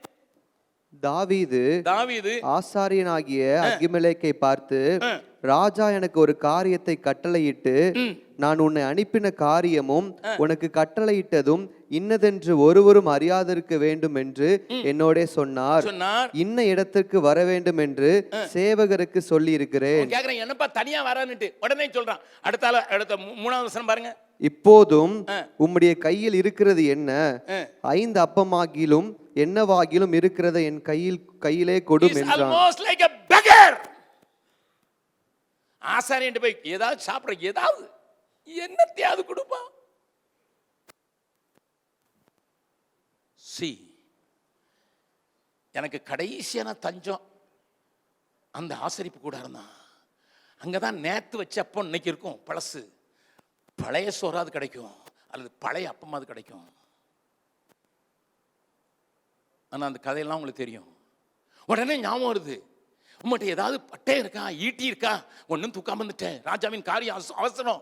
தாவீது ஆசாரியனாகிய அகிமெலேக்கை பார்த்து, ராஜா எனக்கு ஒரு காரியத்தை கட்டளையிட்டு, நான் உன்னை அனுப்பின காரியமும் உனக்கு கட்டளையிட்டதும் இன்னதென்று ஒருவரும் அறியாதிருக்க வேண்டும் என்று என்னோட சொன்னார். இன்ன இடத்திற்கு வர வேண்டும் என்று சேவகருக்கு சொல்லி இருக்கிறேன். என்னப்பா தனியா வரான்னுட்டு உடனே சொல்றான். அடுத்த 3வது வசனம் பாருங்க. இப்போதும் உம்முடைய கையில் இருக்கிறது என்ன? 5 அப்பமாகிலும் என்னவாகிலும் இருக்கிறத என் கையிலே கொடும் என்றான். ஆசாரியன் போய் ஏதாவது சாப்பிட, ஏதாவது என்னத்தையாவது கொடுப்பா. எனக்கு கடைசியான தஞ்சம் அந்த ஆசரிப்பு கூடாரம் தான். அங்கதான் நேத்து வச்ச அப்போ இன்னைக்கு இருக்கும் பழசு, பழைய சோறாது கிடைக்கும். அல்லது பழைய அப்பமாவது கிடைக்கும். ஆனால் அந்த கதையெல்லாம் உங்களுக்கு தெரியும். உடனே ஞாபகம் வருது, உங்கள்கிட்ட ஏதாவது பட்டை இருக்கா, ஈட்டி இருக்கா? ஒன்றும் தூக்காம வந்துட்டேன், ராஜாவின் காரியம் அவசரம்,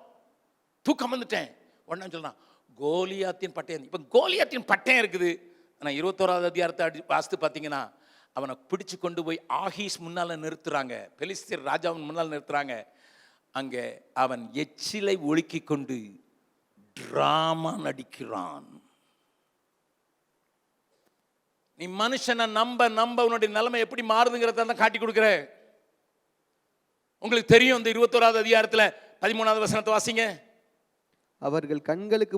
தூக்காம வந்துட்டேன். உடனே சொல்றான் கோலியாத்தின் பட்டயம். இப்போ கோலியாத்தின் பட்டயம் இருக்குது. ஆனால் 21வது அதிகாரத்தை வாசித்து பார்த்தீங்கன்னா அவனை பிடிச்சு கொண்டு போய் ஆகீஸ் முன்னால் நிறுத்துறாங்க, பெலிஸ்தீர் ராஜாவின் முன்னால் நிறுத்துறாங்க. அங்கே அவன் எச்சிலை ஒழுக்கி கொண்டு டிராமா நடிக்கிறான். நீ மனுஷனை நம்ப நம்ப உன்னுடைய நிலைமை எப்படி மாறுதுங்கிறத தான் காட்டி கொடுக்குற. உங்களுக்கு தெரியும், இந்த 21வது அதிகாரத்தில் 13வது வசனத்தை வாசிங்க. அவர்கள் கண்களுக்கு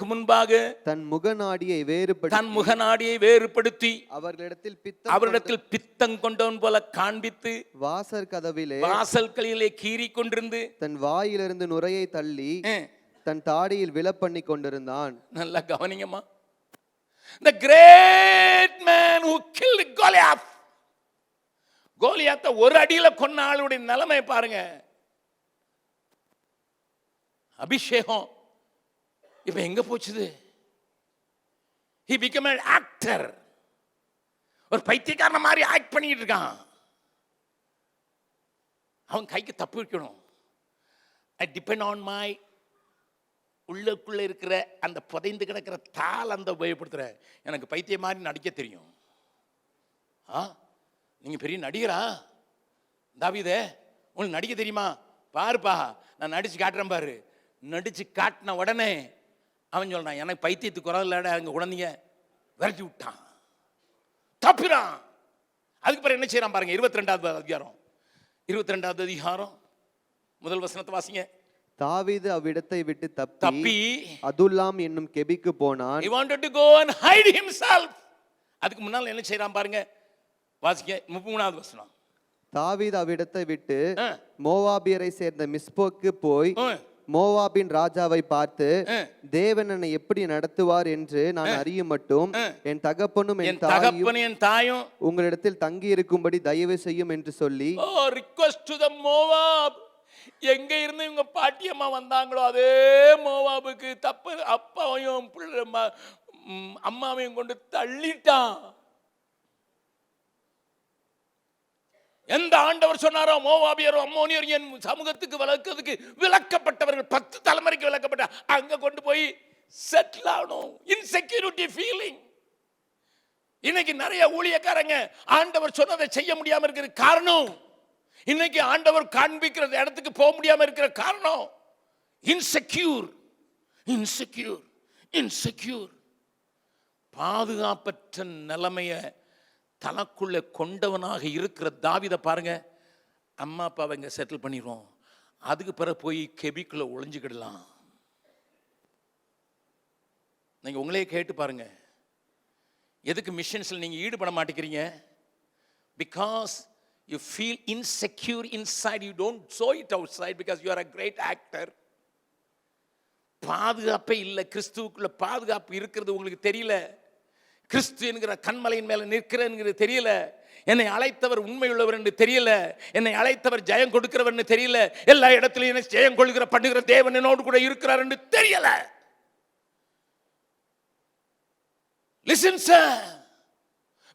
முன்பாக தன் முகநாடியை வேறுபடுத்தி அவர்களிடத்தில் பித்தம் கொண்டவன் போல காண்பித்து வாசல்களிலே கீறி கொண்டிருந்து தன் வாயிலிருந்து நுரையை தள்ளி தன் தாடியில் விழப்பண்ணி கொண்டிருந்தான். நல்லா கவனிங்கம்மா. The great man who killed Goliath. கோலியாத்தை ஒரு அடியில கொன்ன ஆளுடைய நிலைமை பாருங்க. அபிஷேகம் இப்ப எங்க போச்சுது? He became an actor. ஒரு பைத்தியக்காரன மாதிரி ஆக்ட் பண்ணிட்டு இருக்கான். அவன் கைக்கு தப்பு வைக்கணும். I depend on my உள்ளுக்குள்ள இருக்கிற அந்த புதைந்து கிடக்கிற தாளந்த உபயோகப்படுத்துற. எனக்கு பைத்தியம் மாதிரி நடிக்க தெரியும். நீங்க பெரிய நடிகரா தாவீதே, உங்களுக்கு நடிக்க தெரியுமா? பாருப்பா நான் நடிச்சு காட்டுறேன் பாரு. நடிச்சு காட்டின உடனே அவன் சொல்றான் எனக்கு பைத்தியத்துக்கு குரல் இல்லடா, அங்க குழந்தைங்க விரட்டி விட்டான், தப்புறான். அதுக்கு பிறகு என்ன செய்யறான் பாருங்க. 22வது அதிகாரம் முதல் வசனத்தை வாசிங்க. தாவீது அவ்விடத்தை விட்டு தப்பி அதுல்லாம் என்னும் கெபிக்கு போனான். He wanted to go and hide himself. அதுக்கு முன்னால் என்ன செய்யறான் பாருங்க, வாசிங்க 33வது வசனம். தாவீது அவ்விடத்தை விட்டு மோவாபியரை சேர்ந்த மிஸ்போக்கு போய் மோவாபின் ராஜாவை பார்த்து, தேவன் என்னை எப்படி நடத்துவார் என்று நான் அறியும் மட்டும் என் தகப்பனும் என் தாயும் உங்களிடத்தில் தங்கி இருக்கும்படி தயவு செய்யும் என்று சொல்லி request to the Moab. எங்க இருந்து இவங்க பாட்டியம்மா வந்தாங்களோ அதே மோவாபுக்கு தப்பு அப்பாவையும் அம்மாவையும் கொண்டு தள்ளிட்டான். எந்த ஆண்டவர் சொன்னாரோ மோவாபியரும் அம்மோனியரும் என் சமூகத்துக்கு விளக்கிறதுக்கு விளக்கப்பட்டவர்கள் 10 தலைமுறைக்கு விளக்கப்பட்ட அங்க கொண்டு போய் செட்டில் ஆகணும். Insecurity feeling. இன்னைக்கு நிறைய ஊழியக்காரங்க ஆண்டவர் சொன்னதை செய்ய முடியாம இருக்கிற காரணம், இன்னைக்கு ஆண்டவர் காண்பிக்கிற இடத்துக்கு போக முடியாம இருக்கிற காரணம் இன்செக்யூர். பாதுகாப்பற்ற நிலைமைய தனக்குள்ள கொண்டவனாக இருக்கிற தாவீதை பாருங்க. அம்மா அப்பாவை இங்க செட்டில் பண்ணிடுவோம், அதுக்கு பிறகு போய் கெபிக்குள்ள ஒளிஞ்சுக்கிடலாம். நீங்க உங்களே கேட்டு பாருங்க, எதுக்கு மிஷன்ஸ்ல நீங்க ஈடுபட மாட்டேங்கிறீங்க? Because you feel insecure inside, you don't show it outside because you are a great actor. பாதுகாப்பே இல்லை. கிறிஸ்துவுக்குள்ள பாதுகாப்பு இருக்கிறது உங்களுக்கு தெரியல. கிறிஸ்து என்கிற கண்மலையின் மேல நிற்கிறேன்னு தெரியல. என்னை அழைத்தவர் உண்மையுள்ளவர் என்று தெரியல. என்னை அழைத்தவர் ஜெயம் கொடுக்கிறவர் என்று தெரியல. எல்லா இடத்திலும் என்னை ஜெயம் கொள்கிற பண்ணுகிற தேவன் என்னோடு கூட இருக்கிறார் என்று தெரியல. Listen sir,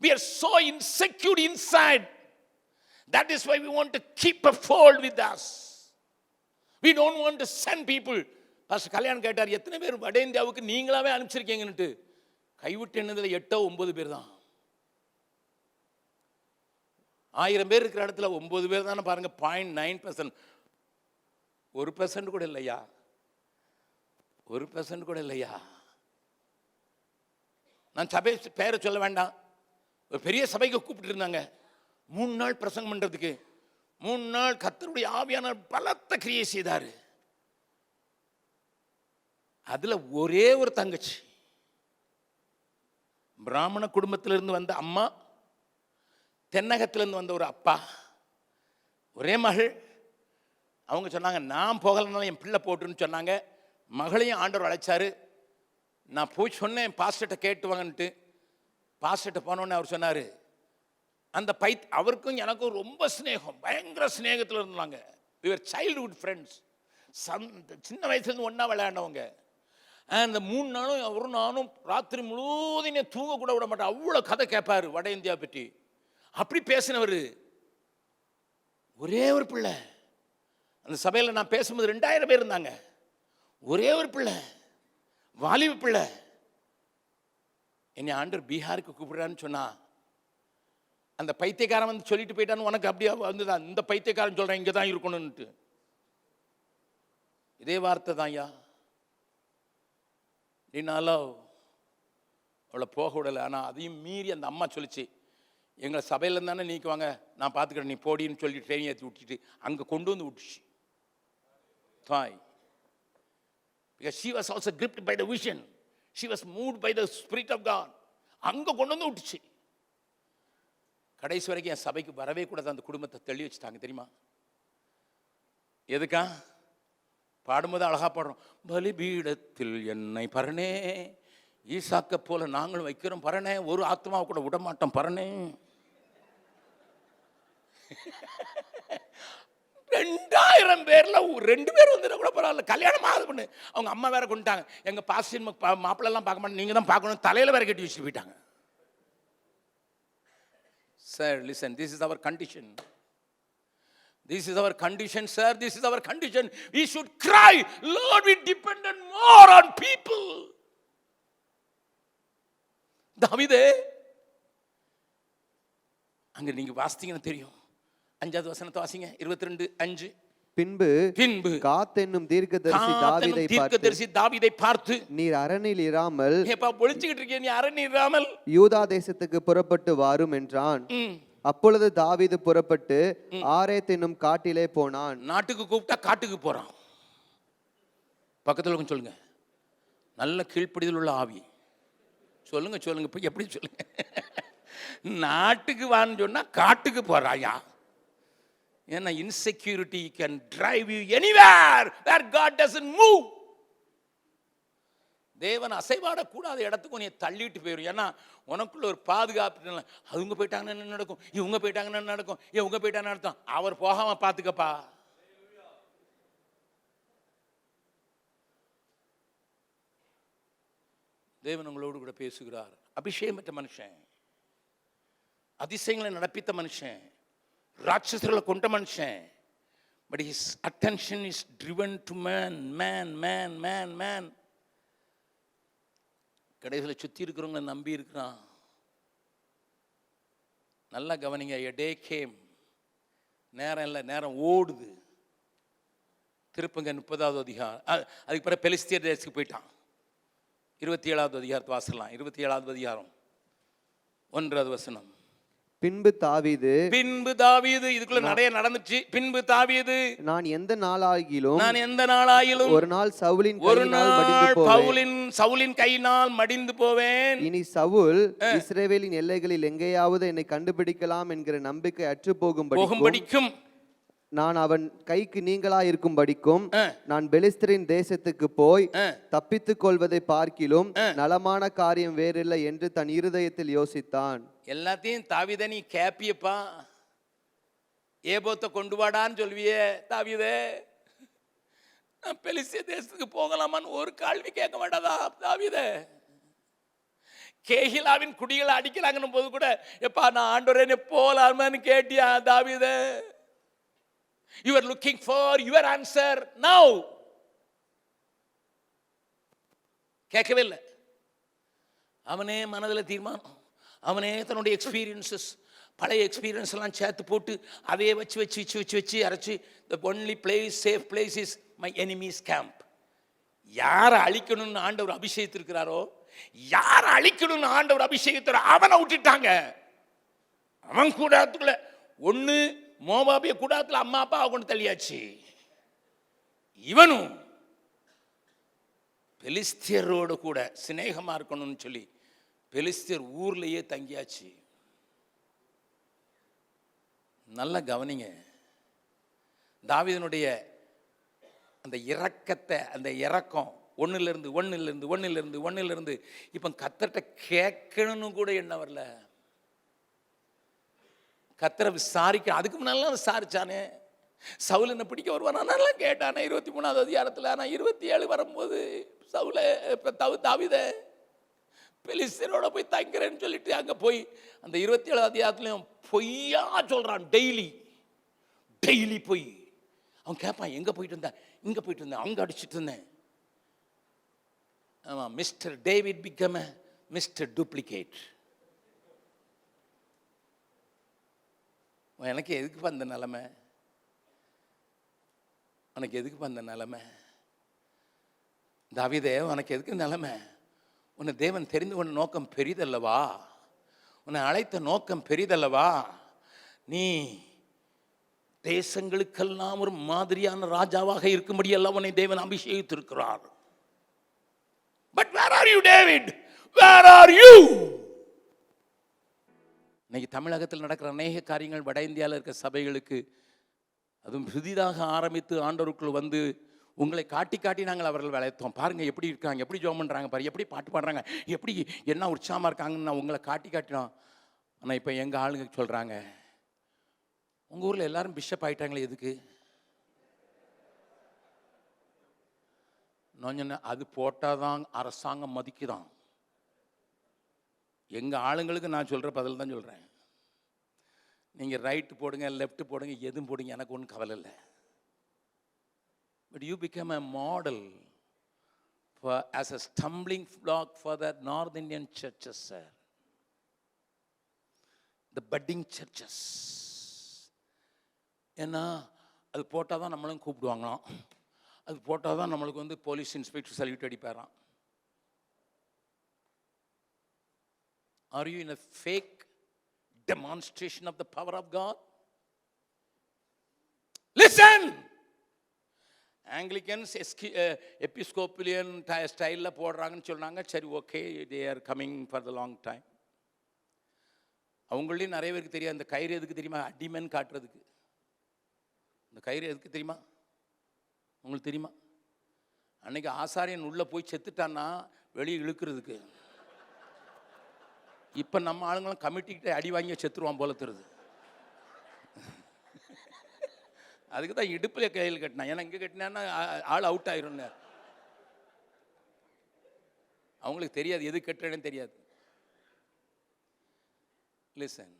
we are so insecure inside. That is why we want to keep a fold with us. We don't want to send people. Pastor கல்யாணம் கேட்டார், எத்தனை பேர் வட இந்தியாவுக்கு நீங்களாவே அனுப்பிச்சிருக்கீங்கன்னு. கைவிட்டு என்னதுல 8-9 பேர் தான். 1000 பேர் இருக்கிற இடத்துல 9 பேர் தானே பாருங்க. 0.9%, 1% கூட இல்லையா, 1% கூட இல்லையா. நான் சபை பேரை சொல்ல வேண்டாம், ஒரு பெரிய சபைக்கு கூப்பிட்டு இருந்தாங்க. 3 நாள் பிரசங்கம் பண்றதுக்கு. 3 நாள் கர்த்தருடைய ஆவியானவர் பலத்த கிரியை செய்தாரு. அதுல ஒரே ஒரு தங்கச்சி, பிராமண குடும்பத்திலிருந்து வந்த அம்மா, தென்னகத்திலிருந்து வந்த ஒரு அப்பா, ஒரே மகள். அவங்க சொன்னாங்க நான் போகலனாலும் என் பிள்ளை போட்டுன்னு சொன்னாங்க. மகளையும் ஆண்டவர் அழைச்சாரு. நான் போய் சொன்னேன் பாஸ்டர்கிட்ட கேட்டு வாங்கன்ட்டு. பாஸ்டர்கிட்ட போனோடனே அவர் சொன்னாரு, அந்த அவருக்கும் எனக்கும் ரொம்ப ஸ்நேகம், பயங்கர ஸ்நேகத்தில் இருந்தாங்க. We were childhood friends. சின்ன வயசுலேருந்து ஒன்றா விளையாண்டவங்க. அந்த 3 நாளும் ஒரு நானும் ராத்திரி முழுவதும் தூங்க கூட விட மாட்டேன். அவ்வளோ கதை கேட்பார் வட இந்தியா பற்றி. அப்படி பேசினவர். ஒரே ஒரு பிள்ளை. அந்த சபையில் நான் பேசும்போது 2000 பேர் இருந்தாங்க. ஒரே ஒரு பிள்ளை, வாலிப பிள்ளை. என்னை ஆண்டவர் பீகாருக்கு கூப்பிடுறான்னு சொன்னா, அந்த பைத்தியக்காரன் வந்து சொல்லிட்டு போயிட்டான்னு உனக்கு அப்படியே வந்துதான். இந்த பைத்தியக்காரன் சொல்கிறேன் இங்கே தான் இருக்கணும்னுட்டு. இதே வார்த்தை தான் ஐயா. நீனாலும் அவளை போக விடலை. ஆனால் அதையும் மீறி அந்த அம்மா சொல்லிச்சு, எங்கள் சபையில் தானே நீக்குவாங்க, நான் பார்த்துக்கிறேன், நீ போடின்னு சொல்லி ட்ரெயின் ஏற்றி விட்டுட்டு அங்கே கொண்டு வந்து விட்டுச்சு தாய். Because she was also gripped by the vision. She was moved by the Spirit of God. அங்கே கொண்டு வந்து விட்டுச்சு. கடைசி வரைக்கும் என் சபைக்கு வரவே கூடாது. அந்த குடும்பத்தை தள்ளி வச்சுட்டாங்க தெரியுமா? எதுக்கா? பாடும்போது அழகா பாடுறோம், பலிபீடத்தில் என்னை பரணே, ஈசாக்க போல நாங்களும் வைக்கிறோம் பரணே, ஒரு ஆத்மாவை கூட விட மாட்டோம் பரணே. 2000 பேர்ல 2 பேர் வந்துட கூட பரவாயில்ல, கல்யாணம் ஆகுது பண்ணு. அவங்க அம்மா வேற கொண்டுட்டாங்க. எங்க பாஸ்டின் மாப்பிள்ளை எல்லாம் பார்க்க மாட்டேன், நீங்க தான் பார்க்கணும், தலையில வேற கட்டி வச்சுட்டு போயிட்டாங்க. Sir listen, this is our condition. This is our condition, sir. This is our condition. We should cry, Lord, we depend more on people. தாவீதே, அங்க நீங்க வாசித்தீங்கன்னா தெரியும். 5வது வசனத்தை வாசிங்க, 22:5. பின்பு காத் என்னும் தீர்க்கதரிசி தாவீதை பார்த்து, நீர் அரணில் இராமல், ஏப்பா ஒளிச்சுக்கிட்டு இருக்கே, நீ அரணில் இராமல் யூதா தேசத்துக்கு புறப்பட்டு வாரும் என்றான். அப்பொழுது தாவீது புறப்பட்டு ஆரேத் என்னும் காட்டிலே போனான். நாட்டுக்கு கூப்பிட்டா காட்டுக்கு போறான். பக்கத்தில் சொல்லுங்க, நல்ல கீழ்ப்படிதல் உள்ள ஆவி. சொல்லுங்க சொல்லுங்க, இப்போ எப்படி சொல்லுங்க? நாட்டுக்கு வான்னு சொன்னா காட்டுக்கு போறாயா? ஏன்னா insecurity can drive you anywhere where God doesn't move. தேவன் அசைவாடக்கூடாத இடத்துக்கு உன்னை தள்ளிட்டு போயிடும். ஏன்னா உனக்குள்ள ஒரு பாதுகாப்பு. அவங்க போயிட்டாங்கன்னு என்ன நடக்கும், இவங்க போயிட்டாங்கன்னு என்ன நடக்கும், இவங்க போயிட்டாங்கன்னு நடத்தும். அவர் போகாம பார்த்துக்கப்பா. தேவன் உங்களோடு கூட பேசுகிறார். அபிஷேகம் பெற்ற மனுஷன், அதிசயங்களை நடப்பித்த மனுஷன், ராட்சசர்களை கொண்ட மனுஷன். But his attention is driven to man, man, man, man, man. கடைசியில் சுற்றி இருக்கிறவங்க நம்பி இருக்கிறான். நல்லா கவனிங்க. எ டே கேம், நேரம் இல்லை, நேரம் ஓடுது. திருப்பங்க 30வது அதிகாரம். அதுக்கு பிறகு பெலிஸ்தியர் தேசத்துக்கு போயிட்டான். 27வது அதிகாரத்தை வாசலாம். 27வது அதிகாரம் 1வது வசனம். பின்பு தாவீது இதுக்குள்ள நிறைய நடந்துச்சு. பின்பு தாவீது, நான் எந்த நாளாகிலும் ஒரு நாள் சவுலின் கையினால் மடிந்து போவேன். இனி சவுல் இஸ்ரவேலின் எல்லைகளில் எங்கேயாவது என்னை கண்டுபிடிக்கலாம் என்கிற நம்பிக்கை அற்று போகும்படிக்கும், நான் அவன் கைக்கு நீங்களா இருக்கும்படிக்கும், நான் பெலிஸ்தரின் தேசத்துக்கு போய் தப்பித்துக் கொள்வதை பார்க்கிலும் நலமான காரியம் வேறில்லை என்று தன் இருதயத்தில் யோசித்தான். எல்லாத்தையும் தாவீதே நீ கேப்பியப்பா, ஏபோத்தை கொண்டு வாடான்னு சொல்வியே தாவீதே. நான் பெலிஸ்திய தேசத்துக்கு போகலாமான்னு ஒரு கேள்வி கேட்க மாட்டாதா தாவீதே? கேகிலாவின் குடிகளை அடிக்கிறாங்கன்னு போது கூட, எப்பா நான் ஆண்டவரே போகலாமான்னு கேட்டியா தாவீதே? You are looking for your answer now. கேட்கவே இல்லை. அவனே மனதில் தீர்மானம், அவனே தன்னுடைய எக்ஸ்பீரியன்சஸ், பழைய எக்ஸ்பீரியன்ஸ் எல்லாம் சேர்த்து போட்டு அதையே வச்சு அரைச்சி, the only place, safe place is my enemy's camp. யாரை அழிக்கணும்னு ஆண்டவர் அபிஷேகித்திருக்கிறாரோ, யாரை அழிக்கணும்னு ஆண்டவர் அபிஷேகித்தாரோ அவனை விட்டுட்டாங்க. அவன் கூடாரத்துக்குள்ள ஒன்று மோவாபிய கூடாரத்தில் அம்மா அப்பாவை கொண்டு தள்ளியாச்சு. இவனும் பெலிஸ்தியரோடு கூட சிநேகமா இருக்கணும்னு சொல்லி பெலிஸ்தியர் ஊர்லயே தங்கியாச்சு. நல்ல கவனிங்க. தாவீதுனுடைய அந்த இரக்கத்தை, அந்த இரக்கம் ஒன்னிலிருந்து இப்ப கர்த்தர்ட்ட கேட்கணும்னு கூட என்ன வரல. கர்த்தரை விசாரிக்க, அதுக்கு முன்னால விசாரிச்சானே. சவுல் என்ன பிடிக்க வருவான் நல்லா கேட்டானா 23வது அதிகாரத்தில். ஆனால் 27 வரும்போது தாவீத பெலிஸ்தரோட போய் தங்கிறேன்னு சொல்லிட்டு அங்கே போய் அந்த 27 அதிகாரத்துலையும் பொய்யா சொல்கிறான். டெய்லி போய் அவன் கேட்பான், எங்கே போயிட்டு இருந்தேன், இங்கே போயிட்டு இருந்தேன், அங்கே அடிச்சுட்டு இருந்தேன். ஆமாம், mister David become mister duplicate. எனக்கு எதுக்கு அந்த நிலைமை, உனக்கு எதுக்கு அந்த நிலைமை? தாவீதே, உனக்கு எதுக்கு நிலைமை? உன்னை தேவன் தெரிந்து கொண்ட நோக்கம் பெரிதல்லவா? உன்னை அழைத்த நோக்கம் பெரிதல்லவா? நீ தேசங்களுக்கெல்லாம் ஒரு மாதிரியான ராஜாவாக இருக்கும்படியெல்லாம் உன்னை தேவன் அபிஷேகித்திருக்கிறார். But where are you, David? Where are you? இன்னைக்கு தமிழகத்தில் நடக்கிற அநேக காரியங்கள் வட இந்தியாவில் இருக்கிற சபைகளுக்கு, அதுவும் புதிதாக ஆரம்பித்து ஆண்டவருக்குள் வந்து உங்களை காட்டி நாங்கள் அவர்கள் வளர்த்தோம். பாருங்கள் எப்படி இருக்காங்க, எப்படி ஜெபம் பண்ணுறாங்க, பாரு எப்படி பாட்டு பாடுறாங்க, எப்படி என்ன உற்சாகமாக இருக்காங்கன்னு நான் உங்களை காட்டினோம். ஆனால் இப்போ எங்கள் ஆளுங்க சொல்கிறாங்க, உங்கள் ஊரில் எல்லாரும் பிஷப் ஆகிட்டாங்களே, எதுக்கு? நான் அது போட்டால் தான் அரசாங்கம் மதிக்குதான். எங்கள் ஆளுங்களுக்கு நான் சொல்கிற பதில் தான் சொல்கிறேன். நீங்கள் ரைட்டு போடுங்க, லெஃப்ட் போடுங்க, எதுவும் போடுங்க, எனக்கு ஒன்றும் கவலை இல்லை. But you become a model as a stumbling block for the North Indian churches, sir. The budding churches. ஏன்னா அது போட்டால் தான் நம்மளும் கூப்பிடுவாங்களாம், அது போட்டால் தான் நம்மளுக்கு வந்து போலீஸ் இன்ஸ்பெக்டர் சல்யூட் அடிப்பாராம். Are you in a fake demonstration of the power of God? Listen! Anglicans Episcopalian ஸ்டைலில் போடுறாங்கன்னு சொன்னாங்க. சரி, okay, they are coming for the long time. அவங்களையும் நிறைய பேருக்கு தெரியாது. அந்த கயிறு எதுக்கு தெரியுமா? அடிமன் காட்டுறதுக்கு. இந்த கயிறு எதுக்கு தெரியுமா? உங்களுக்கு தெரியுமா? அன்னைக்கு ஆசாரியன் உள்ளே போய் செத்துட்டான்னா வெளியே இழுக்கிறதுக்கு. இப்போ நம்ம ஆளுங்களும் கமிட்டிக்கிட்ட அடி வாங்கி செத்துருவான் போல தெரியுது. அதுக்கு தான் இடுப்பில் கையில் கட்டினா. ஏன்னா இங்கே கட்டினான்னா ஆள் அவுட் ஆயிரும்னு. அவங்களுக்கு தெரியாது எது கட்டுறேன்னு தெரியாது. லிசன்,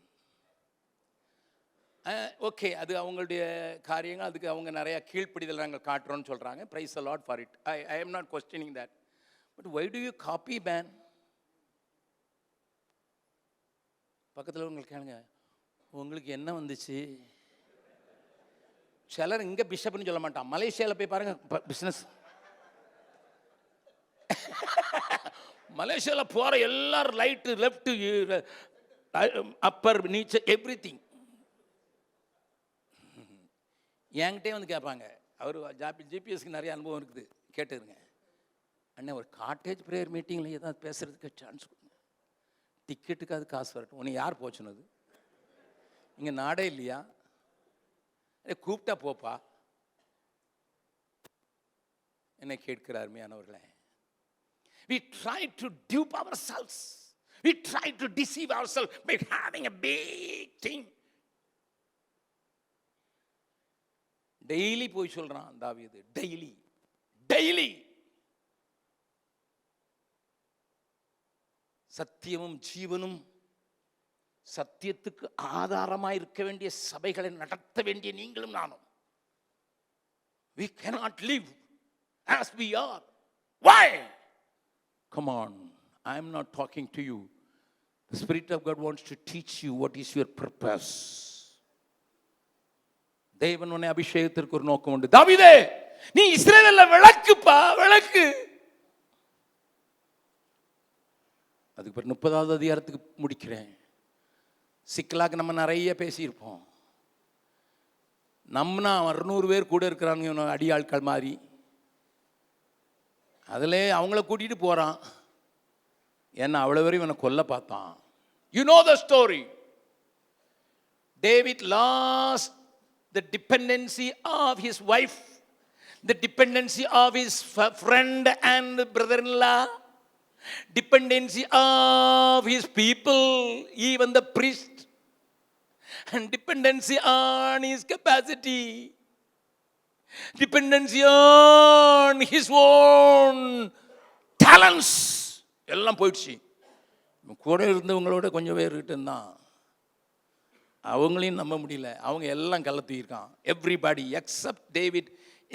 ஓகே, அது அவங்களுடைய காரியங்கள். அதுக்கு அவங்க நிறையா கீழ்ப்பிடிதல் நாங்கள் காட்டுறோன்னு சொல்கிறாங்க. Price a lot for it. I am not questioning that. But why do you copy man? பக்கத்தில் உங்களுக்கு கேளுங்க, உங்களுக்கு என்ன வந்துச்சு? சிலர் இங்கே பிஷப்னு சொல்ல மாட்டான், மலேசியாவில் போய் பாருங்க பிஸ்னஸ். மலேசியாவில் போகிற எல்லாரும் ரைட்டு லெஃப்ட்டு அப்பர் நீச்சல் எவ்ரி திங் என்கிட்டே வந்து கேட்பாங்க. அவர் ஜிபிஎஸ்க்கு நிறைய அனுபவம் இருக்குது, கேட்டுருங்க. அண்ணே, ஒரு காட்டேஜ் ப்ரேயர் மீட்டிங்கில் ஏதாவது பேசுகிறதுக்கு சான்ஸ் கொடுங்க, டிக்கெட்டுக்கு அது காசு வரட்டும். உன்னை யார் போச்சுனது? இங்கே நாடே இல்லையா? கூப்பிட்டா போப்பா. என்னை கேட்கிறார் அருமையானவர்களே. We try to dupe ourselves. We try to deceive ourselves by having a big thing. Daily போய் சொல்றான் தாவீது. டெய்லி சத்தியமும் ஜீவனும் சத்தியத்துக்கு ஆதாரமாக இருக்க வேண்டிய சபைகளை நடத்த வேண்டிய நீங்களும் நானும். We cannot live as we are. Why? Come on, I am not talking to you. The Spirit of God wants to teach you what is your purpose. தேவன் உன்னை அபிஷேகத்திற்கு ஒரு நோக்கம் உண்டு. தாவீதே, நீ இஸ்ரவேல்ல விளக்குப்பா, விளக்கு. அதுக்கு பிறகு 30வது அதிகாரத்துக்கு முடிக்கிறேன். சிக்கலாக்கு நம்ம நிறைய பேசியிருப்போம். நம்மனா 600 பேர் கூட இருக்கிறாங்க அடியாட்கள் மாதிரி. அதில் அவங்கள கூட்டிகிட்டு போகிறான். ஏன்னா அவ்வளோ வரையும் இவனை கொல்ல பார்த்தான். You know the story. David lost the dependency of his wife, the dependency of his friend and brother-in-law, dependency of his people, even the priest, and dependency on his capacity. Dependency on his own talents எல்லாம் போயிடுச்சு. கூட இருந்தவங்களோட கொஞ்சம் பேர் இருந்தான், அவங்களையும் நம்ப முடியல. அவங்க எல்லாம் கள்ளத்தூக்கியிருக்கான். Everybody except David,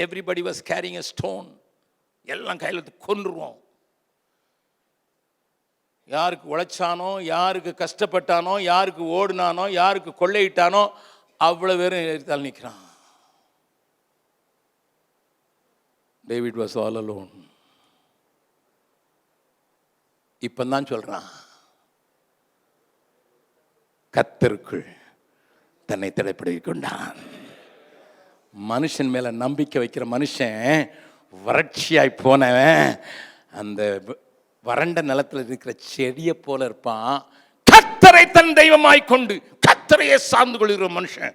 everybody was carrying a stone. எல்லாம் கையில் கொன்றுருவோம். யாருக்கு உழைச்சானோ, யாருக்கு கஷ்டப்பட்டானோ, யாருக்கு ஓடுனானோ, யாருக்கு கொள்ளையிட்டானோ அவ்வளோ பேரும் எதிர்த்தால் நிற்கிறான். David was all alone. இப்பந்தான் சொல்றான், கர்த்தருக்குள் தன்னை திடப்படுத்திக் கொண்டான். மனுஷன் மேல நம்பிக்கை வைக்கிற மனுஷன் வறட்சியாய் போனவன் அந்த வறண்ட நிலத்தில் இருக்கிற செடியை போல இருப்பான். கர்த்தரை தன் தெய்வமாய் கொண்டு கர்த்தரையே சார்ந்து கொள்கிற மனுஷன்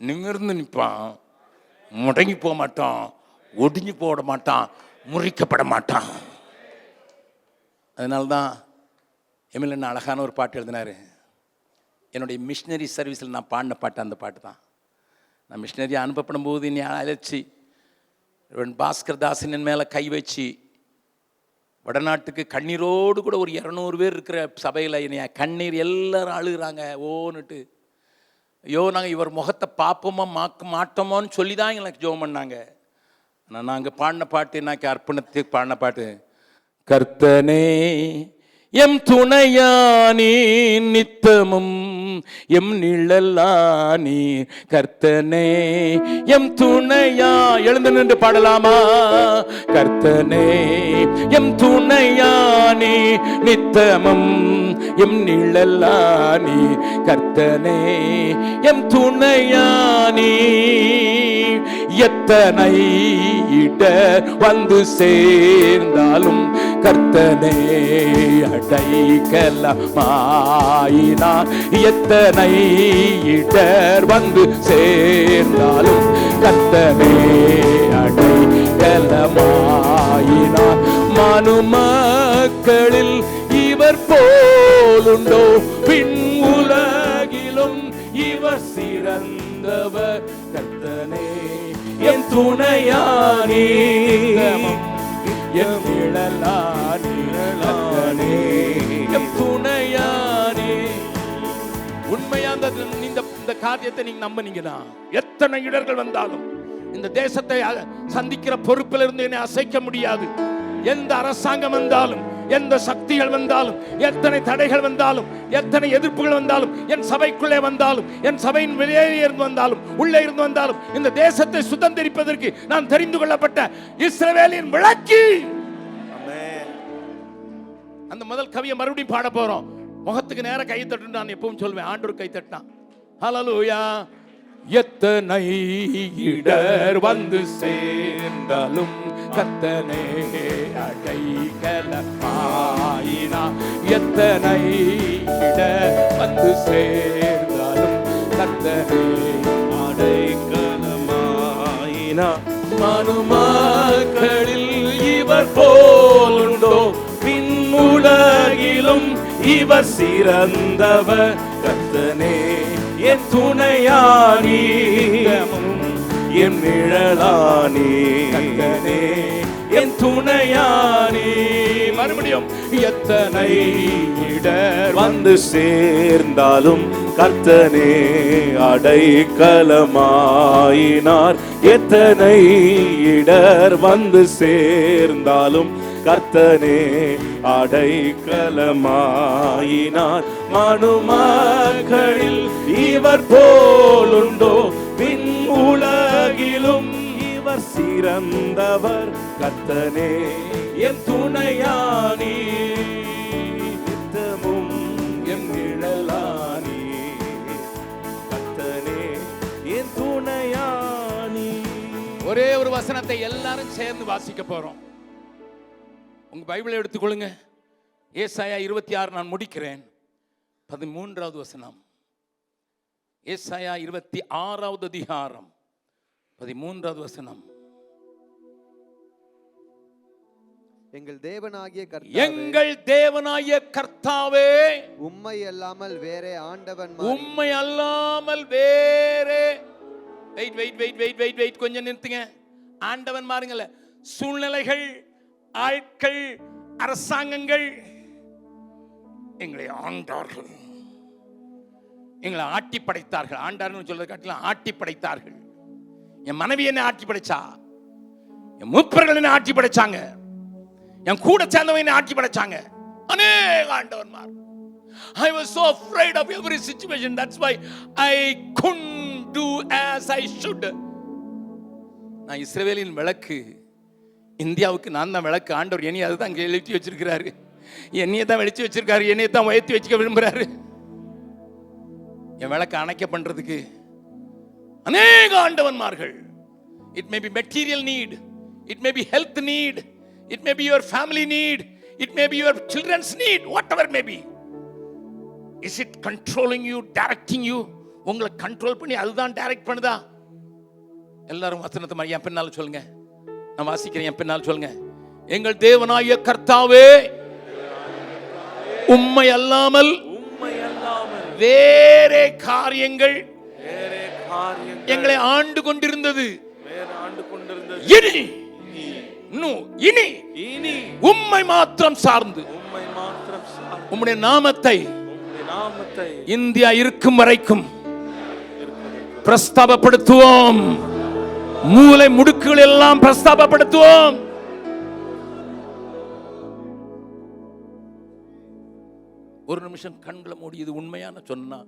நிமிர்ந்து நிற்பான். முடங்கி போக மாட்டான், ஒடிஞ்சு போட மாட்டான், முறிக்கப்பட மாட்டான். அதனால்தான் எம்எல்ஏ அழகான ஒரு பாட்டு எழுதினாரு. என்னுடைய மிஷினரி சர்வீஸில் நான் பாடின பாட்டு அந்த பாட்டு தான். நான் மிஷினரி அனுப்பப்படும் போது என்னை அழைச்சி பாஸ்கர் தாசனின் மேலே கை வச்சு வடநாட்டுக்கு கண்ணீரோடு கூட ஒரு 200 பேர் இருக்கிற சபையில் என்னைய கண்ணீர் எல்லாரும் அழுகிறாங்க ஓன்னுட்டு. ஐயோ நாங்கள் இவர் முகத்தை பார்ப்போமா மாட்டோமோன்னு சொல்லி தான் எனக்கு ஜெபம் பண்ணாங்க. ஆனால் நாங்கள் பாடின பாட்டு என்னாக்கி அர்ப்பணத்துக்கு பாடின பாட்டு, கர்த்தனே எம் துணையானி நித்தமும் எம் நிழலானி, கர்த்தனே எம் துணையா. எழுந்து நின்று பாடலாமா? கர்த்தனே எம் துணையானி நித்தமும் எம் நிழலானி, கர்த்தனே எம் துணையானி. எத்தனை இடர் வந்து சேர்ந்தாலும் கர்த்தனே அடைக்கலமாயினார். எத்தனை இடர் வந்து சேர்ந்தாலும் கர்த்தனே அடைக்கலமாயினார். மனுமக்களில் இவர் போலுண்டோ, பின் உலகிலும் இவர் சிறந்தவர். கர்த்தனே என் துணையானி, என் நிழலானி, கர்த்தனே என் துணையானி. உண்மையா இந்த காரியத்தை நீங்க நம்பினீங்கன்னா எத்தனை இடர்கள் வந்தாலும் இந்த தேசத்தை சந்திக்கிற பொறுப்பில் இருந்து என்னை அசைக்க முடியாது. எந்த அரசாங்கம் வந்தாலும், எந்த சக்திகள் வந்தாலும், எத்தனை தடைகள் வந்தாலும், எத்தனை எதிர்ப்புகள் வந்தாலும், என் சபைக்குள்ளே வந்தாலும், என் சபையின் வெளியே இருந்து வந்தாலும், உள்ளே இருந்து வந்தாலும், இந்த தேசத்தை சுதந்திரிப்பதற்கு நான் தெரிந்து கொள்ளப்பட்ட இஸ்ரவேலின் விளக்கு. அந்த முதல் கவியை மறுபடியும் பாட போறோம். முகத்துக்கு நேர கை தட்டு நான் எப்பவும் சொல்வேன், ஆண்டவர் கை தட்டினான். ஹல்லேலூயா. எத்தனை இடர் வந்து சேர்ந்தாலும் கர்த்தனே அடைக்கலமாயினார். எத்தனை இடர் வந்து சேர்ந்தாலும் கர்த்தனே அடைக்கலமாயினார். மனுமக்களில் இவர் போலுண்டோ, பின் உலகிலும் இவர் சிறந்தவர். கர்த்தனே என் துணையானி, என் நிழலானி, கர்த்தனே என் துணையானி. மறுபடியும் எத்தனை இடர் வந்து சேர்ந்தாலும் கர்த்தனே அடைக்கலமாயினார். எத்தனை இடர் வந்து சேர்ந்தாலும் கர்த்தனே அடைக்கலமாயினார். மனுமக்களில் இவர் போலுண்டோ, பின் உலகிலும் இவர் சிறந்தவர். கர்த்தனே என் துணையானி, நித்தமும் என் நிழலானி, கர்த்தனே என் துணையானி. ஒரே ஒரு வசனத்தை எல்லாரும் சேர்ந்து வாசிக்க போறோம். உங்க பைபிளை எடுத்துக்கொள்ளுங்க. ஏசாயா 26 நான் முடிக்கிறேன். 13வது வசனம். ஏசாயா 26வது அதிகாரம் 13வது வசனம். எங்கள் தேவனாகிய கர்த்தாவே, உம்மை அல்லாமல் வேறே ஆண்டவன், உம்மை அல்லாமல் வேறே. வெயிட் கொஞ்சம் நிறுத்துங்க. ஆண்டவன் பாருங்கள, சூழ்நிலைகள், ஆட்கள், அரசாங்கங்கள் எங்களை ஆண்டார்கள், எங்களை ஆட்டி படைத்தார்கள். ஆண்டார்னு சொல்றதை காட்டிலும் ஆட்டி படைத்தார்கள். என் மனைவி என்ன ஆட்டி படைச்சா, என் மூப்பர்கள் என்ன ஆட்டி படைச்சாங்க, என் கூட சேர்ந்தவங்க என்ன ஆட்டி படைச்சாங்க. அநேக ஆண்டவன்மார். I was so afraid of every situation. That's why I couldn't do as I should. நான் இஸ்ரவேலின் விளக்கு, இந்தியாவுக்கு நான் தான் விளக்கு. ஆண்டவர் என்னைய அதுதான் அங்கே எழுதி வச்சிருக்கிறாரு, என்னைய தான் வெளிச்சு வச்சிருக்காரு, என்னைய தான் உயர்த்தி வச்சுக்க விரும்புறாரு. என் விளக்கு அணைக்க பண்றதுக்கு அநேக ஆண்டவன்மார்கள். It may be material need, it may be health need, it may be your family need, it may be your children's need, whatever may be. Is it controlling you, directing you? உங்களை control பண்ணி அதுதான் direct பண்ணுதா? எல்லாரும் வசனத்தை என் பின்னால் சொல்லுங்க, நான் வாசிக்கிறேன், என் பின்னால் சொல்லுங்க. எங்கள் தேவனாகிய கர்த்தாவே, உம்மை அல்லாமல் வேறே காரியங்கள் எங்களை ஆண்டு கொண்டிருந்தது. இனி உம்மை மாத்திரம் சார்ந்து உம்முடைய நாமத்தை இந்தியா இருக்கும் வரைக்கும் பிரஸ்தாபப்படுத்துவோம். மூலை முடுக்குகள் எல்லாம் பிரஸ்தாபப்படுத்துவோம். ஒரு நிமிஷம் கண்களை மூடி இது உண்மையான சொன்னா,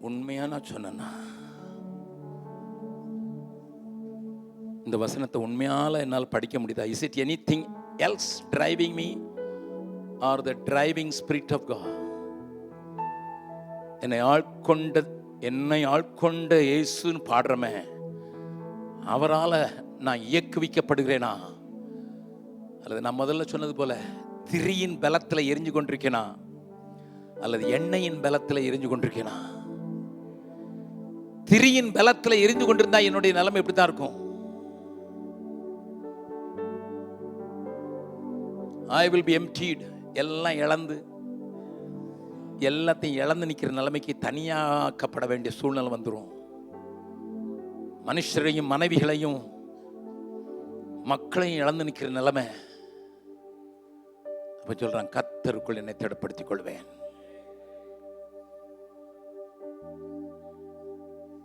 உண்மையான சொன்னா, இந்த வசனத்தை உண்மையால என்னால் படிக்க முடியுதா? Is it anything else driving me or the driving spirit of God? என்னை ஆட்கொண்ட இயேசுன்னு பாடுறமே, அவரால நான் இயக்குவிக்கப்படுகிறேனா? அல்லது நான் முதல்ல சொன்னது போல திரியின் பலத்தில் எரிஞ்சு கொண்டிருக்கேனா, அல்லது எண்ணெயின் பலத்தில் எரிஞ்சு கொண்டிருக்கேனா? திரியின் பலத்தில் எரிந்து கொண்டிருந்தா என்னுடைய நிலைமை எப்படித்தான் இருக்கும்? I will be emptied. எல்லாம் இழந்து, எல்லாத்தையும் இழந்து நிற்கிற நிலைமைக்கு தனியாக்கப்பட வேண்டிய சூழ்நிலை வந்துடும். மனுஷரையும் மனைவிகளையும் மக்களையும் இழந்து நிற்கிற நிலைமை. அப்ப சொல்றான், கர்த்தருக்குள் என்னை திடப்படுத்திக் கொள்வேன்.